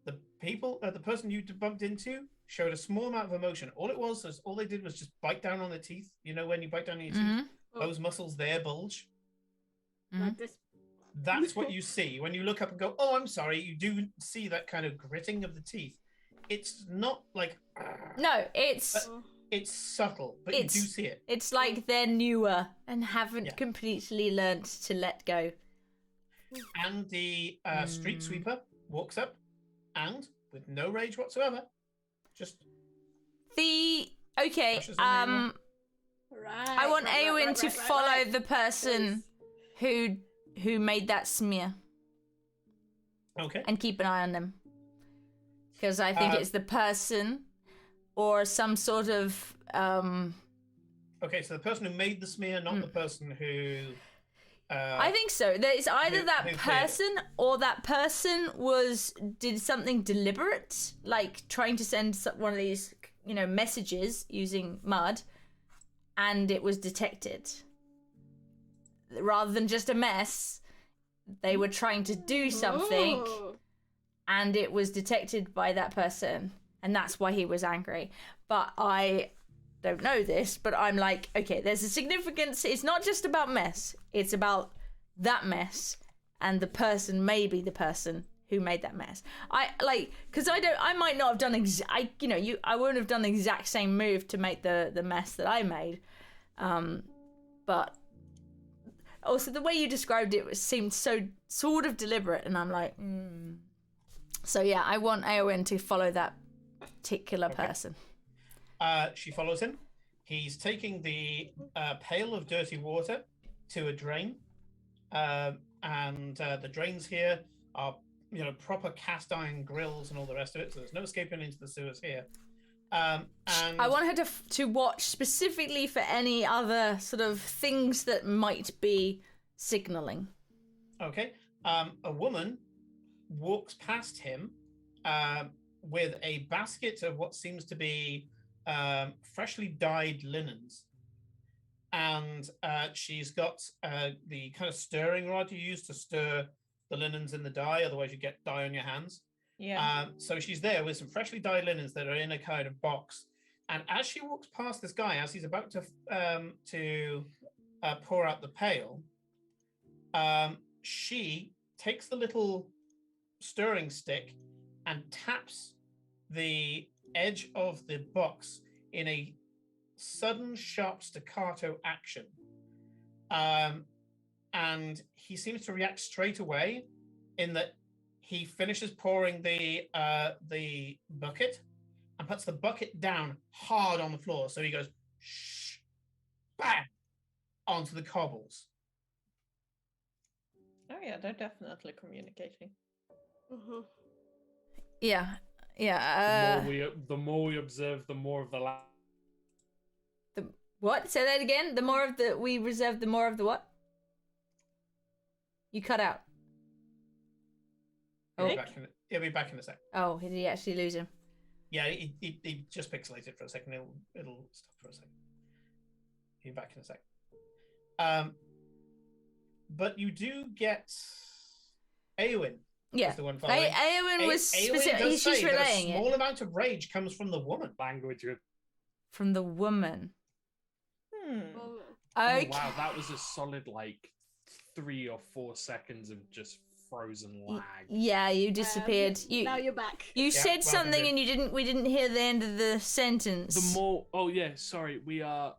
The person you bumped into showed a small amount of emotion. All they did was just bite down on their teeth. You know, when you bite down on your teeth, those muscles there bulge. Like this. That's what you see when you look up and go, "Oh, I'm sorry." You do see that kind of gritting of the teeth. It's not like No, it's subtle, but you do see it. It's like they're newer and haven't completely learnt to let go. And the street sweeper walks up and, with no rage whatsoever, just Right, I want Eowyn to follow the person who made that smear. Okay. And keep an eye on them. Because I think it's the person or some sort of Okay, so the person who made the smear, not the person who I think so. It's either that person or that person did something deliberate, like trying to send one of these, messages using mud, and it was detected. Rather than just a mess, they were trying to do something, and it was detected by that person, and that's why he was angry. But I don't know this, but I'm like, okay, there's a significance. It's not just about mess. It's about that mess and the person, maybe the person who made that mess. I might not have done I wouldn't have done the exact same move to make the mess that I made. But also the way you described it seemed so sort of deliberate, and I'm like, So yeah, I want Eowyn to follow that particular person. She follows him. He's taking the pail of dirty water to a drain, and the drains here are, proper cast iron grills and all the rest of it. So there's no escaping into the sewers here. And I want her to watch specifically for any other sort of things that might be signaling. Okay. A woman walks past him with a basket of what seems to be freshly dyed linens, and she's got the kind of stirring rod you use to stir the linens in the dye, otherwise you get dye on your hands. So she's there with some freshly dyed linens that are in a kind of box, and as she walks past this guy, as he's about to pour out the pail, she takes the little stirring stick and taps the edge of the box in a sudden, sharp staccato action. And he seems to react straight away in that he finishes pouring the bucket and puts the bucket down hard on the floor. So he goes, shh, bang, onto the cobbles. Oh yeah, they're definitely communicating. Mm-hmm. Yeah. The more we observe, the more of the What? Say that again. The more of the we reserve, the more of the what? You cut out. He'll Oh. be back he'll be back in a sec. Oh, did he actually lose him? Yeah, he just pixelated for a second. It'll stop for a second. He'll be back in a sec. But you do get Eowyn. Yeah. The one following. Eowyn was Eowyn does she's say that relaying a small amount of rage comes from the woman. Language. From the woman. Oh, Oh, Okay. wow, that was a solid 3 or 4 seconds of just frozen lag. Yeah, you disappeared. Now you're back. You said something back. and we didn't hear the end of the sentence. The more, oh yeah, sorry, we are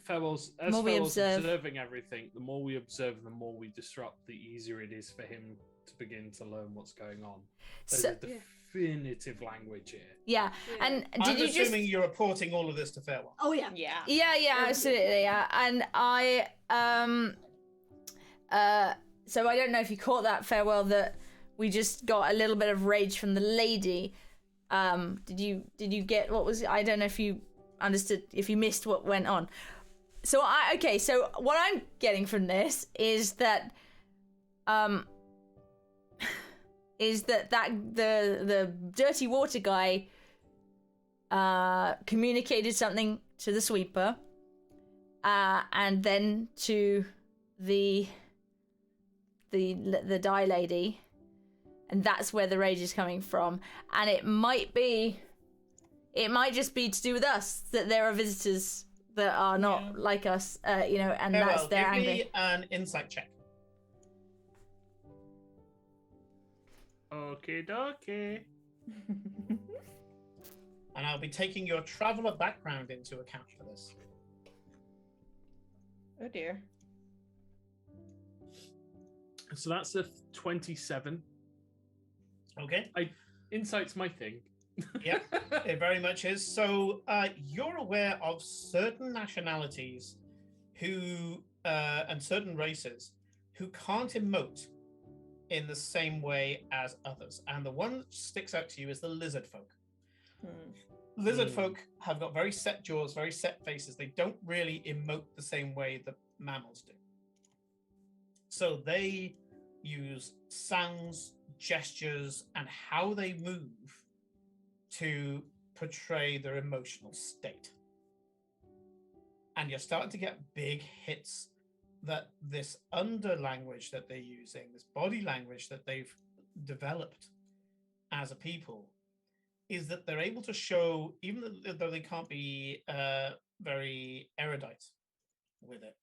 Farewell's as More we Farewell's observe. observing everything. The more we observe, and the more we disrupt, the easier it is for him to begin to learn what's going on. There's So- a definitive language here. Yeah. And did I'm you just assuming you're reporting all of this to Farewell. Oh yeah. Yeah. Yeah, absolutely. Yeah. And I so I don't know if you caught that, Farewell, that we just got a little bit of rage from the lady. Did you get what was I don't know if you understood, if you missed what went on. So what I'm getting from this is that the dirty water guy communicated something to the sweeper and then to the dye lady, and that's where the rage is coming from. And it might just be to do with us, that there are visitors that are not like us, and that's their give anger. me an insight check. Okay, dokie. And I'll be taking your traveler background into account for this. Oh dear. So that's a 27. Okay. Insight's my thing. Yeah, it very much is. So you're aware of certain nationalities who and certain races who can't emote in the same way as others. And the one that sticks out to you is the lizard folk. Lizard folk have got very set jaws, very set faces. They don't really emote the same way that mammals do. So they use sounds, gestures, and how they move to portray their emotional state. And you're starting to get big hits that this under language that they're using, this body language that they've developed as a people, is that they're able to show, even though they can't be very erudite with it,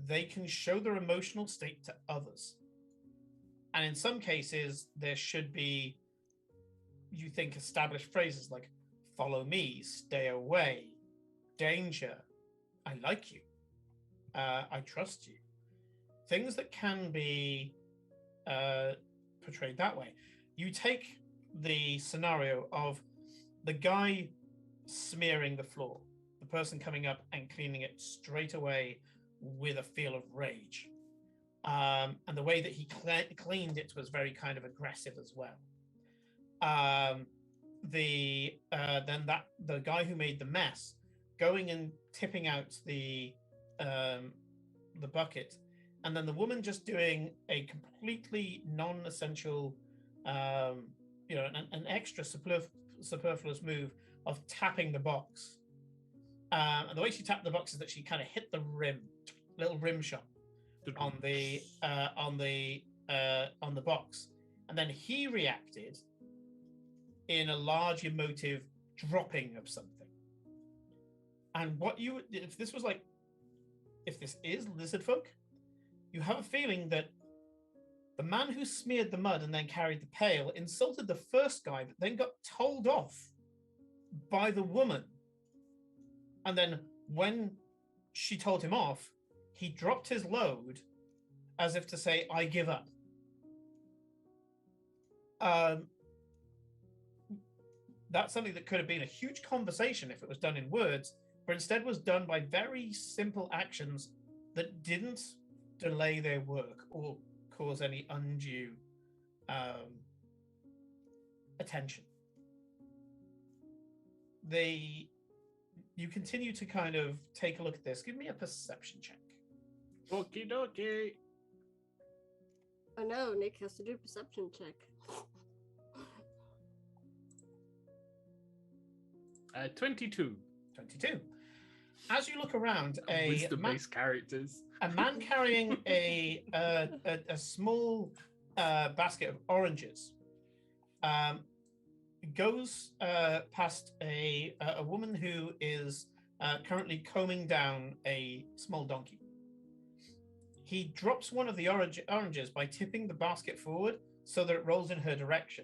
they can show their emotional state to others. And in some cases, there should be, you think, established phrases like, follow me, stay away, danger, I like you, I trust you. Things that can be portrayed that way. You take the scenario of the guy smearing the floor, the person coming up and cleaning it straight away with a feel of rage. And the way that he cleaned it was very kind of aggressive as well. The guy who made the mess going and tipping out the bucket, and then the woman just doing a completely non-essential, an extra superfluous move of tapping the box. And the way she tapped the box is that she kind of hit the little rim shot on the box, and then he reacted in a large emotive dropping of something. And if this is lizard folk, you have a feeling that the man who smeared the mud and then carried the pail insulted the first guy, but then got told off by the woman. And then when she told him off, he dropped his load as if to say, I give up. That's something that could have been a huge conversation if it was done in words, but instead was done by very simple actions that didn't delay their work or cause any undue attention. You continue to kind of take a look at this. Give me a perception check. Okie dokie. don't know. Nick has to do a perception check. 22. 22. As you look around, Wisdom-based characters. a man carrying a small basket of oranges goes past a woman who is currently combing down a small donkey. He drops one of the oranges by tipping the basket forward so that it rolls in her direction.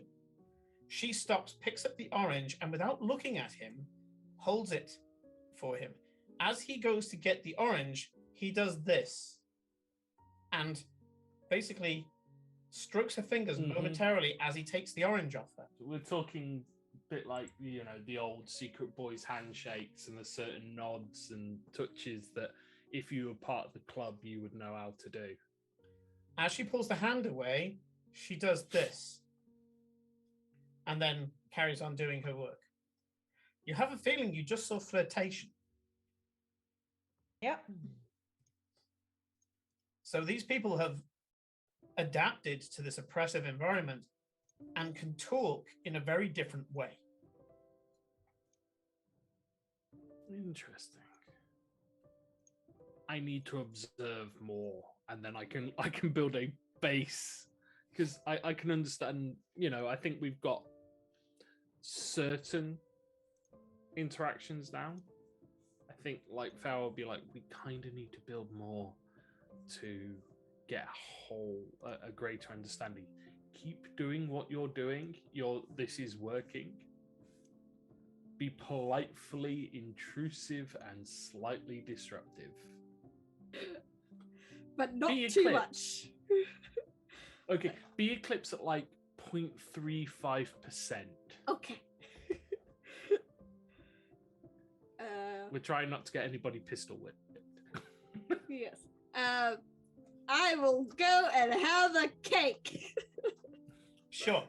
She stops, picks up the orange, and without looking at him, holds it for him. As he goes to get the orange, he does this and basically strokes her fingers momentarily as he takes the orange off her. We're talking a bit like, the old Secret Boys handshakes and the certain nods and touches that if you were part of the club, you would know how to do. As she pulls the hand away, she does this and then carries on doing her work. You have a feeling you just saw flirtation. Yep. So these people have adapted to this oppressive environment and can talk in a very different way. Interesting. I need to observe more, and then I can build a base, because I can understand. I think we've got certain interactions now. I think like Farrell will be like, we kind of need to build more to get a greater understanding. Keep doing what you're doing. This is working. Be politely intrusive and slightly disruptive. But not Be too eclipsed. much. Okay, be eclipsed at like 0.35%. Okay. We're trying not to get anybody pistol whipped. Yes. I will go and have a cake. Sure.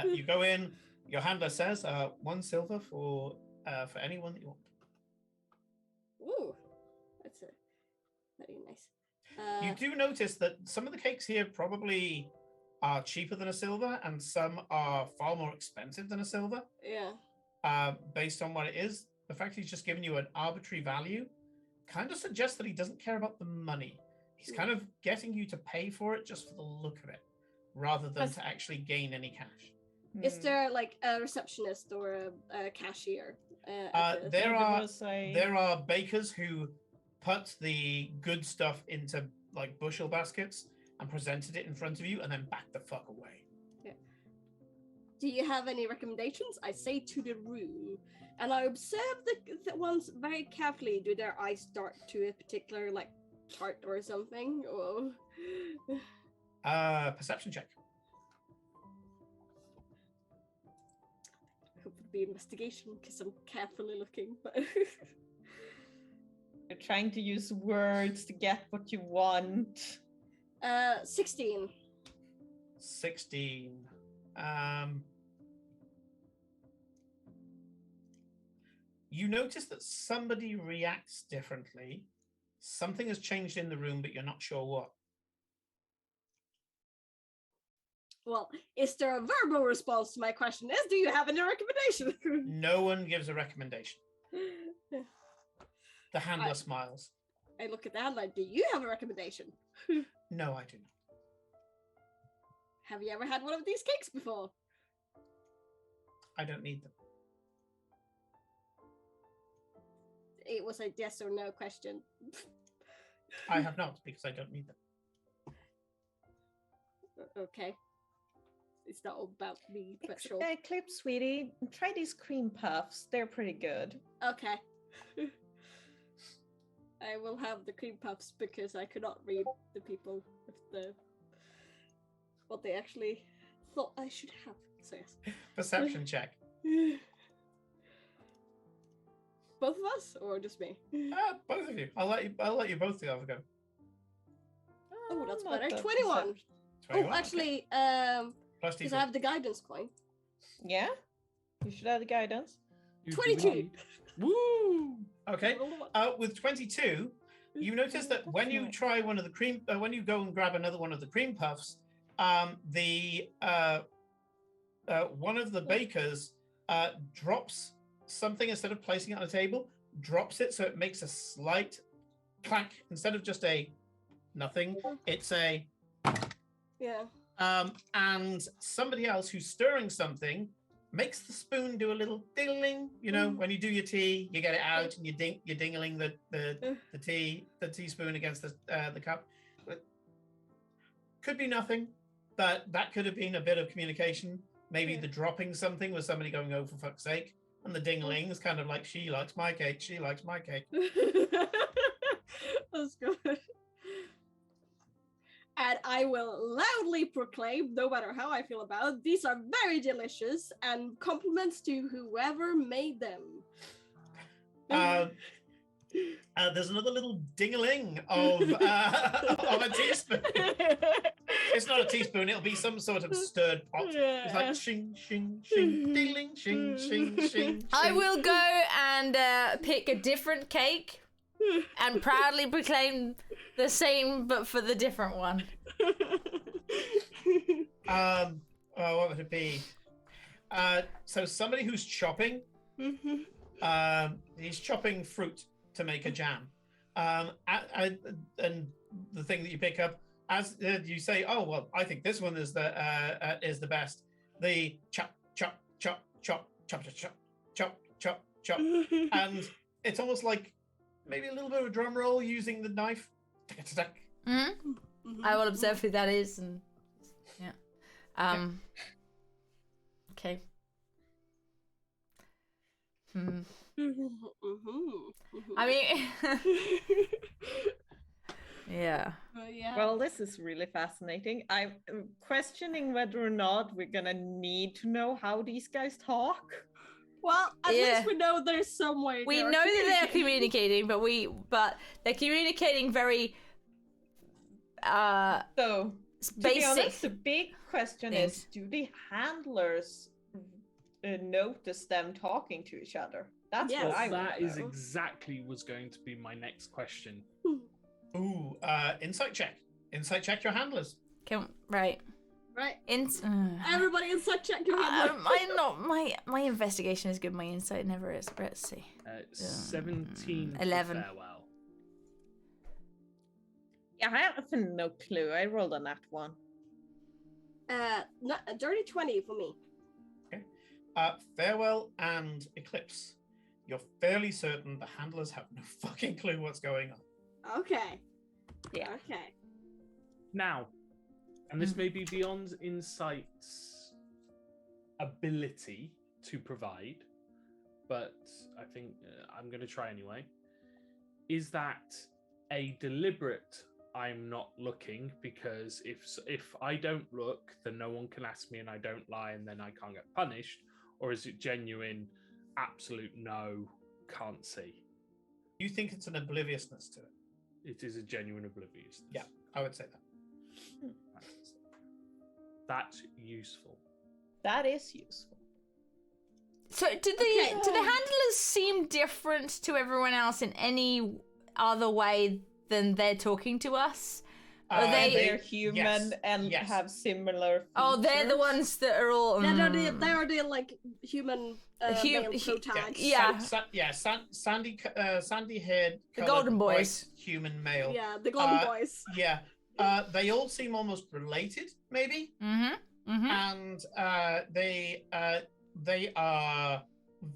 You go in. Your handler says 1 silver for anyone that you want. Ooh, that's very nice. You do notice that some of the cakes here probably are cheaper than a silver, and some are far more expensive than a silver. Yeah. Based on what it is, the fact he's just giving you an arbitrary value kind of suggests that he doesn't care about the money. He's kind of getting you to pay for it just for the look of it, rather than to actually gain any cash. Is there like a receptionist or a cashier? There are bakers who put the good stuff into like bushel baskets and presented it in front of you and then backed the fuck away. Yeah. Do you have any recommendations? I say to the room, and I observe the ones very carefully. Do their eyes dart to a particular like chart or something? Or perception check. Hope it'd be investigation because I'm carefully looking. But You're trying to use words to get what you want. 16. 16. You notice that somebody reacts differently. Something has changed in the room, but you're not sure what. Well, is there a verbal response to my question? Do you have any recommendation? No one gives a recommendation. The handler smiles. I look at the handler. Do you have a recommendation? No, I do not. Have you ever had one of these cakes before? I don't need them. It was a yes or no question. I have not, because I don't need them. Okay. It's not all about me, but sure. Eclipse, sweetie, try these cream puffs. They're pretty good. Okay. I will have the cream puffs because I could not read the people with what they actually thought I should have. So yes. Perception check. Both of us, or just me? Both of you. I'll let you both have a go. Oh, that's not better. bad. 21. 21, Oh, actually, Plus because D4. I have the guidance coin. Yeah? You should have the guidance. 22. Woo! Okay. With 22, you notice that when you try one of the cream, when you go and grab another one of the cream puffs, One of the bakers drops something instead of placing it on a table, drops it so it makes a slight clank instead of just a nothing. It's a Yeah. and somebody else who's stirring something makes the spoon do a little dingling. You know, when you do your tea, you get it out and you're dingling the teaspoon against the cup. But could be nothing, but that could have been a bit of communication. Maybe the dropping something was somebody going, "Oh, for fuck's sake," and the dingling is kind of like, "She likes my cake. She likes my cake." That's good. And I will loudly proclaim, no matter how I feel about it, these are very delicious and compliments to whoever made them. There's another little dingling of a teaspoon. It's not a teaspoon, it'll be some sort of stirred pot. It's like shing, shing, shing, dingling, shing, shing, shing. I will go and pick a different cake and proudly proclaim the same, but for the different one. What would it be? So somebody who's chopping, he's chopping fruit to make a jam. And the thing that you pick up, as you say, "Oh well, I think this one is the best." The chop, chop, chop, chop, chop, chop, chop, chop, chop, and it's almost like maybe a little bit of a drum roll using the knife. I will observe who that is, and yeah. Okay. I mean, yeah. Yeah. Well, this is really fascinating. I'm questioning whether or not we're gonna need to know how these guys talk. Well, at least we know there's some way. We know that they're communicating, but they're communicating very So, to be basic. honest, the big question things. is: do the handlers notice them talking to each other? That's Yes. what I want That to is know. exactly was going to be my next question. Ooh, insight check. Insight check your handlers. Right. Right. Everybody inside check your handler. my investigation is good. My insight never is. Let's see. 17. 11. Farewell. Yeah, I have no clue. I rolled a nat 1. A dirty 20 for me. Okay. Farewell and Eclipse. You're fairly certain the handlers have no fucking clue what's going on. Okay. Yeah. Okay. Now, and this may be beyond Insight's ability to provide, but I think I'm going to try anyway. Is that a deliberate "I'm not looking because if I don't look, then no one can ask me and I don't lie and then I can't get punished"? Or is it genuine, absolute no, can't see? You think it's an obliviousness to it? It is a genuine obliviousness. Yeah, I would say that. That's useful. That is useful. So, do the handlers seem different to everyone else in any other way than they're talking to us? They're human and have similar features. Oh, they're the ones that are all. They are the like human male protags. Sandy haired, the golden boys, human male. Yeah, the golden boys. Yeah, they all seem almost related, maybe. And they are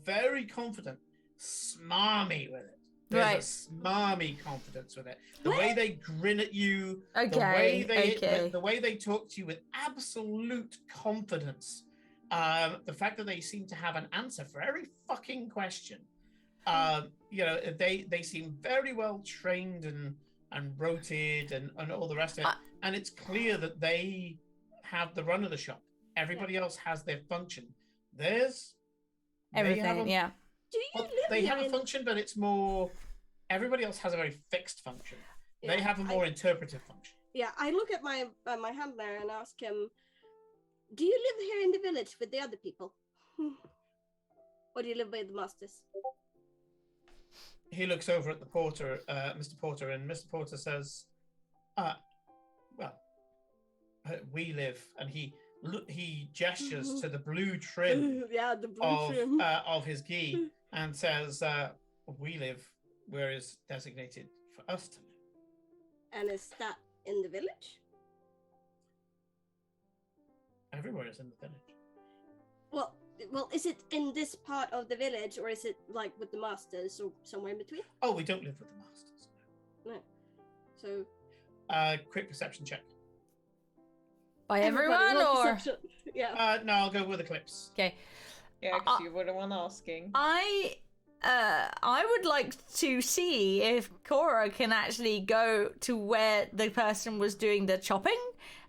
very confident, smarmy with it. There's a smarmy confidence with it. The way they grin at you, the way they talk to you with absolute confidence. The fact that they seem to have an answer for every fucking question. They seem very well trained and rotated and all the rest of it. And it's clear that they have the run of the shop. Everybody else has their function. There's everything. They have a function, but it's more. Everybody else has a very fixed function. They have a more interpretive function. Yeah, I look at my handler and ask him, "Do you live here in the village with the other people, or do you live with the masters?" He looks over at the porter, Mr. Porter, and Mr. Porter says, "Well, we live, and he gestures to the blue trim Yeah, the blue trim. of his gi and says, we live where is designated for us to live. And is that in the village? Everywhere is in the village. Well, is it in this part of the village, or is it like with the masters, or somewhere in between? Oh, we don't live with the masters. No. So. Quick perception check. By everyone, Everybody, roll or perception. Yeah. No, I'll go with Eclipse. okay. Yeah, because you were the one asking. I would like to see if Cora can actually go to where the person was doing the chopping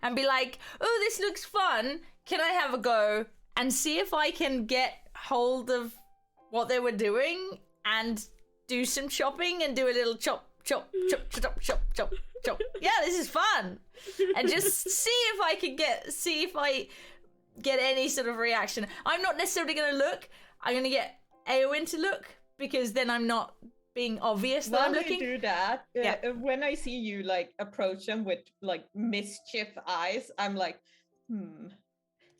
and be like, "Oh, this looks fun. Can I have a go?" And see if I can get hold of what they were doing and do some chopping and do a little chop, chop, chop, chop, chop, chop, chop. Yeah, this is fun. And just see if I get any sort of reaction. I'm not necessarily going to look. I'm going to get Eowyn to look, because then I'm not being obvious that I'm While looking. you do that, Yeah. when I see you like approach them with like mischief eyes, I'm like,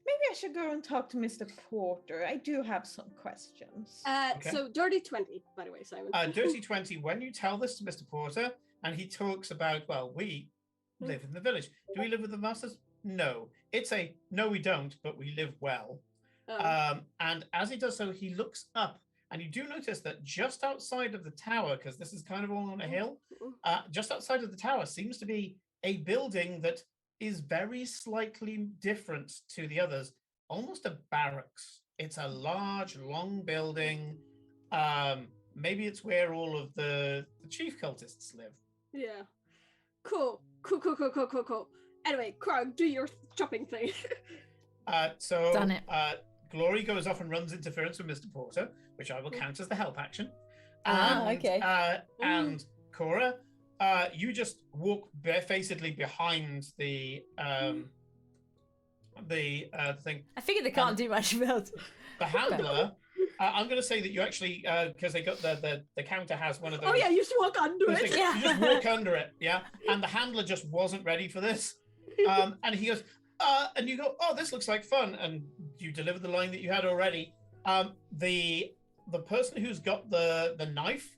maybe I should go and talk to Mr. Porter. I do have some questions. Okay. So dirty 20, by the way, Simon. Dirty 20, when you tell this to Mr. Porter, and he talks about, well, we live in the village. Do we live with the masters? No. It's a, no, we don't, but we live well. And as he does so, he looks up, and you do notice that just outside of the tower, because this is kind of all on a hill, just outside of the tower seems to be a building that is very slightly different to the others, almost a barracks. It's a large, long building. Maybe it's where all of the chief cultists live. Yeah. Cool. Anyway, Krog, do your chopping thing. So Done it. Glory goes off and runs interference with Mr. Porter, which I will count as the help action. Okay. And Cora, you just walk barefacedly behind the thing. I figured they can't do much about it. The handler. I'm going to say that you actually, because they got the counter has one of those. Oh yeah, you just walk under those it. things. Yeah. You just walk under it, yeah. And the handler just wasn't ready for this. And he goes, and you go, "Oh, this looks like fun." And you deliver the line that you had already. The person who's got the knife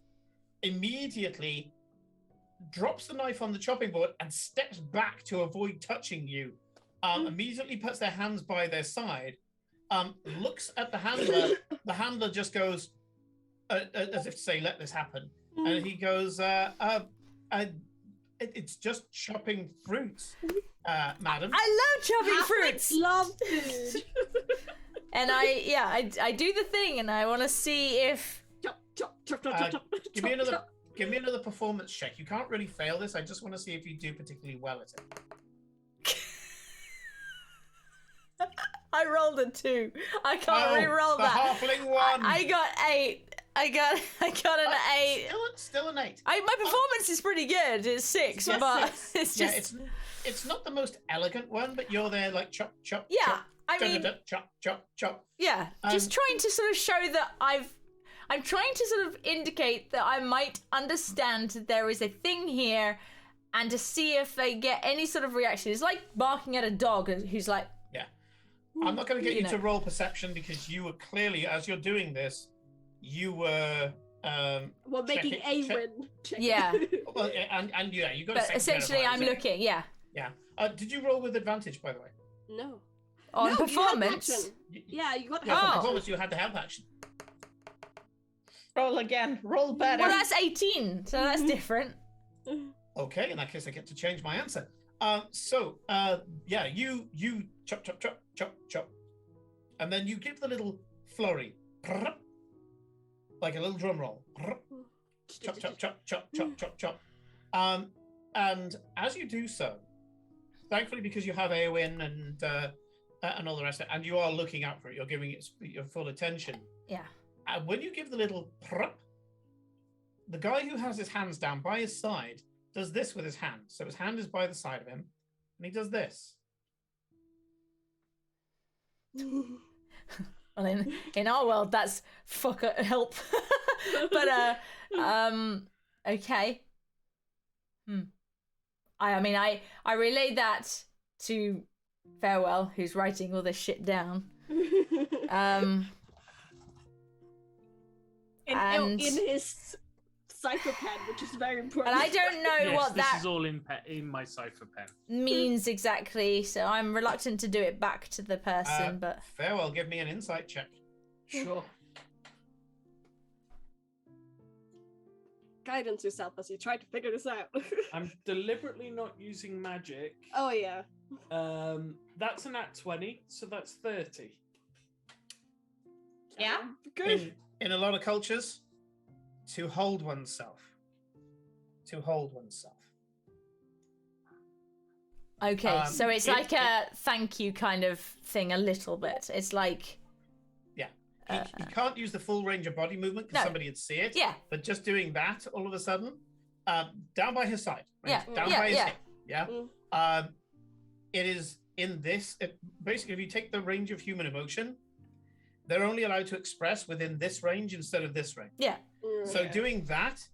immediately drops the knife on the chopping board and steps back to avoid touching you. Immediately puts their hands by their side. Looks at the handler. The handler just goes, as if to say, "Let this happen." And he goes, "It's just chopping fruits, madam." I love chopping Halflings fruits. love food. And I do the thing, and I want to see if Chop, chop, chop, chop, chop, chop. Give me chop, another. chop. Give me another performance check. You can't really fail this. I just want to see if you do particularly well at it. I rolled a 2. I can't re-roll the that. halfling one. I got 8. I got an 8. Still an 8. My performance is pretty good. It's 6, Yeah, but 6. it's Yeah, just it's not the most elegant one, but you're there like chop, chop, yeah. chop, I mean, chop, chop, chop. yeah. Just trying to sort of show that I'm trying to sort of indicate that I might understand that there is a thing here, and to see if they get any sort of reaction. It's like barking at a dog who's like, I'm not going to get you know. to roll perception, because you were clearly, as you're doing this, you were Well, making checking- Awen check. yeah. well, and yeah, you got. But essentially, I'm looking. Yeah. Yeah. Did you roll with advantage, by the way? No. On No, you had performance. action. Yeah, you got Yeah, for Oh. performance, you had to have action. Roll again. Roll better. Well, that's 18, so that's different. Okay, in that case, I get to change my answer. Yeah, you chop, chop, chop, chop, chop, and then you give the little flurry, like a little drum roll. Chop, chop, chop, chop, chop, chop, chop. And as you do so, thankfully, because you have Eowyn and all the rest of it, and you are looking out for it, you're giving it your full attention. Yeah. And when you give the little prop, the guy who has his hands down by his side does this with his hand. So his hand is by the side of him, and he does this. Well, in our world, that's help. But okay. I mean, I relay that to Farewell, who's writing all this shit down. In his cipher pen, which is very important. And I don't know Yes, what this that is all in my cipher pen. means exactly, so I'm reluctant to do it back to the person, but... Farewell, give me an insight check. Sure. Guidance yourself as you try to figure this out. I'm deliberately not using magic. Oh yeah. That's a nat 20, so that's 30. Yeah. Good. In a lot of cultures, to hold oneself. To hold oneself. Okay, so it's like a thank you kind of thing a little bit. It's like... Yeah. He can't use the full range of body movement because No. somebody would see it. Yeah. But just doing that all of a sudden, down by his side. Right? Yeah, Down yeah, by his yeah. hip. Yeah. Mm. It is in this. Basically, if you take the range of human emotion, they're only allowed to express within this range instead of this range. Yeah. So doing that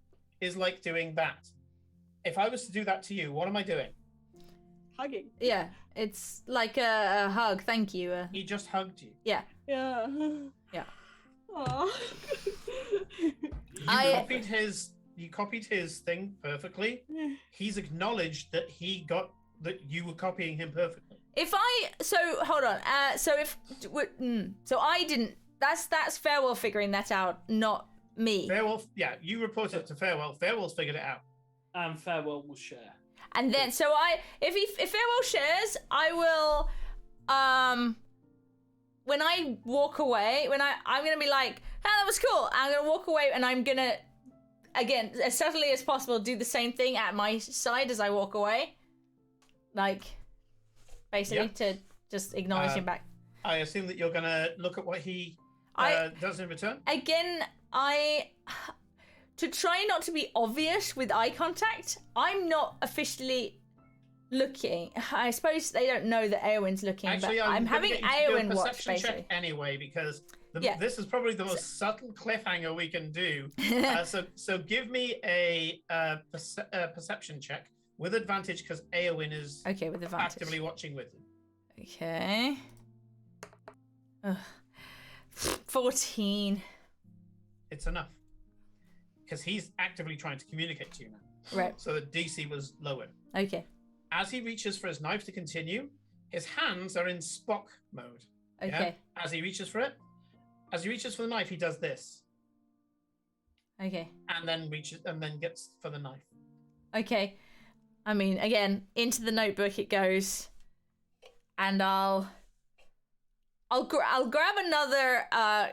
is like doing that. If I was to do that to you, what am I doing? Hugging. Yeah, it's like a hug, thank you. He just hugged you. Yeah. Yeah. Yeah. Aww. You copied his thing perfectly. He's acknowledged that you were copying him perfectly. Hold on. So I didn't. That's Farewell figuring that out, not me. Farewell, yeah, you reported it to Farewell. Farewell's figured it out. And Farewell will share. And then, so if Farewell shares, I will, when I walk away, I'm gonna be like, oh, that was cool. I'm gonna walk away and I'm gonna, again, as subtly as possible, do the same thing at my side as I walk away. Like, basically to just acknowledge him back. I assume that you're gonna look at what he does in return. Again, to try not to be obvious with eye contact, I'm not officially looking. I suppose they don't know that Eowyn's looking, Actually, but I'm having Eowyn watch, perception basically. check anyway, because this is probably the most subtle cliffhanger we can do. So give me a perception check with advantage, because Eowyn is Okay, with advantage. actively watching with him. Okay. Ugh. 14. It's enough. Because he's actively trying to communicate to you now. Right. So the DC was lowered. Okay. As he reaches for his knife to continue, his hands are in Spock mode. Okay. Yeah? As he reaches for the knife, he does this. Okay. And then gets for the knife. Okay. I mean, again, into the notebook it goes, and I'll grab another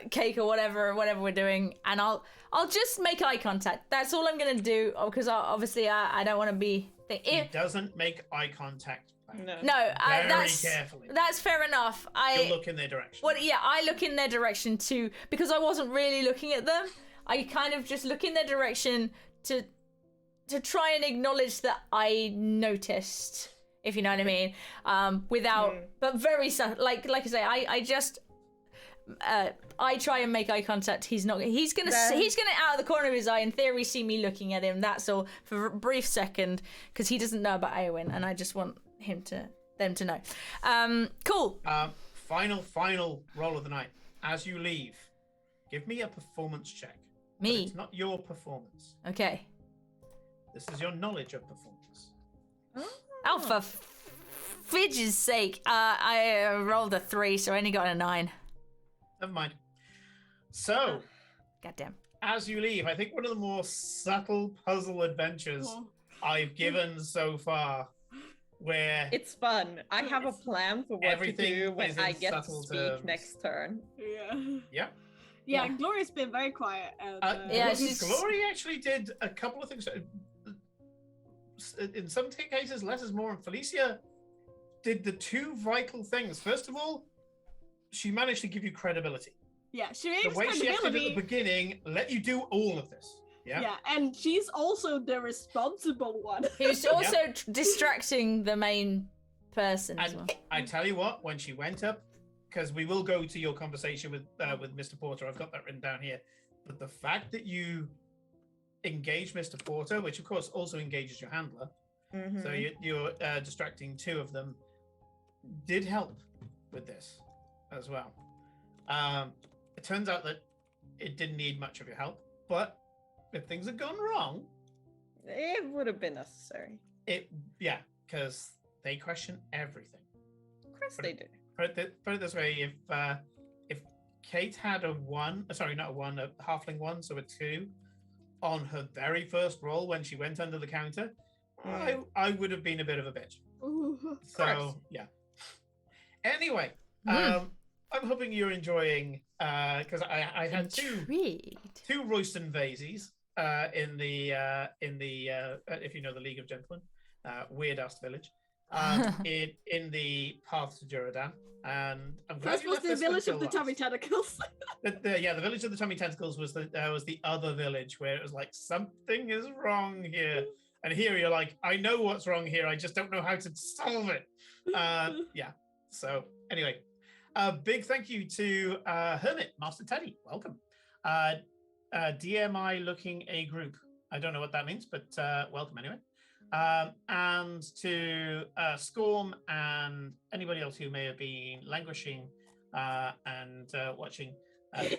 cake or whatever we're doing, and I'll just make eye contact. That's all I'm gonna do, because obviously I don't want to be. He doesn't make eye contact. No, Very carefully. That's fair enough. You'll look in their direction. I look in their direction too, because I wasn't really looking at them. I kind of just look in their direction to try and acknowledge that I noticed, if you know what I mean. But very subtle. Like I say, I try and make eye contact. He's gonna out of the corner of his eye, in theory, see me looking at him. That's all for a brief second, because he doesn't know about Eowyn, and I just want them to know. Cool. Final roll of the night. As you leave, give me a performance check. Me. But it's not your performance. Okay. This is your knowledge of performance. Oh, for fidge's sake. I rolled a 3, so I only got a 9. Never mind. So, Goddamn. as you leave, I think one of the more subtle puzzle adventures I've given so far, where It's fun. I have a plan for what Everything to do when is in I get to subtle speak terms. next turn. Yeah, Glory's been very quiet. And, Yeah, she's- Glory actually did a couple of things. In some cases, less is more, and Felicia did the two vital things. First of all, she managed to give you credibility. yeah, she The gives way she acted at the credibility. beginning let you do all of this. Yeah, and she's also the responsible one. He was also distracting the main person as well. And I tell you what, when she went up, because we will go to your conversation with Mr. Porter, I've got that written down here. But the fact that you engage Mr. Porter, which of course also engages your handler, so you're distracting two of them, did help with this as well. It turns out that it didn't need much of your help, but if things had gone wrong, It would have been necessary. because they question everything. Of course they do. Put it this way: if Kate had a halfling 1, so a 2, on her very first roll when she went under the counter, I would have been a bit of a bitch. So yeah. Anyway, I'm hoping you're enjoying because I had two Royston Vaisies in the if you know the League of Gentlemen, weird ass village. In the path to Duradan, and I'm glad This you was left the this one village till of the last. Tummy Tentacles. The village of the Tummy Tentacles was the other village where it was like something is wrong here, and here you're like, I know what's wrong here, I just don't know how to solve it. So anyway, a big thank you to Hermit Master Teddy, welcome. DMI looking a group, I don't know what that means, but welcome anyway. And to Scorm and anybody else who may have been languishing and watching,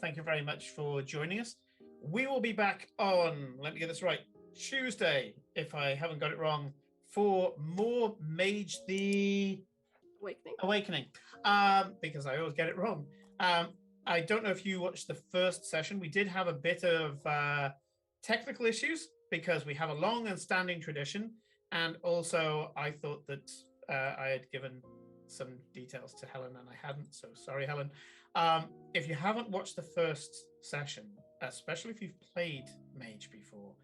thank you very much for joining us. We will be back on, let me get this right, Tuesday, if I haven't got it wrong, for more Mage the Awakening, because I always get it wrong. I don't know if you watched the first session. We did have a bit of technical issues because we have a long and standing tradition. And also, I thought that I had given some details to Helen and I hadn't. So sorry, Helen. If you haven't watched the first session, especially if you've played Mage before,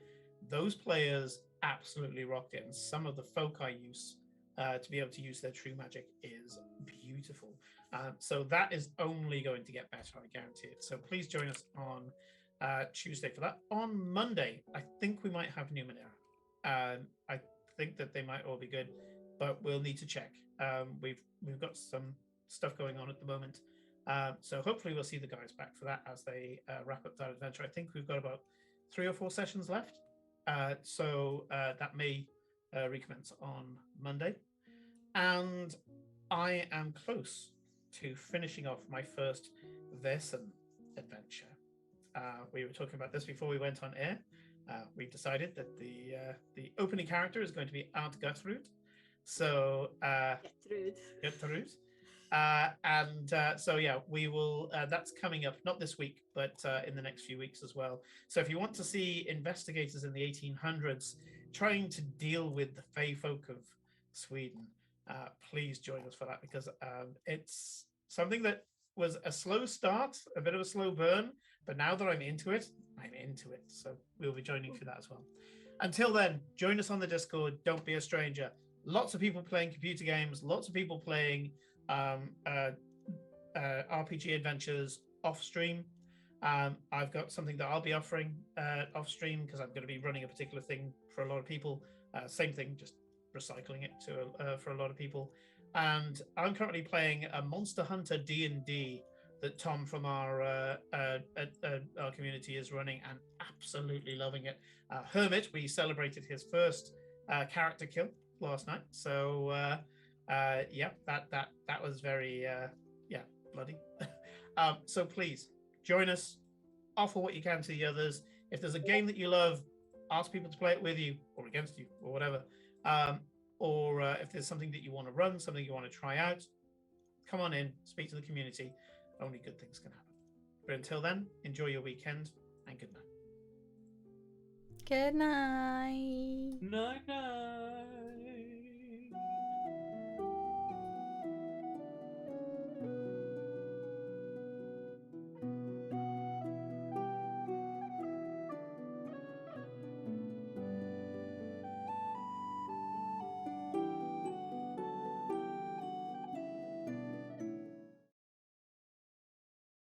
those players absolutely rocked it. And some of the foci use to be able to use their true magic is beautiful. So that is only going to get better, I guarantee it. So please join us on Tuesday for that. On Monday, I think we might have Numenera. I think that they might all be good, but we'll need to check. We've got some stuff going on at the moment. So hopefully we'll see the guys back for that as they wrap up that adventure. I think we've got about 3 or 4 sessions left. So that may recommence on Monday. And I am close to finishing off my first Versen adventure. We were talking about this before we went on air. We've decided that the opening character is going to be Aunt Gertrude. So Gertrude. So yeah, we will. That's coming up not this week, but in the next few weeks as well. So if you want to see investigators in the 1800s trying to deal with the Fey folk of Sweden, please join us for that, because it's something that was a slow start, a bit of a slow burn, but now that I'm into it. So we'll be joining for that as well. Until then, join us on the Discord. Don't be a stranger. Lots of people playing computer games. Lots of people playing RPG adventures off stream. I've got something that I'll be offering off stream because I'm going to be running a particular thing for a lot of people. Same thing, just recycling it to for a lot of people. And I'm currently playing a Monster Hunter D&D that Tom from our community is running and absolutely loving it. Hermit, we celebrated his first character kill last night, so yeah, that was very bloody. So please join us, offer what you can to the others. If there's a game that you love, ask people to play it with you or against you or whatever. Or if there's something that you want to run, something you want to try out, come on in, speak to the community. Only good things can happen. But until then, enjoy your weekend and good night. Good night. Night.